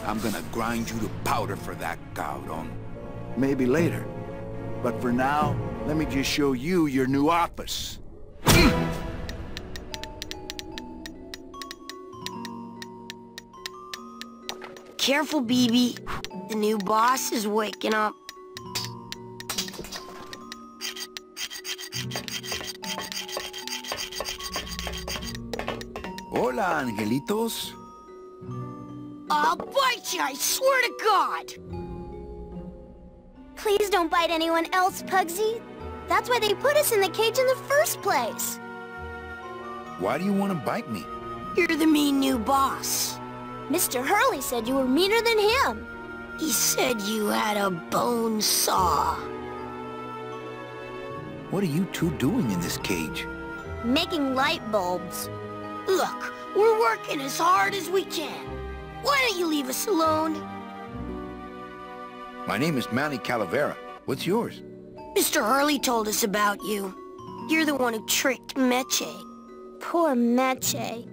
I'm gonna grind you to powder for that, cabrón. Maybe later. But for now, let me just show you your new office. careful, BB. The new boss is waking up. Hola, angelitos. I'll bite you, I swear to God! Please don't bite anyone else, Pugsy. That's why they put us in the cage in the first place. Why do you want to bite me? You're the mean new boss. Mr. Hurley said you were meaner than him. He said you had a bone saw. What are you two doing in this cage? Making light bulbs. Look, we're working as hard as we can. Why don't you leave us alone? My name is Manny Calavera. What's yours? Mr. Hurley told us about you. You're the one who tricked Meche. Poor Meche.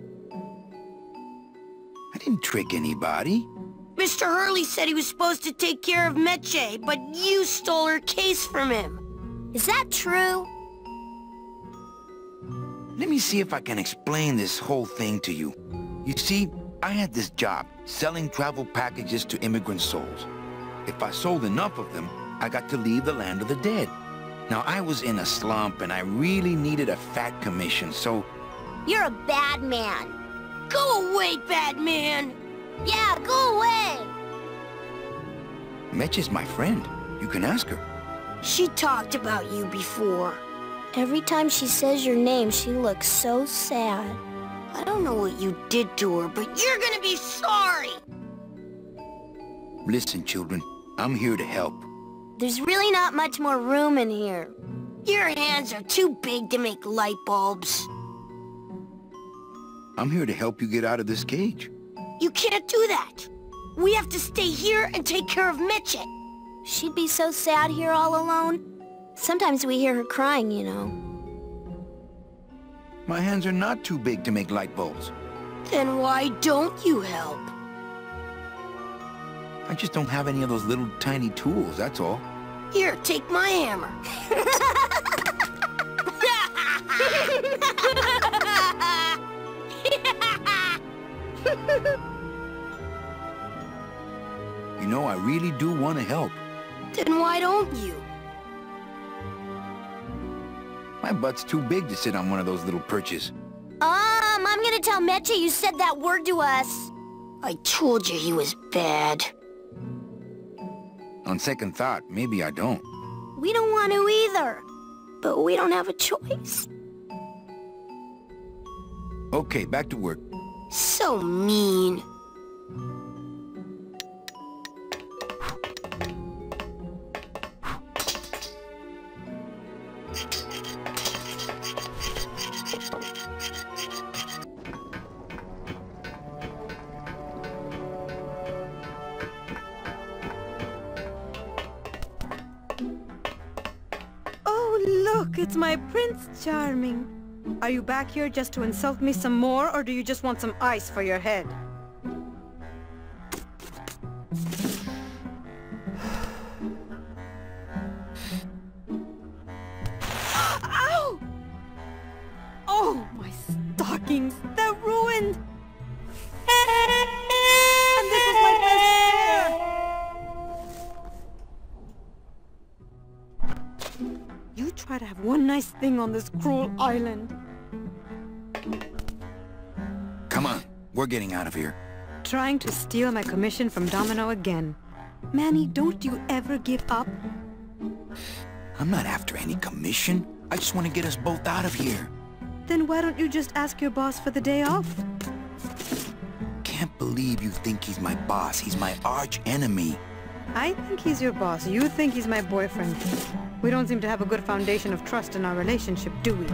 I didn't trick anybody. Mr. Hurley said he was supposed to take care of Meche, but you stole her case from him. Is that true? Let me see if I can explain this whole thing to you. You see, I had this job, selling travel packages to immigrant souls. If I sold enough of them, I got to leave the land of the dead. Now, I was in a slump, and I really needed a fat commission, so... You're a bad man. Go away, bad man! Yeah, go away! Meche's my friend. You can ask her. She talked about you before. Every time she says your name, she looks so sad. I don't know what you did to her, but you're gonna be sorry! Listen, children, I'm here to help. There's really not much more room in here. Your hands are too big to make light bulbs. I'm here to help you get out of this cage. You can't do that. We have to stay here and take care of Meche. She'd be so sad here all alone. Sometimes we hear her crying, you know. My hands are not too big to make light bulbs. Then why don't you help? I just don't have any of those little tiny tools, that's all. Here, take my hammer. You know, I really do want to help. Then why don't you? My butt's too big to sit on one of those little perches. I'm gonna tell Meche you said that word to us. I told you he was bad. On second thought, maybe I don't. We don't want to either. But we don't have a choice. Okay, back to work. So mean. Look, it's my Prince Charming. Are you back here just to insult me some more, or do you just want some ice for your head? Ow! Oh, my stockings! They're ruined! And this was my best pair! You try to have one nice thing on this cruel island. Come on, we're getting out of here. Trying to steal my commission from Domino again. Manny, don't you ever give up? I'm not after any commission. I just want to get us both out of here. Then why don't you just ask your boss for the day off? Can't believe you think he's my boss. He's my arch enemy. I think he's your boss. You think he's my boyfriend. We don't seem to have a good foundation of trust in our relationship, do we?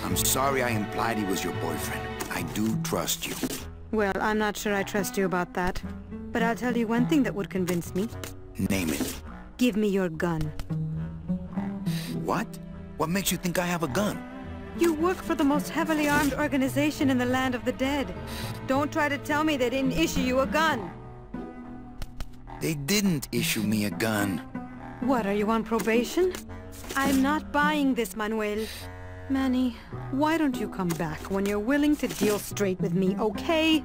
I'm sorry I implied he was your boyfriend. I do trust you. Well, I'm not sure I trust you about that. But I'll tell you one thing that would convince me. Name it. Give me your gun. What? What makes you think I have a gun? You work for the most heavily armed organization in the land of the dead. Don't try to tell me they didn't issue you a gun. They didn't issue me a gun. What, are you on probation? I'm not buying this, Manuel. Manny, why don't you come back when you're willing to deal straight with me, okay?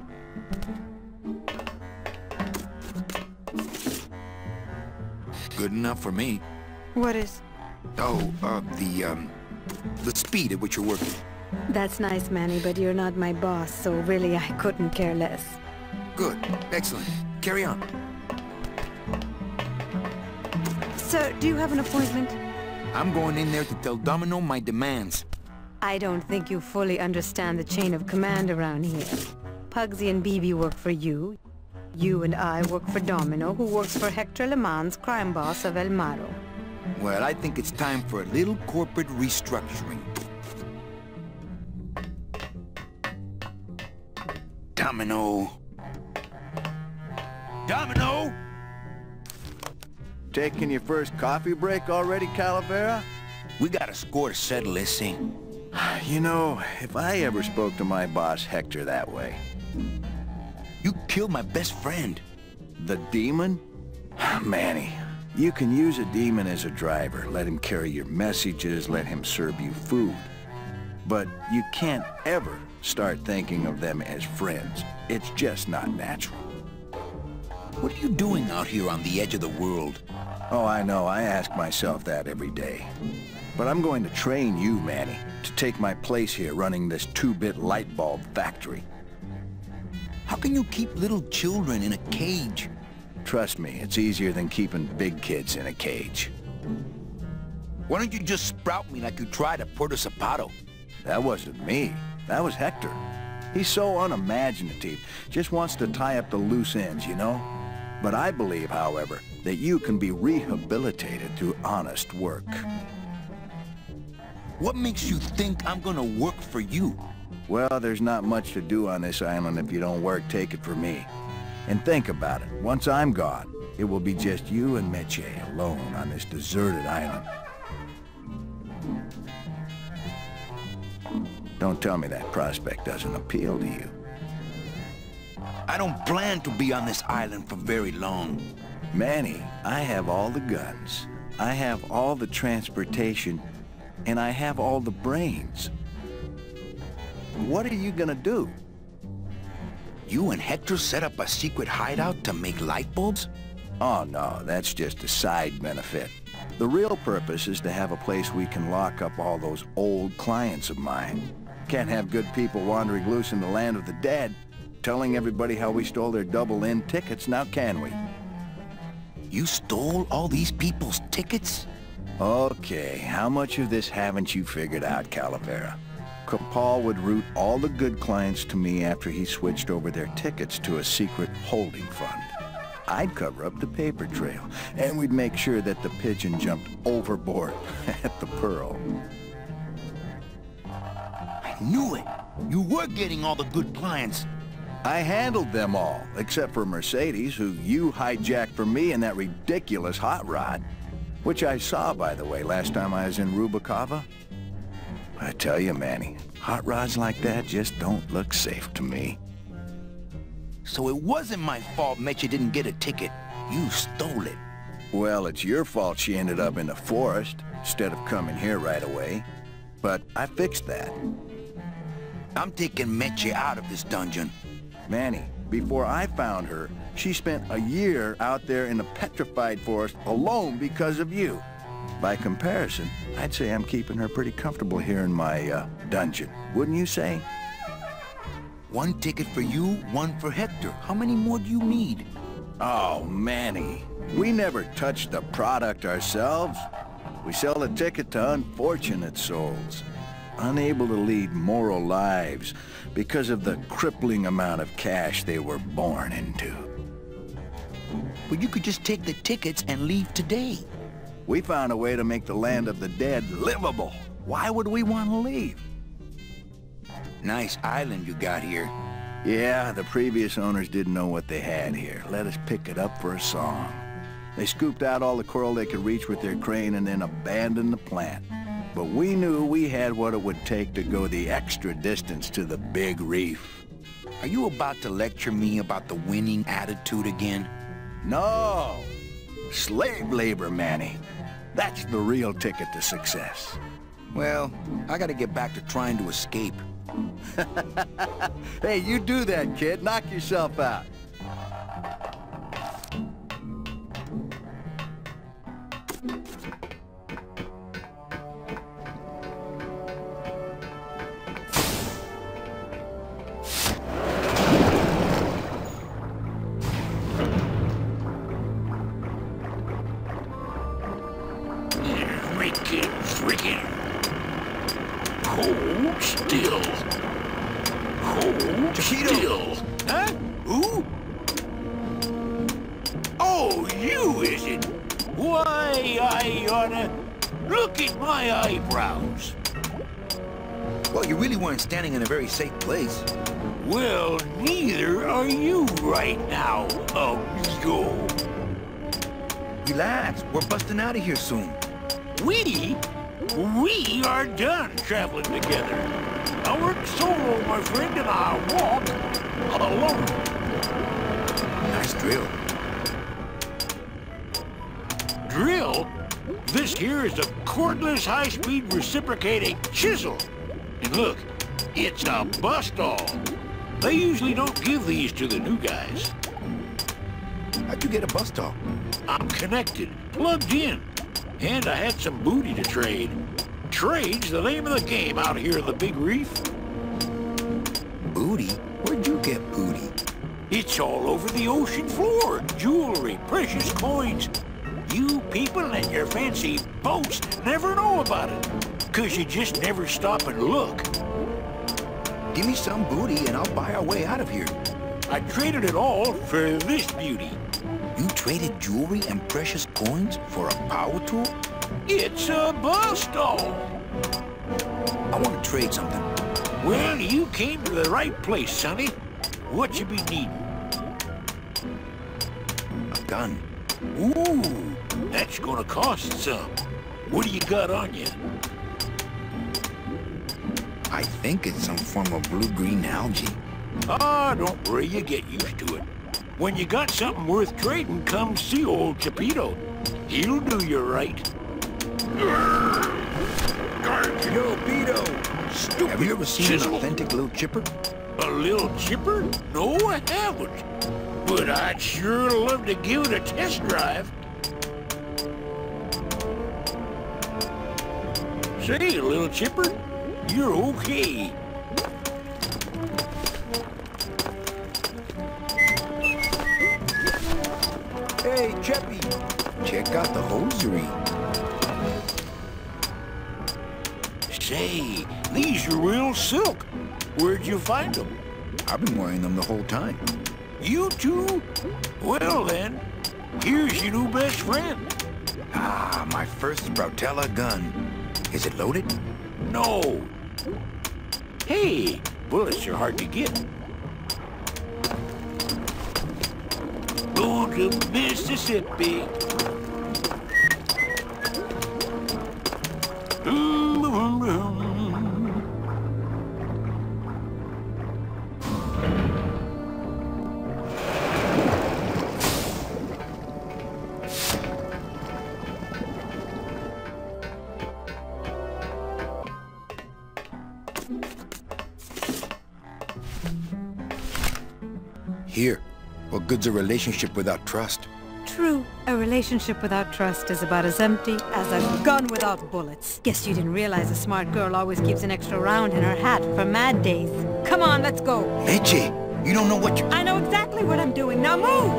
good enough for me. What is? Oh, the speed at which you're working. That's nice, Manny, but you're not my boss, so really I couldn't care less. Good. Excellent. Carry on. Sir, do you have an appointment? I'm going in there to tell Domino my demands. I don't think you fully understand the chain of command around here. Pugsy and BB work for you. You and I work for Domino, who works for Hector Le Mans, crime boss of El Maro. Well, I think it's time for a little corporate restructuring. Domino. Domino! Taking your first coffee break already, Calavera? We got a score to settle, Yzzyxz. You know, if I ever spoke to my boss Hector that way... You killed my best friend. The demon? Manny, you can use a demon as a driver. Let him carry your messages, let him serve you food. But you can't ever start thinking of them as friends. It's just not natural. What are you doing out here on the edge of the world? Oh, I know. I ask myself that every day. But I'm going to train you, Manny, to take my place here running this 2-bit light bulb factory. How can you keep little children in a cage? Trust me, it's easier than keeping big kids in a cage. Why don't you just sprout me like you tried at Puerto Zapato? That wasn't me. That was Hector. He's so unimaginative, just wants to tie up the loose ends, you know? But I believe, however, that you can be rehabilitated through honest work. What makes you think I'm gonna work for you? Well, there's not much to do on this island if you don't work, take it from me. And think about it. Once I'm gone, it will be just you and Meche alone on this deserted island. Don't tell me that prospect doesn't appeal to you. I don't plan to be on this island for very long. Manny, I have all the guns. I have all the transportation. And I have all the brains. What are you gonna do? You and Hector set up a secret hideout to make light bulbs? Oh no, that's just a side benefit. The real purpose is to have a place we can lock up all those old clients of mine. Can't have good people wandering loose in the land of the dead, telling everybody how we stole their double-in tickets, now can we? You stole all these people's tickets? Okay, how much of this haven't you figured out, Calavera? Capal would route all the good clients to me after he switched over their tickets to a secret holding fund. I'd cover up the paper trail, and we'd make sure that the pigeon jumped overboard at the Pearl. I knew it! You were getting all the good clients. I handled them all, except for Mercedes, who you hijacked from me in that ridiculous hot rod. Which I saw, by the way, last time I was in Rubacava. I tell you, Manny, hot rods like that just don't look safe to me. So it wasn't my fault Meche didn't get a ticket. You stole it. Well, it's your fault she ended up in the forest, instead of coming here right away. But I fixed that. I'm taking Meche out of this dungeon. Manny, before I found her, she spent a year out there in the petrified forest alone because of you. By comparison, I'd say I'm keeping her pretty comfortable here in my dungeon. Wouldn't you say? One ticket for you, one for Hector. How many more do you need? Oh, Manny. We never touch the product ourselves. We sell the ticket to unfortunate souls, unable to lead moral lives because of the crippling amount of cash they were born into. But you could just take the tickets and leave today. We found a way to make the land of the dead livable. Why would we want to leave? Nice island you got here. Yeah, the previous owners didn't know what they had here. Let us pick it up for a song. They scooped out all the coral they could reach with their crane and then abandoned the plant. But we knew we had what it would take to go the extra distance to the big reef. Are you about to lecture me about the winning attitude again? No! Slave labor, Manny. That's the real ticket to success. Well, I gotta get back to trying to escape. Hey, you do that, kid. Knock yourself out. Freaking cold still. Cold still. Huh? Who? Oh, you, is it? Why, I oughta... Look at my eyebrows. Well, you really weren't standing in a very safe place. Well, neither are you right now, amigo. Relax, we're busting out of here soon. We are done traveling together. I work solo, my friend, and I walk alone. Nice drill. Drill? This here is a cordless, high-speed reciprocating chisel. And look, it's a bust-all. They usually don't give these to the new guys. How'd you get a bust-all? I'm connected, plugged in. And I had some booty to trade. Trade's the name of the game out here in the Big Reef. Booty? Where'd you get booty? It's all over the ocean floor. Jewelry, precious coins. You people and your fancy boats never know about it. 'Cause you just never stop and look. Give me some booty and I'll buy our way out of here. I traded it all for this beauty. You traded jewelry and precious coins for a power tool? It's a bust-all. I want to trade something. Well, you came to the right place, sonny. What you be needing? A gun. Ooh, that's gonna cost some. What do you got on you? I think it's some form of blue-green algae. Ah, don't worry, you get used to it. When you got something worth trading, come see old Chapito. He'll do you right. Yo, Beto! Stupid. Have you ever seen chisel. an authentic little chipper? A little chipper? No, I haven't. But I'd sure love to give it a test drive. Say, little chipper, you're okay. Hey, Cheppy! Check out the hosiery. Say, these are real silk. Where'd you find them? I've been wearing them the whole time. You too? Well then, here's your new best friend. Ah, my first Sproutella gun. Is it loaded? No. Hey, bullets are hard to get. Going to Mississippi. Here. What good's a relationship without trust? True. A relationship without trust is about as empty as a gun without bullets. Guess you didn't realize a smart girl always keeps an extra round in her hat for mad days. Come on, let's go. Leche, you don't know what you... I know exactly what I'm doing. Now move!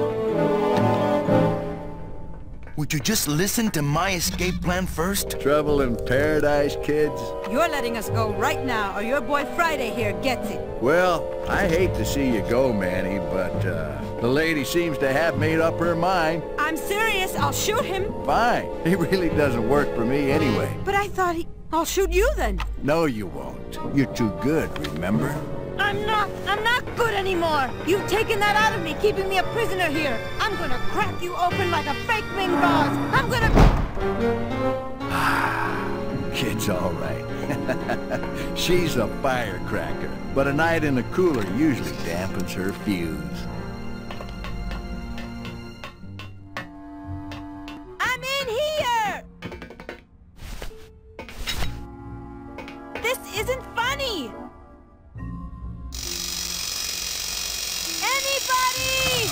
Would you just listen to my escape plan first? Trouble in paradise, kids? You're letting us go right now, or your boy Friday here gets it. Well, I hate to see you go, Manny, but the lady seems to have made up her mind. I'm serious. I'll shoot him. Fine. He really doesn't work for me anyway. But I thought I'll shoot you then. No, you won't. You're too good, remember? I'm not good anymore. You've taken that out of me, keeping me a prisoner here. I'm gonna crack you open like a fake wing gauze. I'm gonna... Kid's all right. She's a firecracker, but a night in the cooler usually dampens her fuse. I'm in here! This isn't funny! Anybody!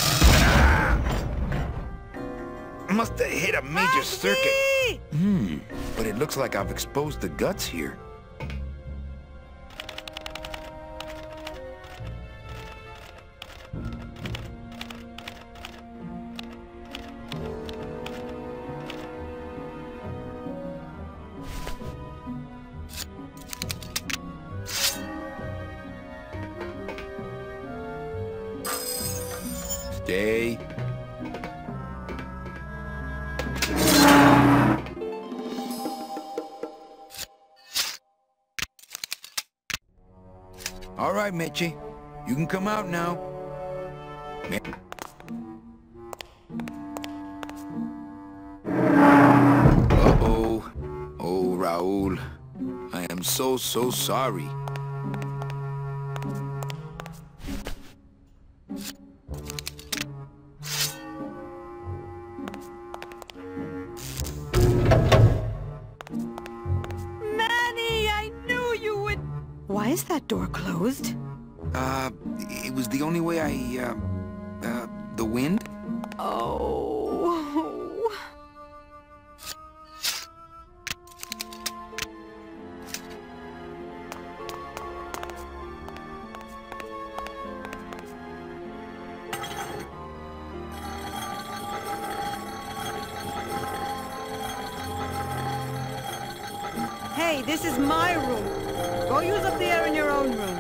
Must have hit a major circuit. But it looks like I've exposed the guts here. Stay. All right, Mitchie. You can come out now. Uh-oh. Oh, Raul. I am so sorry. Why is that door closed? It was the only way the wind? Oh. Hey, this is my room. Go use up the air in your own room.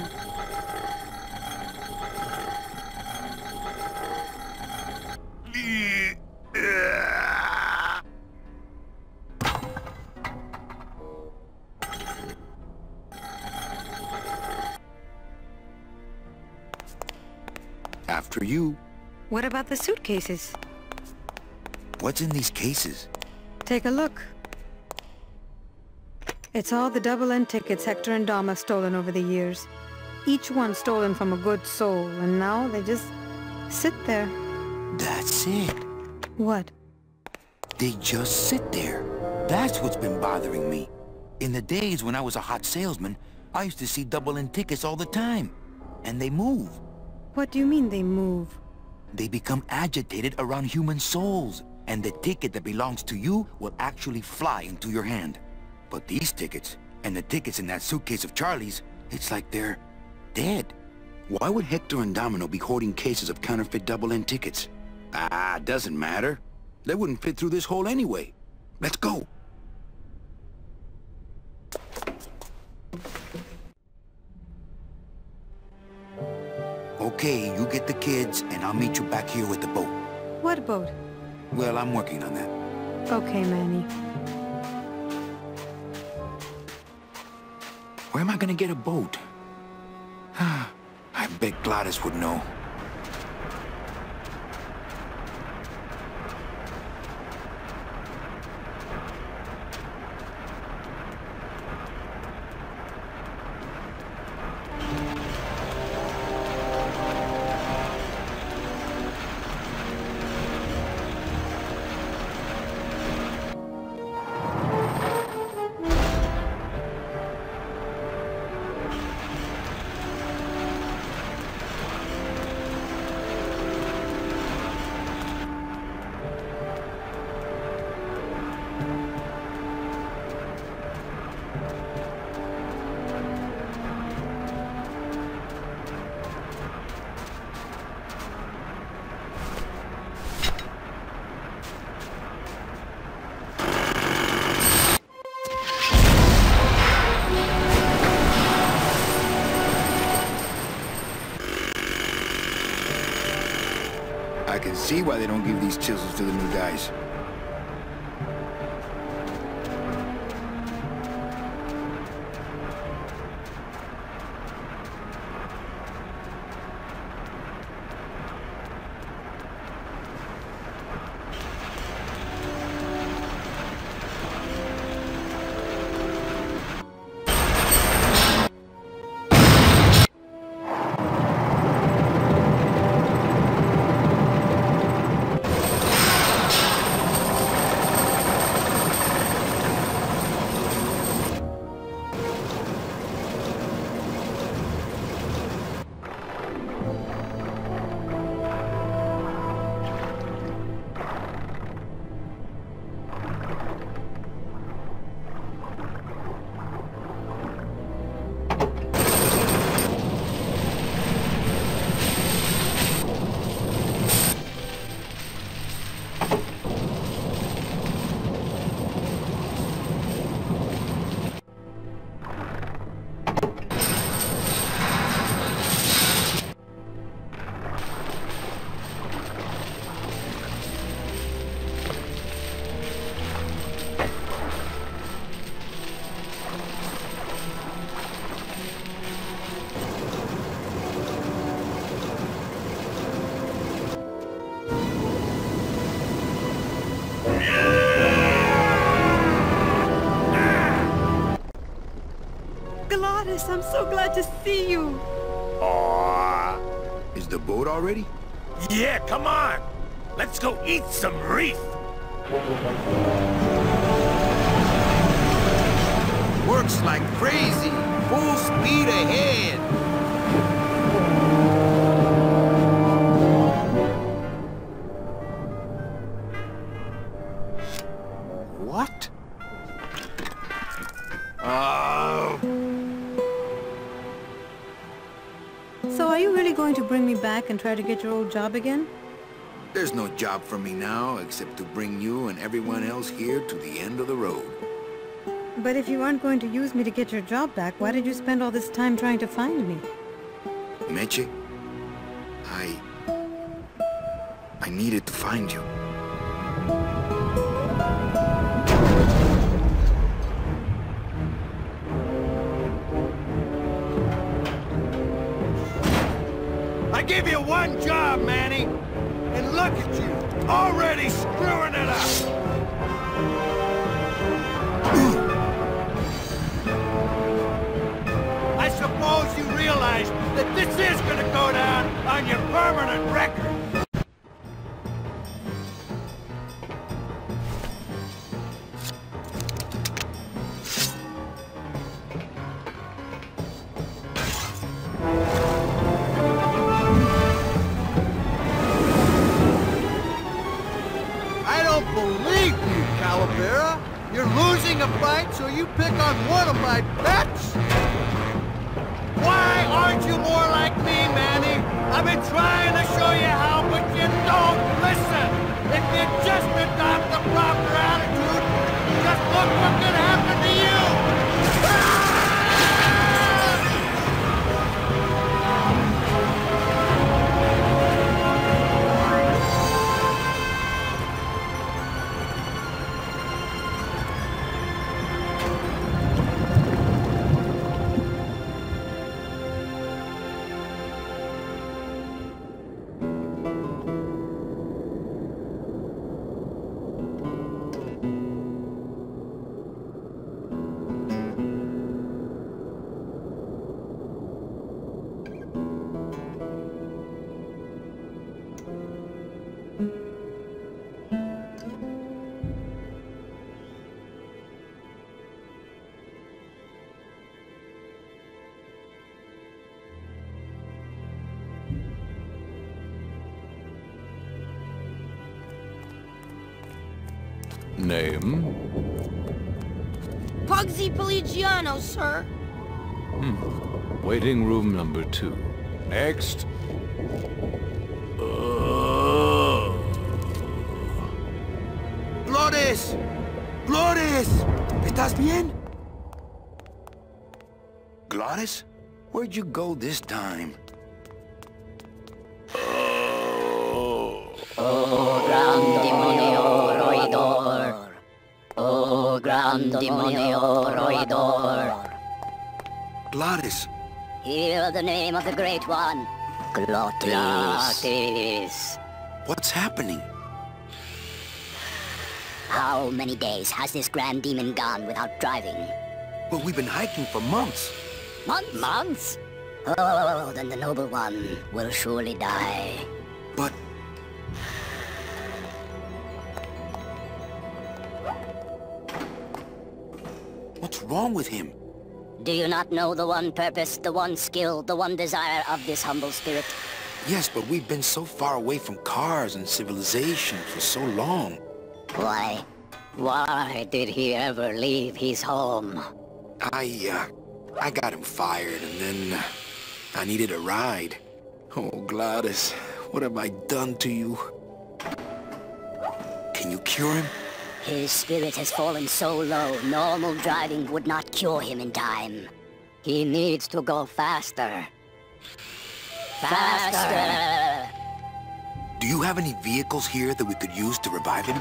After you. What about the suitcases? What's in these cases? Take a look. It's all the double-end tickets Hector and Dom have stolen over the years. Each one stolen from a good soul, and now they just sit there. That's it. What? They just sit there. That's what's been bothering me. In the days when I was a hot salesman, I used to see double-end tickets all the time. And they move. What do you mean they move? They become agitated around human souls, and the ticket that belongs to you will actually fly into your hand. But these tickets, and the tickets in that suitcase of Charlie's, it's like they're dead. Why would Hector and Domino be hoarding cases of counterfeit double-end tickets? Doesn't matter. They wouldn't fit through this hole anyway. Let's go. Okay, you get the kids, and I'll meet you back here with the boat. What boat? Well, I'm working on that. Okay, Manny. Where am I gonna get a boat? I bet Glaudus would know. I can see why they don't give these chisels to the new guys. Glad I'm so glad to see you. Aww. Is the boat already? Yeah, come on! Let's go eat some reef! Works like crazy. Full speed ahead. What? So are you really going to bring me back and try to get your old job again? There's no job for me now except to bring you and everyone else here to the end of the road. But if you aren't going to use me to get your job back, why did you spend all this time trying to find me? Meche, I needed to find you. I gave you one job, Manny! And look at you, already screwing it up! I suppose you realize that this is gonna go down on your permanent record. I don't believe you, Calavera. You're losing a fight, so you pick on one of my pets? Why aren't you more like me, Manny? I've been trying to show you how, but you don't listen! If you just adopt the proper attitude, just look what could happen to you! Name? Pugsy Poligiano, sir. Waiting room number 2. Next. ¡Glaudus! ¡Glaudus! ¿Estás bien? Glaudus? Where'd you go this time? Oh, gran demonio roidor. Oh, gran demonio roidor. Glaudus. Hear the name of the Great One. Glaudus. What's happening? How many days has this grand demon gone without driving? Well, we've been hiking for months. Months? Months? Oh, then the noble one will surely die. But... what's wrong with him? Do you not know the one purpose, the one skill, the one desire of this humble spirit? Yes, but we've been so far away from cars and civilization for so long. Why? Why did he ever leave his home? I got him fired, and then I needed a ride. Oh, Glaudus, what have I done to you? Can you cure him? His spirit has fallen so low, normal driving would not cure him in time. He needs to go faster. Faster! Do you have any vehicles here that we could use to revive him?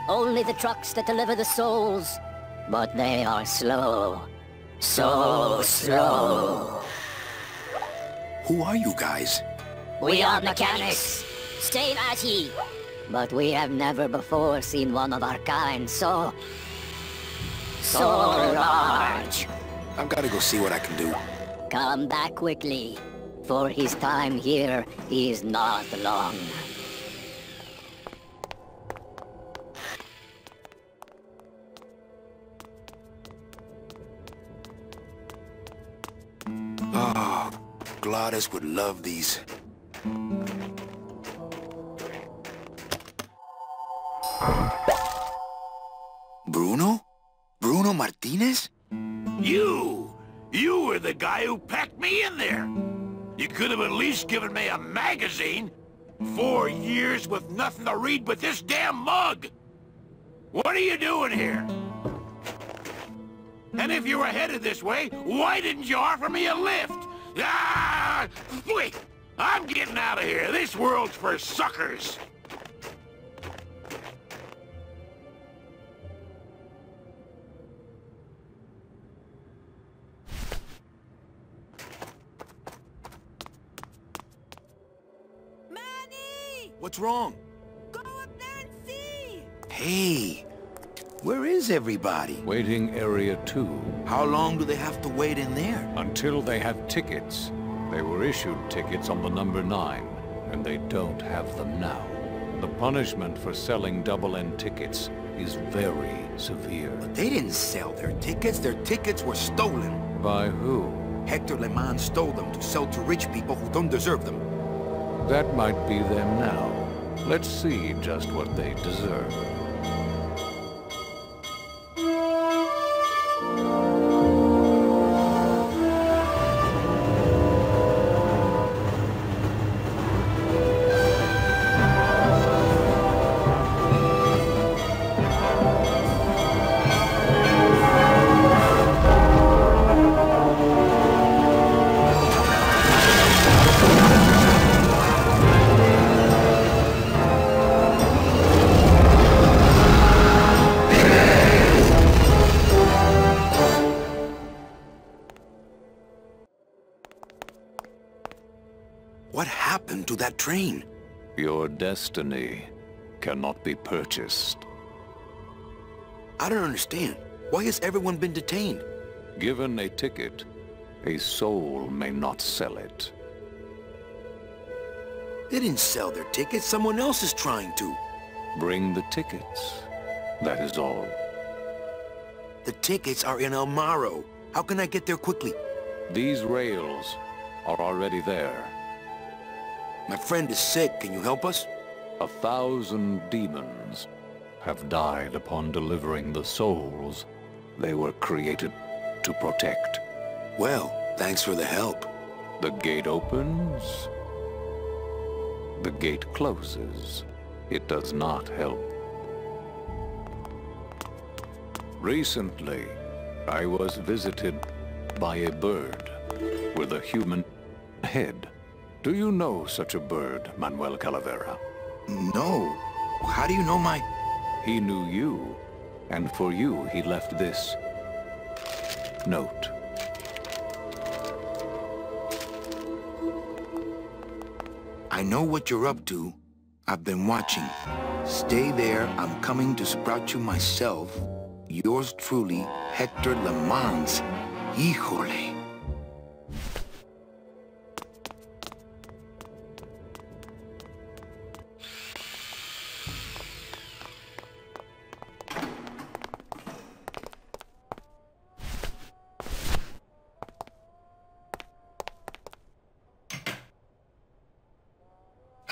Only the trucks that deliver the souls. But they are slow. So slow. Who are you guys? We are mechanics. Same as he. But we have never before seen one of our kind so large. I've got to go see what I can do. Come back quickly, for his time here is not long. Oh, Glaudus would love these. Bruno? Bruno Martinez? You were the guy who packed me in there. You could have at least given me a magazine. 4 years with nothing to read but this damn mug. What are you doing here? And if you were headed this way, why didn't you offer me a lift? Ah! Wait! I'm getting out of here. This world's for suckers. Manny! What's wrong? Go up there and see! Hey, where is everybody? Waiting area 2. How long do they have to wait in there? Until they have tickets. They were issued tickets on the number 9, and they don't have them now. The punishment for selling double-end tickets is very severe. But they didn't sell their tickets. Their tickets were stolen. By who? Hector Lemans stole them to sell to rich people who don't deserve them. That might be them now. Let's see just what they deserve. What happened to that train? Your destiny cannot be purchased. I don't understand. Why has everyone been detained? Given a ticket, a soul may not sell it. They didn't sell their tickets. Someone else is trying to. Bring the tickets. That is all. The tickets are in El Morro. How can I get there quickly? These rails are already there. My friend is sick. Can you help us? 1,000 demons have died upon delivering the souls they were created to protect. Well, thanks for the help. The gate opens. The gate closes. It does not help. Recently, I was visited by a bird with a human head. Do you know such a bird, Manuel Calavera? No. How do you know my... He knew you, and for you he left this note. I know what you're up to. I've been watching. Stay there. I'm coming to sprout you myself. Yours truly, Hector Lemans. Híjole.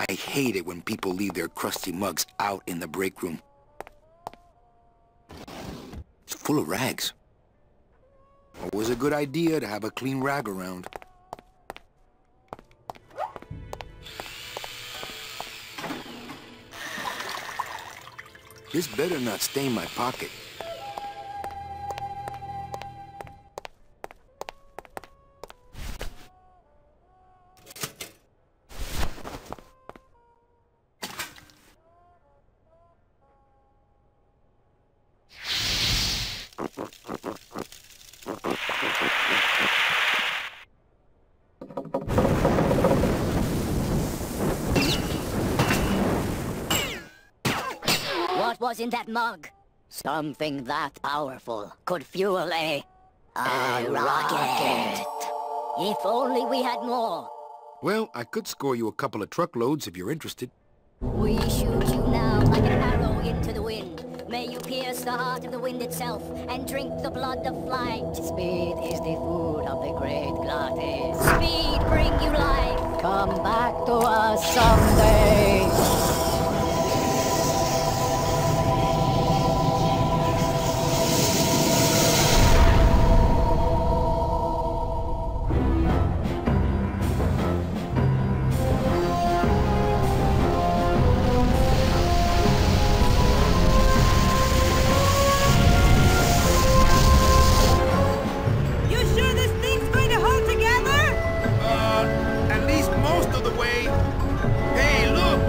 I hate it when people leave their crusty mugs out in the break room. It's full of rags. Always a good idea to have a clean rag around. This better not stain my pocket. What was in that mug? Something that powerful could fuel a A rocket. If only we had more. Well, I could score you a couple of truckloads if you're interested. We shoot you now like an arrow into the wind. May you pierce the heart of the wind itself and drink the blood of flight. Speed is the food of the great Glaudus. Speed bring you life. Come back to us someday. At least most of the way. Hey, look!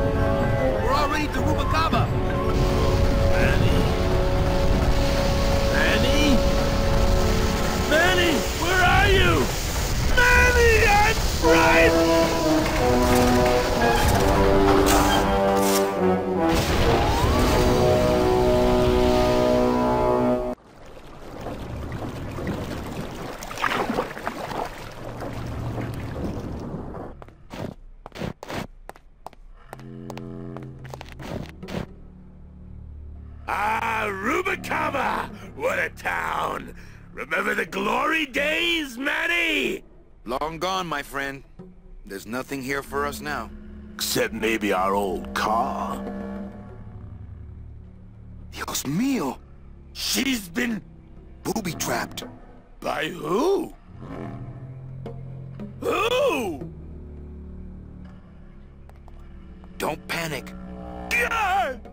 We're already to Rubacava. Manny? Manny? Manny, where are you? Manny, I'm frightened! Ah, Rubacava! What a town! Remember the glory days, Manny? Long gone, my friend. There's nothing here for us now. Except maybe our old car. Dios mío! She's been... booby-trapped. By who? Who? Don't panic. God!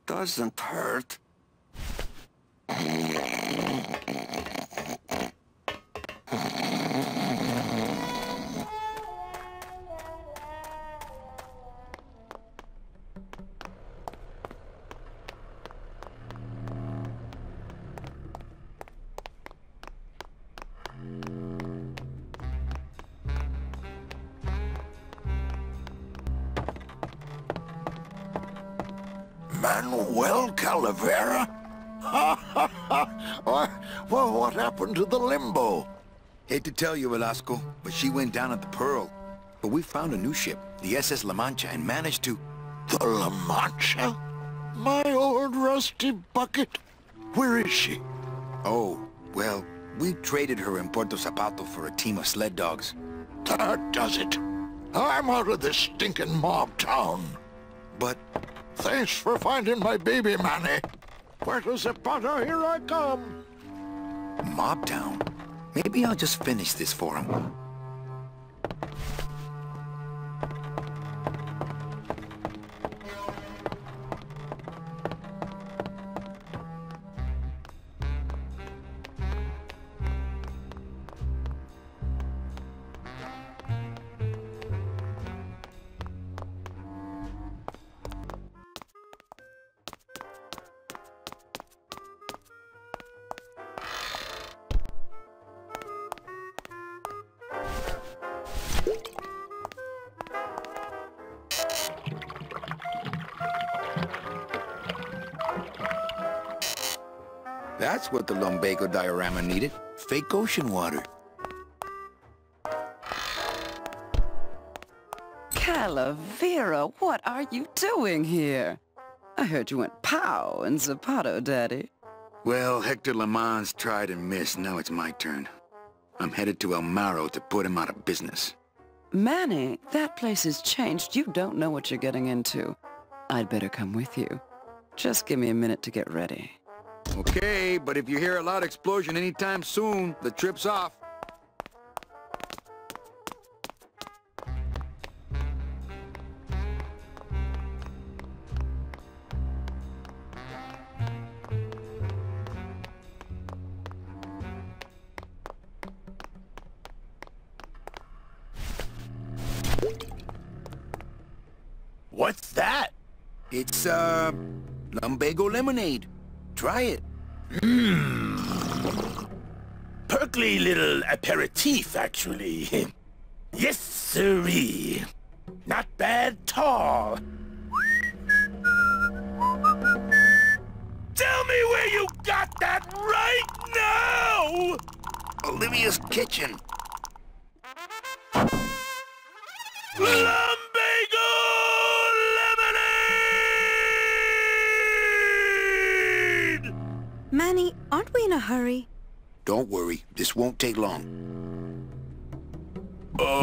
Doesn't hurt. Manuel Calavera? Well, what happened to the limbo? Hate to tell you, Velasco, but she went down at the Pearl. But we found a new ship, the SS Lamancha, and managed to... The La Mancha? My old rusty bucket? Where is she? Oh, well, we traded her in Puerto Zapato for a team of sled dogs. That does it. I'm out of this stinking mob town. But... Thanks for finding my baby, Manny. Puerto Zapato, here I come. Mob town? Maybe I'll just finish this for him. That's what the lumbago diorama needed. Fake ocean water. Calavera, what are you doing here? I heard you went pow in Zapato, Daddy. Well, Hector Lamans tried and missed. Now it's my turn. I'm headed to El Maro to put him out of business. Manny, that place has changed. You don't know what you're getting into. I'd better come with you. Just give me a minute to get ready. Okay, but if you hear a loud explosion anytime soon, the trip's off. It's, lumbago lemonade. Try it. Perkly little aperitif, actually. Yes, sirree. Not bad at all. Tell me where you got that right now! Olivia's kitchen. Lumbago lemonade! Manny, aren't we in a hurry? Don't worry, this won't take long. Oh,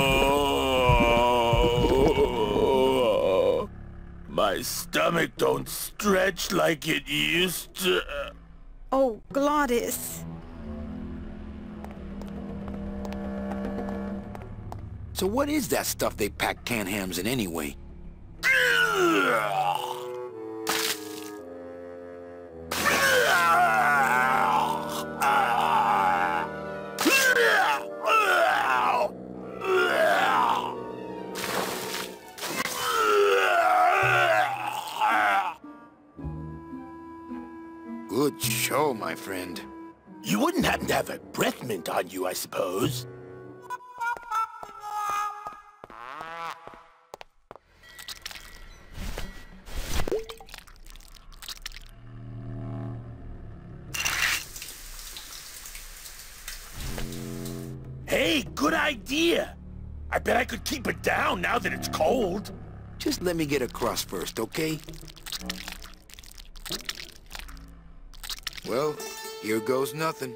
my stomach don't stretch like it used to. Oh, Glaudus. So what is that stuff they pack canned hams in anyway? Good show, my friend. You wouldn't happen to have a breath mint on you, I suppose? Hey, good idea! I bet I could keep it down now that it's cold. Just let me get across first, okay? Well, here goes nothing.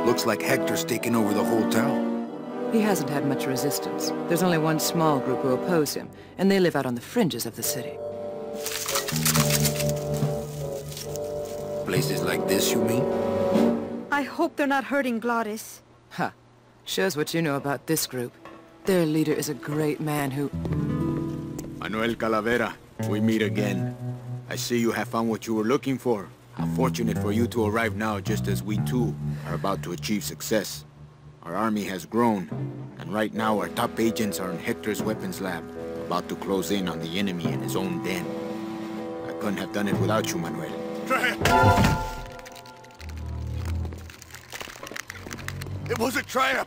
Looks like Hector's taken over the whole town. He hasn't had much resistance. There's only one small group who oppose him, and they live out on the fringes of the city. Places like this, you mean? I hope they're not hurting Glaudus. Ha. Shows what you know about this group. Their leader is a great man who... Manuel Calavera, we meet again. I see you have found what you were looking for. How fortunate for you to arrive now, just as we too are about to achieve success. Our army has grown, and right now our top agents are in Hector's weapons lab, about to close in on the enemy in his own den. I couldn't have done it without you, Manuel. It was a trap!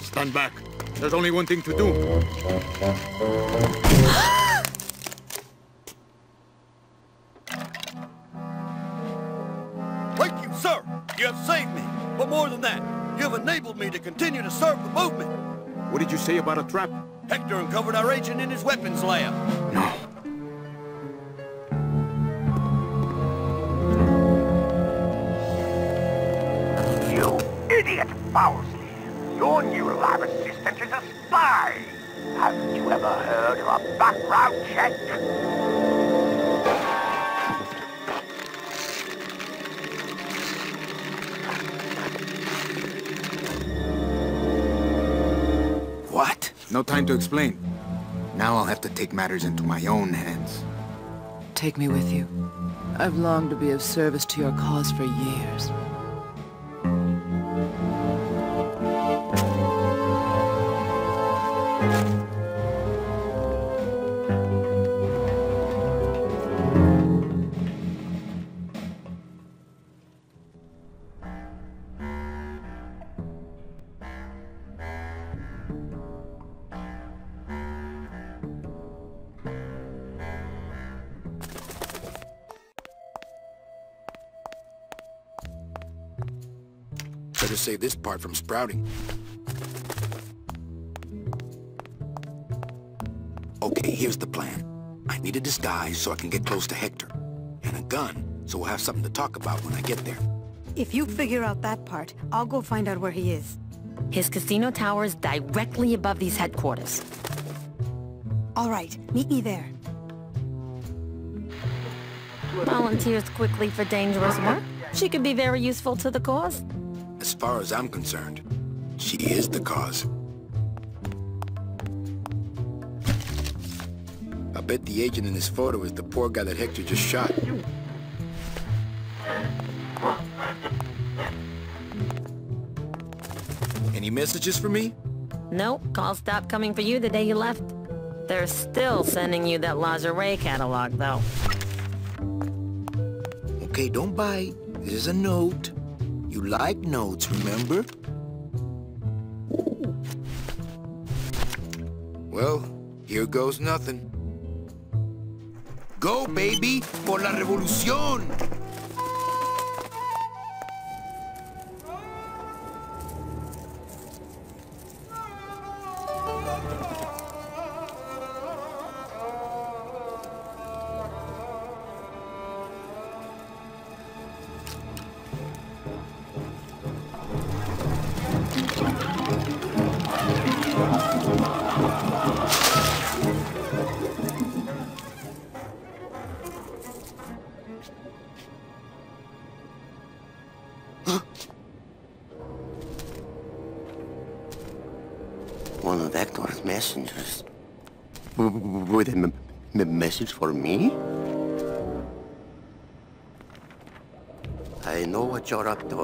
Stand back. There's only one thing to do. Thank you, sir. You have saved me. But more than that, you have enabled me to continue to serve the movement. What did you say about a trap? Hector uncovered our agent in his weapons lab. No. You idiot Fausti! Your new lab assistant is a spy! Haven't you ever heard of a background check? What? No time to explain. Now I'll have to take matters into my own hands. Take me with you. I've longed to be of service to your cause for years. Better save this part from sprouting. Okay, here's the plan. I need a disguise so I can get close to Hector. And a gun, so we'll have something to talk about when I get there. If you figure out that part, I'll go find out where he is. His casino tower is directly above these headquarters. All right, meet me there. Volunteers quickly for dangerous work. She could be very useful to the cause. As far as I'm concerned, she is the cause. I bet the agent in this photo is the poor guy that Hector just shot. Any messages for me? Nope, calls stopped coming for you the day you left. They're still sending you that lingerie catalog, though. Okay, don't bite. This is a note. You like notes, remember? Well, here goes nothing. Go, baby, por la revolución! One of Hector's messengers. With a message for me? I know what you're up to.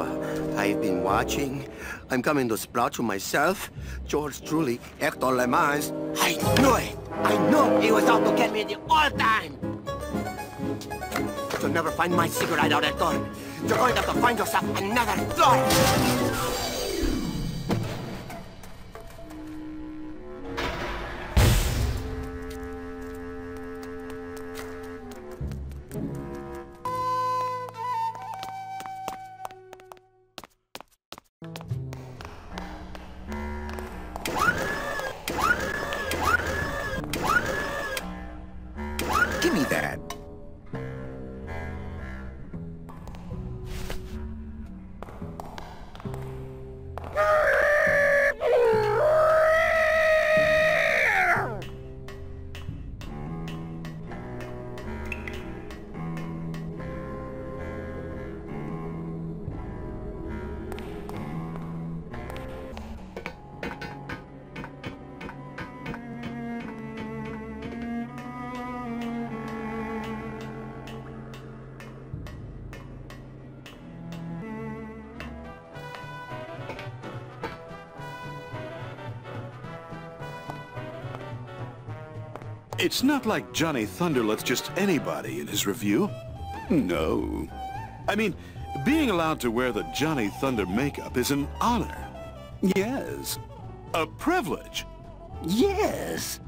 I've been watching. I'm coming to sprout you myself. Yours truly, Hector Lamancha. I knew it! I knew he was out to get me the whole time! You'll never find my secret hideout, Hector. You're going to have to find yourself another door! Give me that. It's not like Johnny Thunder lets just anybody in his review. No. I mean, being allowed to wear the Johnny Thunder makeup is an honor. Yes. A privilege. Yes.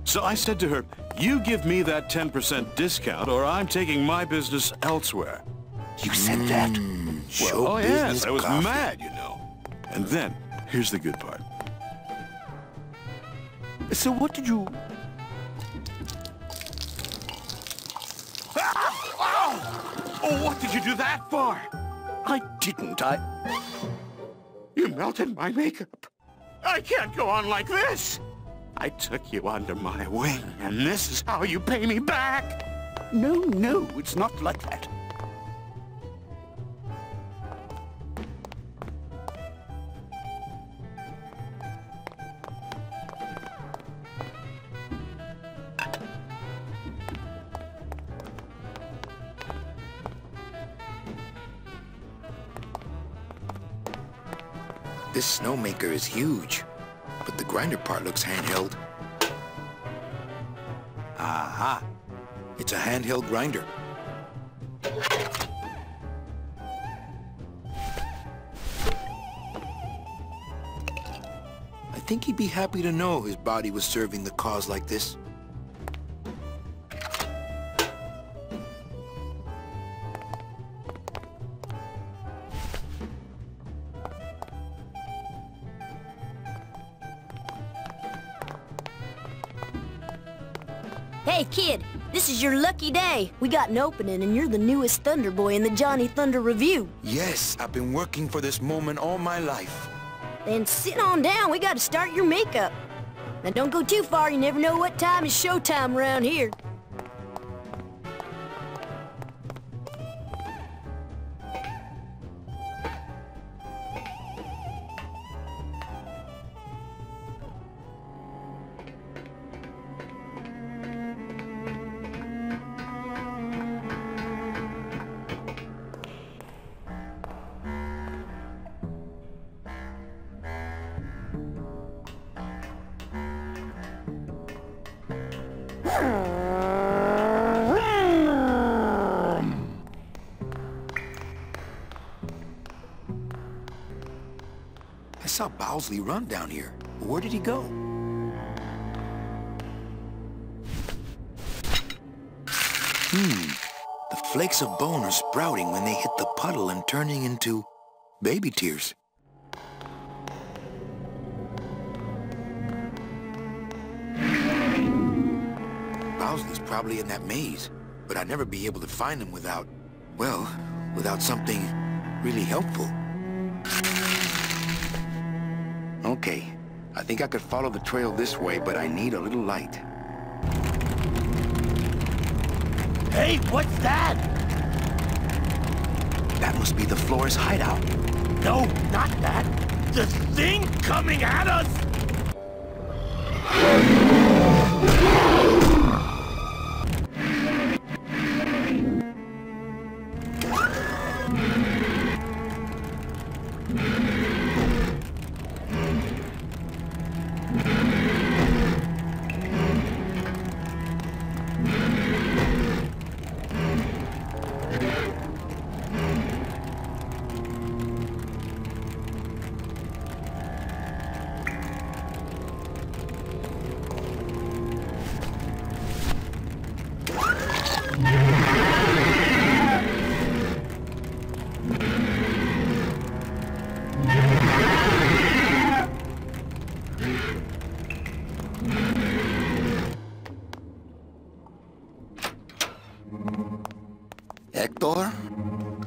So I said to her, you give me that 10% discount or I'm taking my business elsewhere. You said that? Well, oh yes, I was mad, you know. And then, here's the good part. So what did you... Oh, what did you do that for? I didn't, You melted my makeup. I can't go on like this. I took you under my wing, and this is how you pay me back. No, it's not like that. This snowmaker is huge, but the grinder part looks handheld. Aha! It's a handheld grinder. I think he'd be happy to know his body was serving the cause like this. Hey, kid, this is your lucky day. We got an opening, and you're the newest Thunder Boy in the Johnny Thunder Review. Yes, I've been working for this moment all my life. Then sit on down. We got to start your makeup. Now, don't go too far. You never know what time is showtime around here. saw Bowsley run down here. Where did he go? The flakes of bone are sprouting when they hit the puddle and turning into baby tears. Bowsley's probably in that maze, but I'd never be able to find him without, well, without something really helpful. Okay, I think I could follow the trail this way, but I need a little light. Hey, what's that? That must be the Flores hideout. No, not that. The thing coming at us!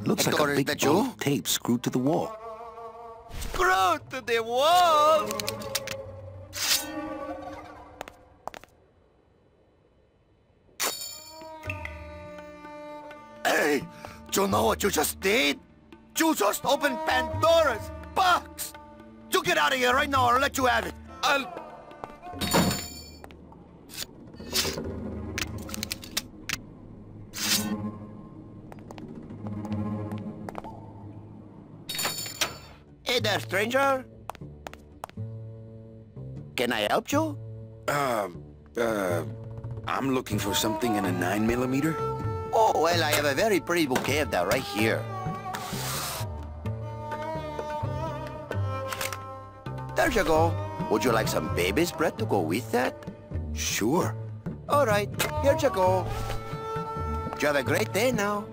Looks like a big roll of tape screwed to the wall. Screwed to the wall? Hey, do you know what you just did? You just opened Pandora's box! You get out of here right now or I'll let you have it. Hey there, stranger. Can I help you? I'm looking for something in a 9mm. Oh, well, I have a very pretty bouquet of that right here. There you go. Would you like some baby's breath to go with that? Sure. All right, here you go. You have a great day now.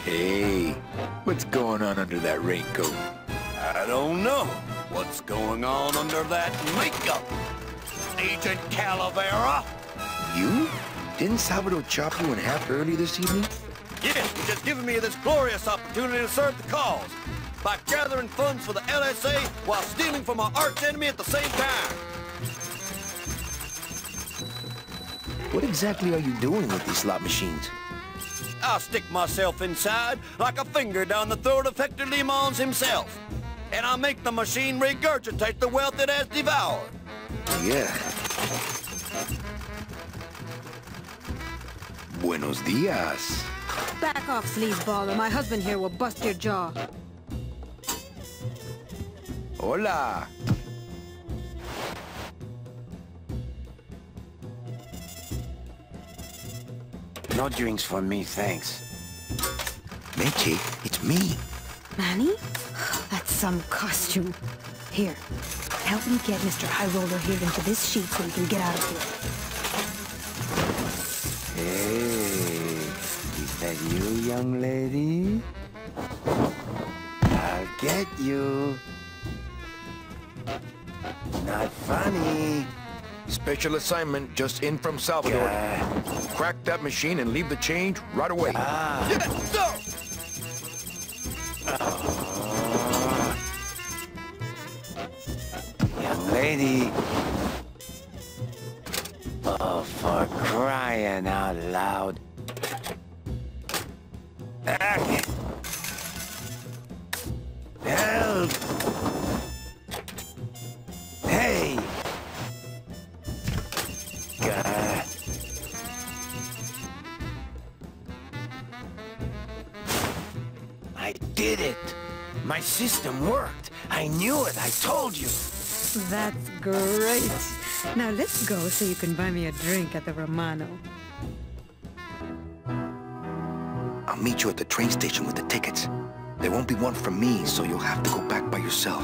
Hey, what's going on under that raincoat? I don't know what's going on under that makeup, Agent Calavera. You? Didn't Salvador chop you in half early this evening? Yes, he's just giving me this glorious opportunity to serve the cause by gathering funds for the LSA while stealing from our arch enemy at the same time. What exactly are you doing with these slot machines? I'll stick myself inside like a finger down the throat of Hector Limons himself. And I'll make the machine regurgitate the wealth it has devoured. Yeah. Buenos dias. Back off, sleazeball, or my husband here will bust your jaw. Hola. No drinks for me, thanks. Meche, it's me. Manny? That's some costume. Here, help me get Mr. High Roller here into this sheet so we can get out of here. Hey, is that you, young lady? I'll get you. Not funny. Special assignment just in from Salvador. Crack that machine and leave the change right away. Yes, sir! lady. Oh, for crying out loud. Help! Hey! God. I did it! My system worked! I knew it! I told you! That's great. Now let's go so you can buy me a drink at the Romano. I'll meet you at the train station with the tickets. There won't be one for me, so you'll have to go back by yourself.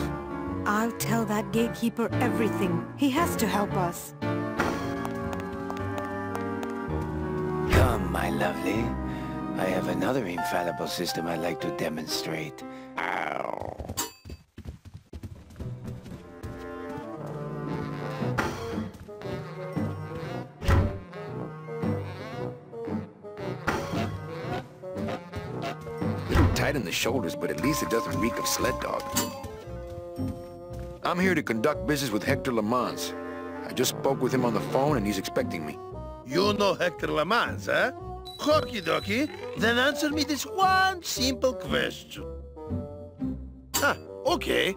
I'll tell that gatekeeper everything. He has to help us. Come, my lovely. I have another infallible system I'd like to demonstrate. Ow. Tight in the shoulders, but at least it doesn't reek of sled dog. I'm here to conduct business with Hector Lamans. I just spoke with him on the phone and he's expecting me. You know Hector Lamans, eh? Okie dokie. Then answer me this one simple question. Okay.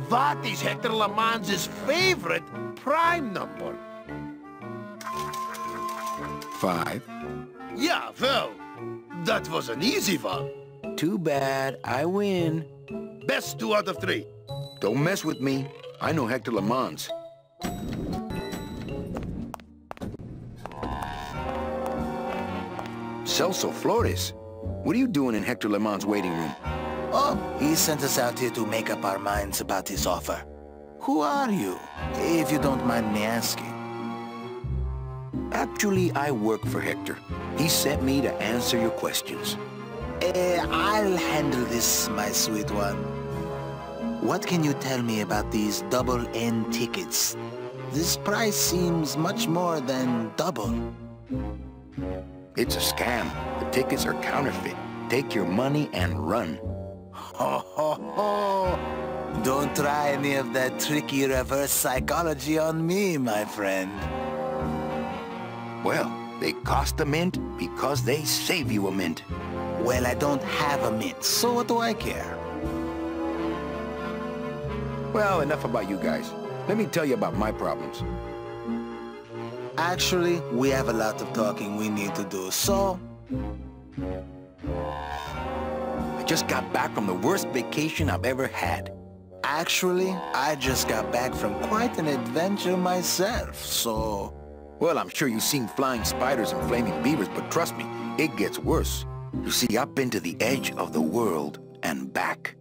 What is Hector Lamans' favorite prime number? 5. Yeah, well, that was an easy one. Too bad. I win. Best 2 out of 3. Don't mess with me. I know Hector Lamans. Celso Flores. What are you doing in Hector Lamans' waiting room? Oh, he sent us out here to make up our minds about his offer. Who are you, if you don't mind me asking? Actually, I work for Hector. He sent me to answer your questions. I'll handle this, my sweet one. What can you tell me about these double N tickets? This price seems much more than double. It's a scam. The tickets are counterfeit. Take your money and run. Ho, ho, ho! Don't try any of that tricky reverse psychology on me, my friend. Well, they cost a mint because they save you a mint. Well, I don't have a mint, so what do I care? Well, enough about you guys. Let me tell you about my problems. Actually, we have a lot of talking we need to do, so... I just got back from the worst vacation I've ever had. Actually, I just got back from quite an adventure myself, so... Well, I'm sure you've seen flying spiders and flaming beavers, but trust me, it gets worse. You see, I've been to the edge of the world and back.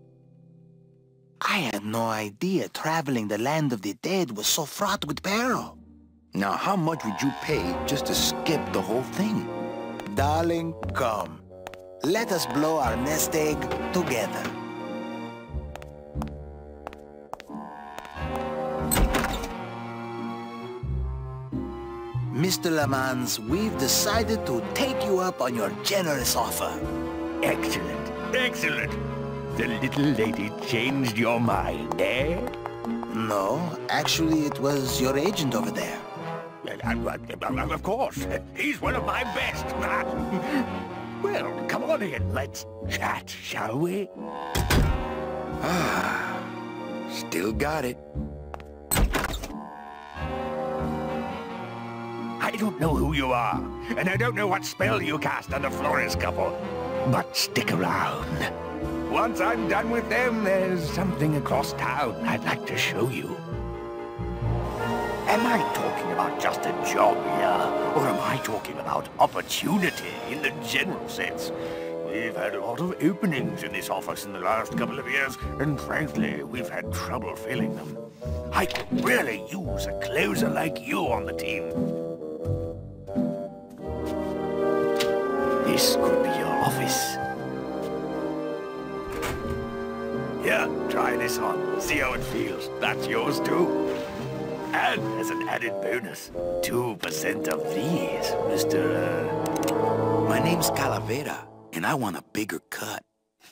I had no idea traveling the land of the dead was so fraught with peril. Now, how much would you pay just to skip the whole thing? Darling, come. Let us blow our nest egg together. Mr. Lamans, we've decided to take you up on your generous offer. Excellent, excellent. The little lady changed your mind, eh? No, actually it was your agent over there. Of course, he's one of my best. Well, come on in, let's chat, shall we? Still got it. I don't know who you are, and I don't know what spell you cast on the Flores couple, but stick around. Once I'm done with them, there's something across town I'd like to show you. Am I talking about just a job here, or am I talking about opportunity in the general sense? We've had a lot of openings in this office in the last couple of years, and frankly, we've had trouble filling them. I could really use a closer like you on the team. This could be your office. Here, try this on. See how it feels. That's yours too. And as an added bonus, 2% of these, Mr. My name's Calavera, and I want a bigger cut.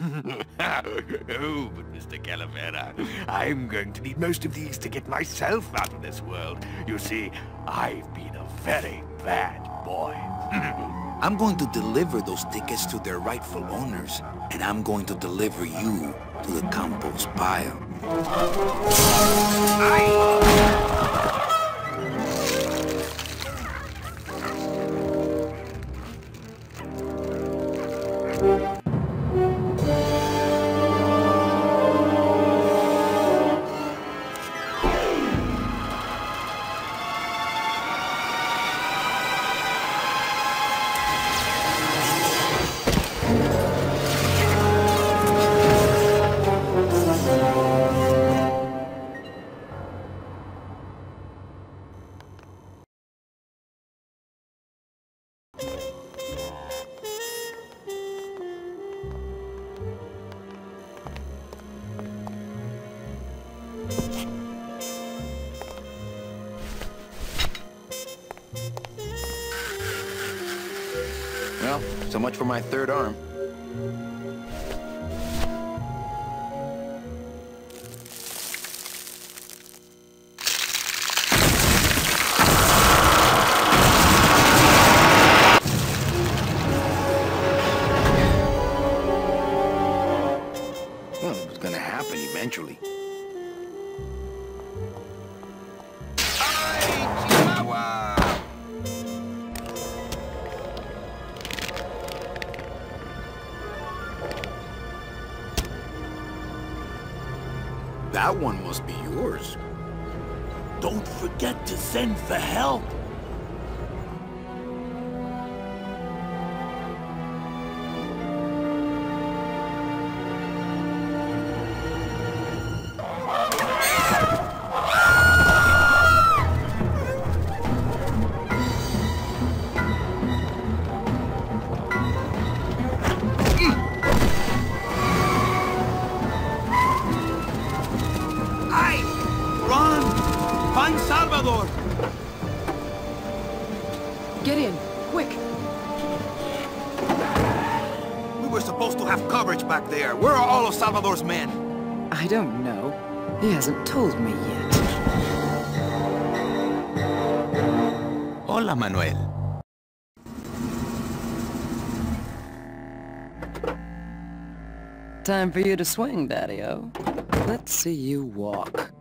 Oh, but Mr. Calavera, I'm going to need most of these to get myself out of this world. You see, I've been a very bad boy. I'm going to deliver those tickets to their rightful owners, and I'm going to deliver you to the compost pile. Well, so much for my third arm. Well, it was gonna happen eventually. That one must be yours. Don't forget to send for help. Find Salvador! Get in, quick! We were supposed to have coverage back there. Where are all of Salvador's men? I don't know. He hasn't told me yet. Hola, Manuel. Time for you to swing, Daddy-O. Let's see you walk.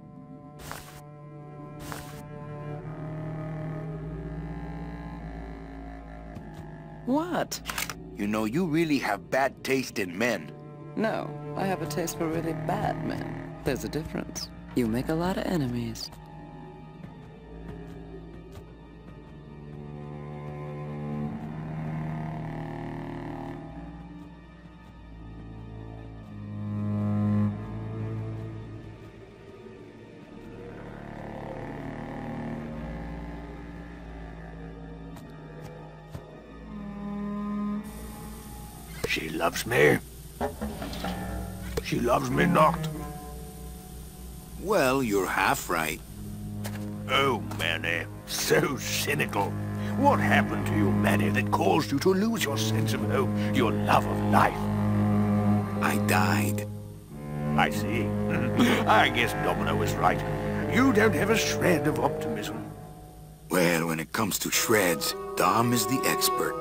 What? You know, you really have bad taste in men. No, I have a taste for really bad men. There's a difference. You make a lot of enemies. She loves me. She loves me not. Well, you're half right. Oh, Manny, so cynical. What happened to you, Manny, that caused you to lose your sense of hope, your love of life? I died. I see. I guess Domino was right. You don't have a shred of optimism. Well, when it comes to shreds, Dom is the expert.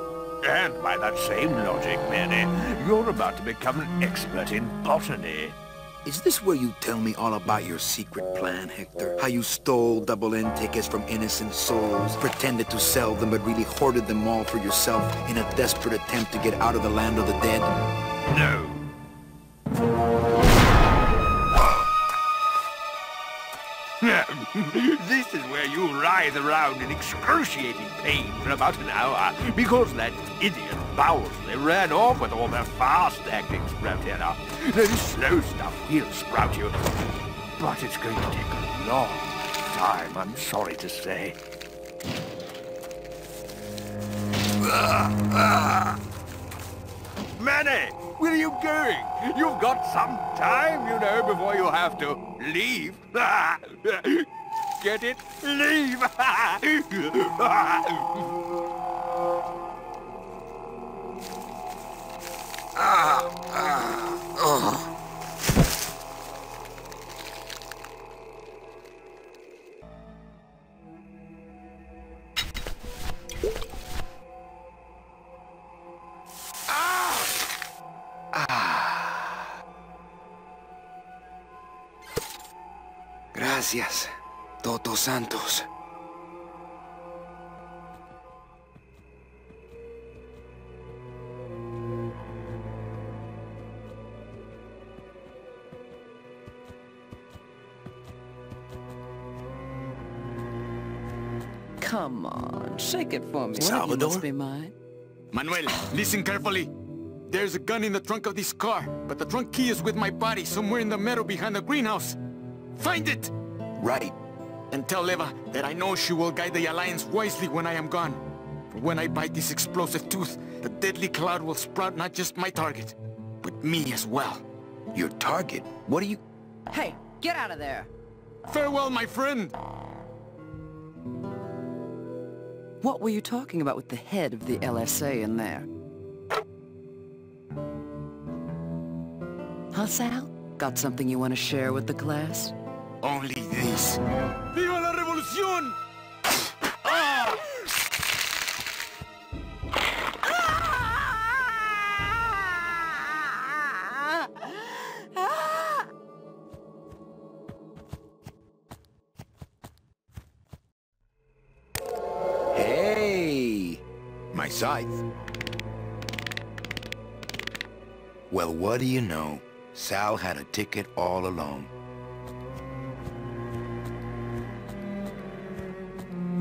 And by that same logic, Manny, you're about to become an expert in botany. Is this where you tell me all about your secret plan, Hector? How you stole double-end tickets from innocent souls, pretended to sell them but really hoarded them all for yourself in a desperate attempt to get out of the land of the dead? No. This is where you writhe around in excruciating pain for about an hour because that idiot Bowsley ran off with all the fast-acting Sproutella. This slow stuff will sprout you, but it's going to take a long time, I'm sorry to say. Manny, where are you going? You've got some time, you know, before you have to leave. Get it? Leave! Gracias, Todos Santos. Come on, shake it for me. Salvador? One of you must be mine. Manuel, listen carefully. There's a gun in the trunk of this car, but the trunk key is with my body somewhere in the meadow behind the greenhouse. Find it! Right. And tell Eva that I know she will guide the Alliance wisely when I am gone. For when I bite this explosive tooth, the deadly cloud will sprout not just my target, but me as well. Your target? What are you... Hey, get out of there! Farewell, my friend! What were you talking about with the head of the LSA in there? Huh, Sal? Got something you want to share with the class? Only this. Viva la revolución! Ah! Hey! My scythe. Well, what do you know? Sal had a ticket all along.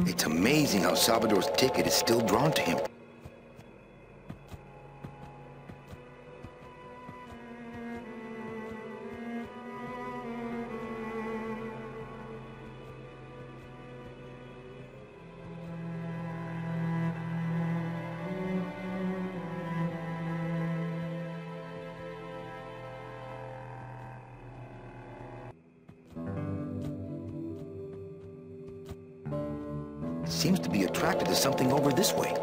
It's amazing how Salvador's ticket is still drawn to him. Seems to be attracted to something over this way.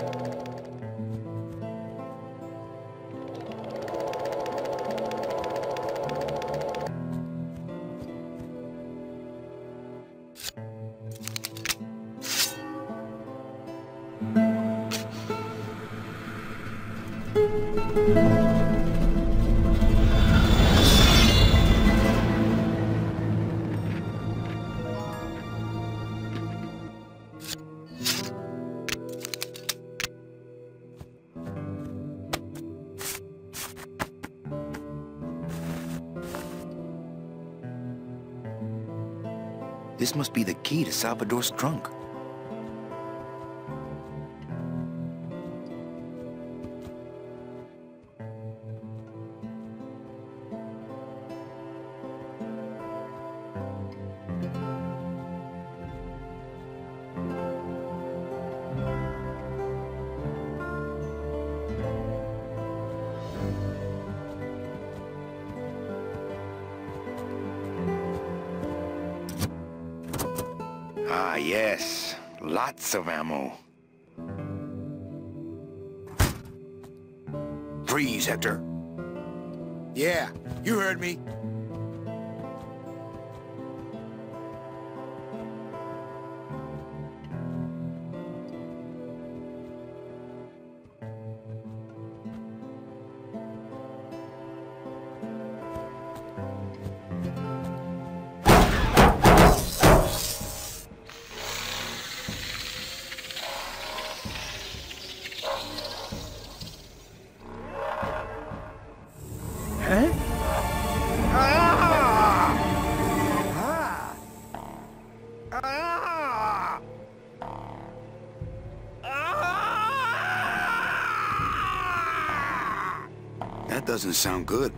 This must be the key to Salvador's trunk. Ah, yes. Lots of ammo. Freeze, Hector. Yeah, you heard me. That doesn't sound good.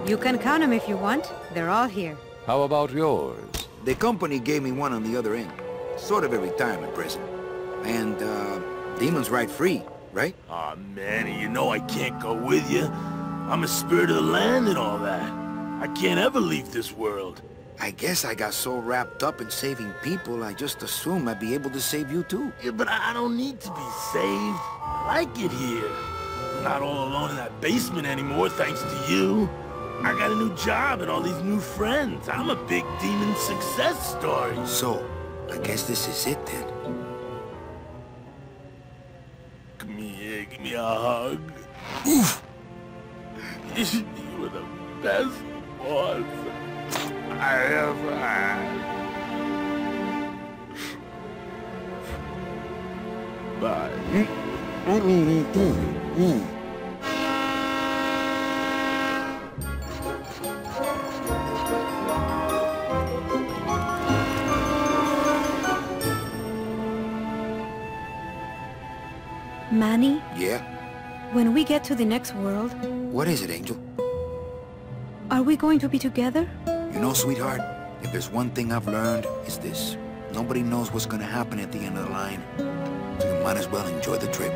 You can count them if you want. They're all here. How about yours? The company gave me one on the other end. Sort of a retirement present. And, demons ride free, right? Aw, Manny, you know I can't go with you. I'm a spirit of the land and all that. I can't ever leave this world. I guess I got so wrapped up in saving people, I just assumed I'd be able to save you too. Yeah, but I don't need to be saved. I like it here. I'm not all alone in that basement anymore, thanks to you. I got a new job and all these new friends. I'm a big demon success story. So, I guess this is it then. Come here, give me a hug. Oof! You were the best boss I ever had. Bye. Manny? Yeah? When we get to the next world... What is it, Angel? Are we going to be together? You know, sweetheart, if there's one thing I've learned, it's this. Nobody knows what's gonna happen at the end of the line. So you might as well enjoy the trip.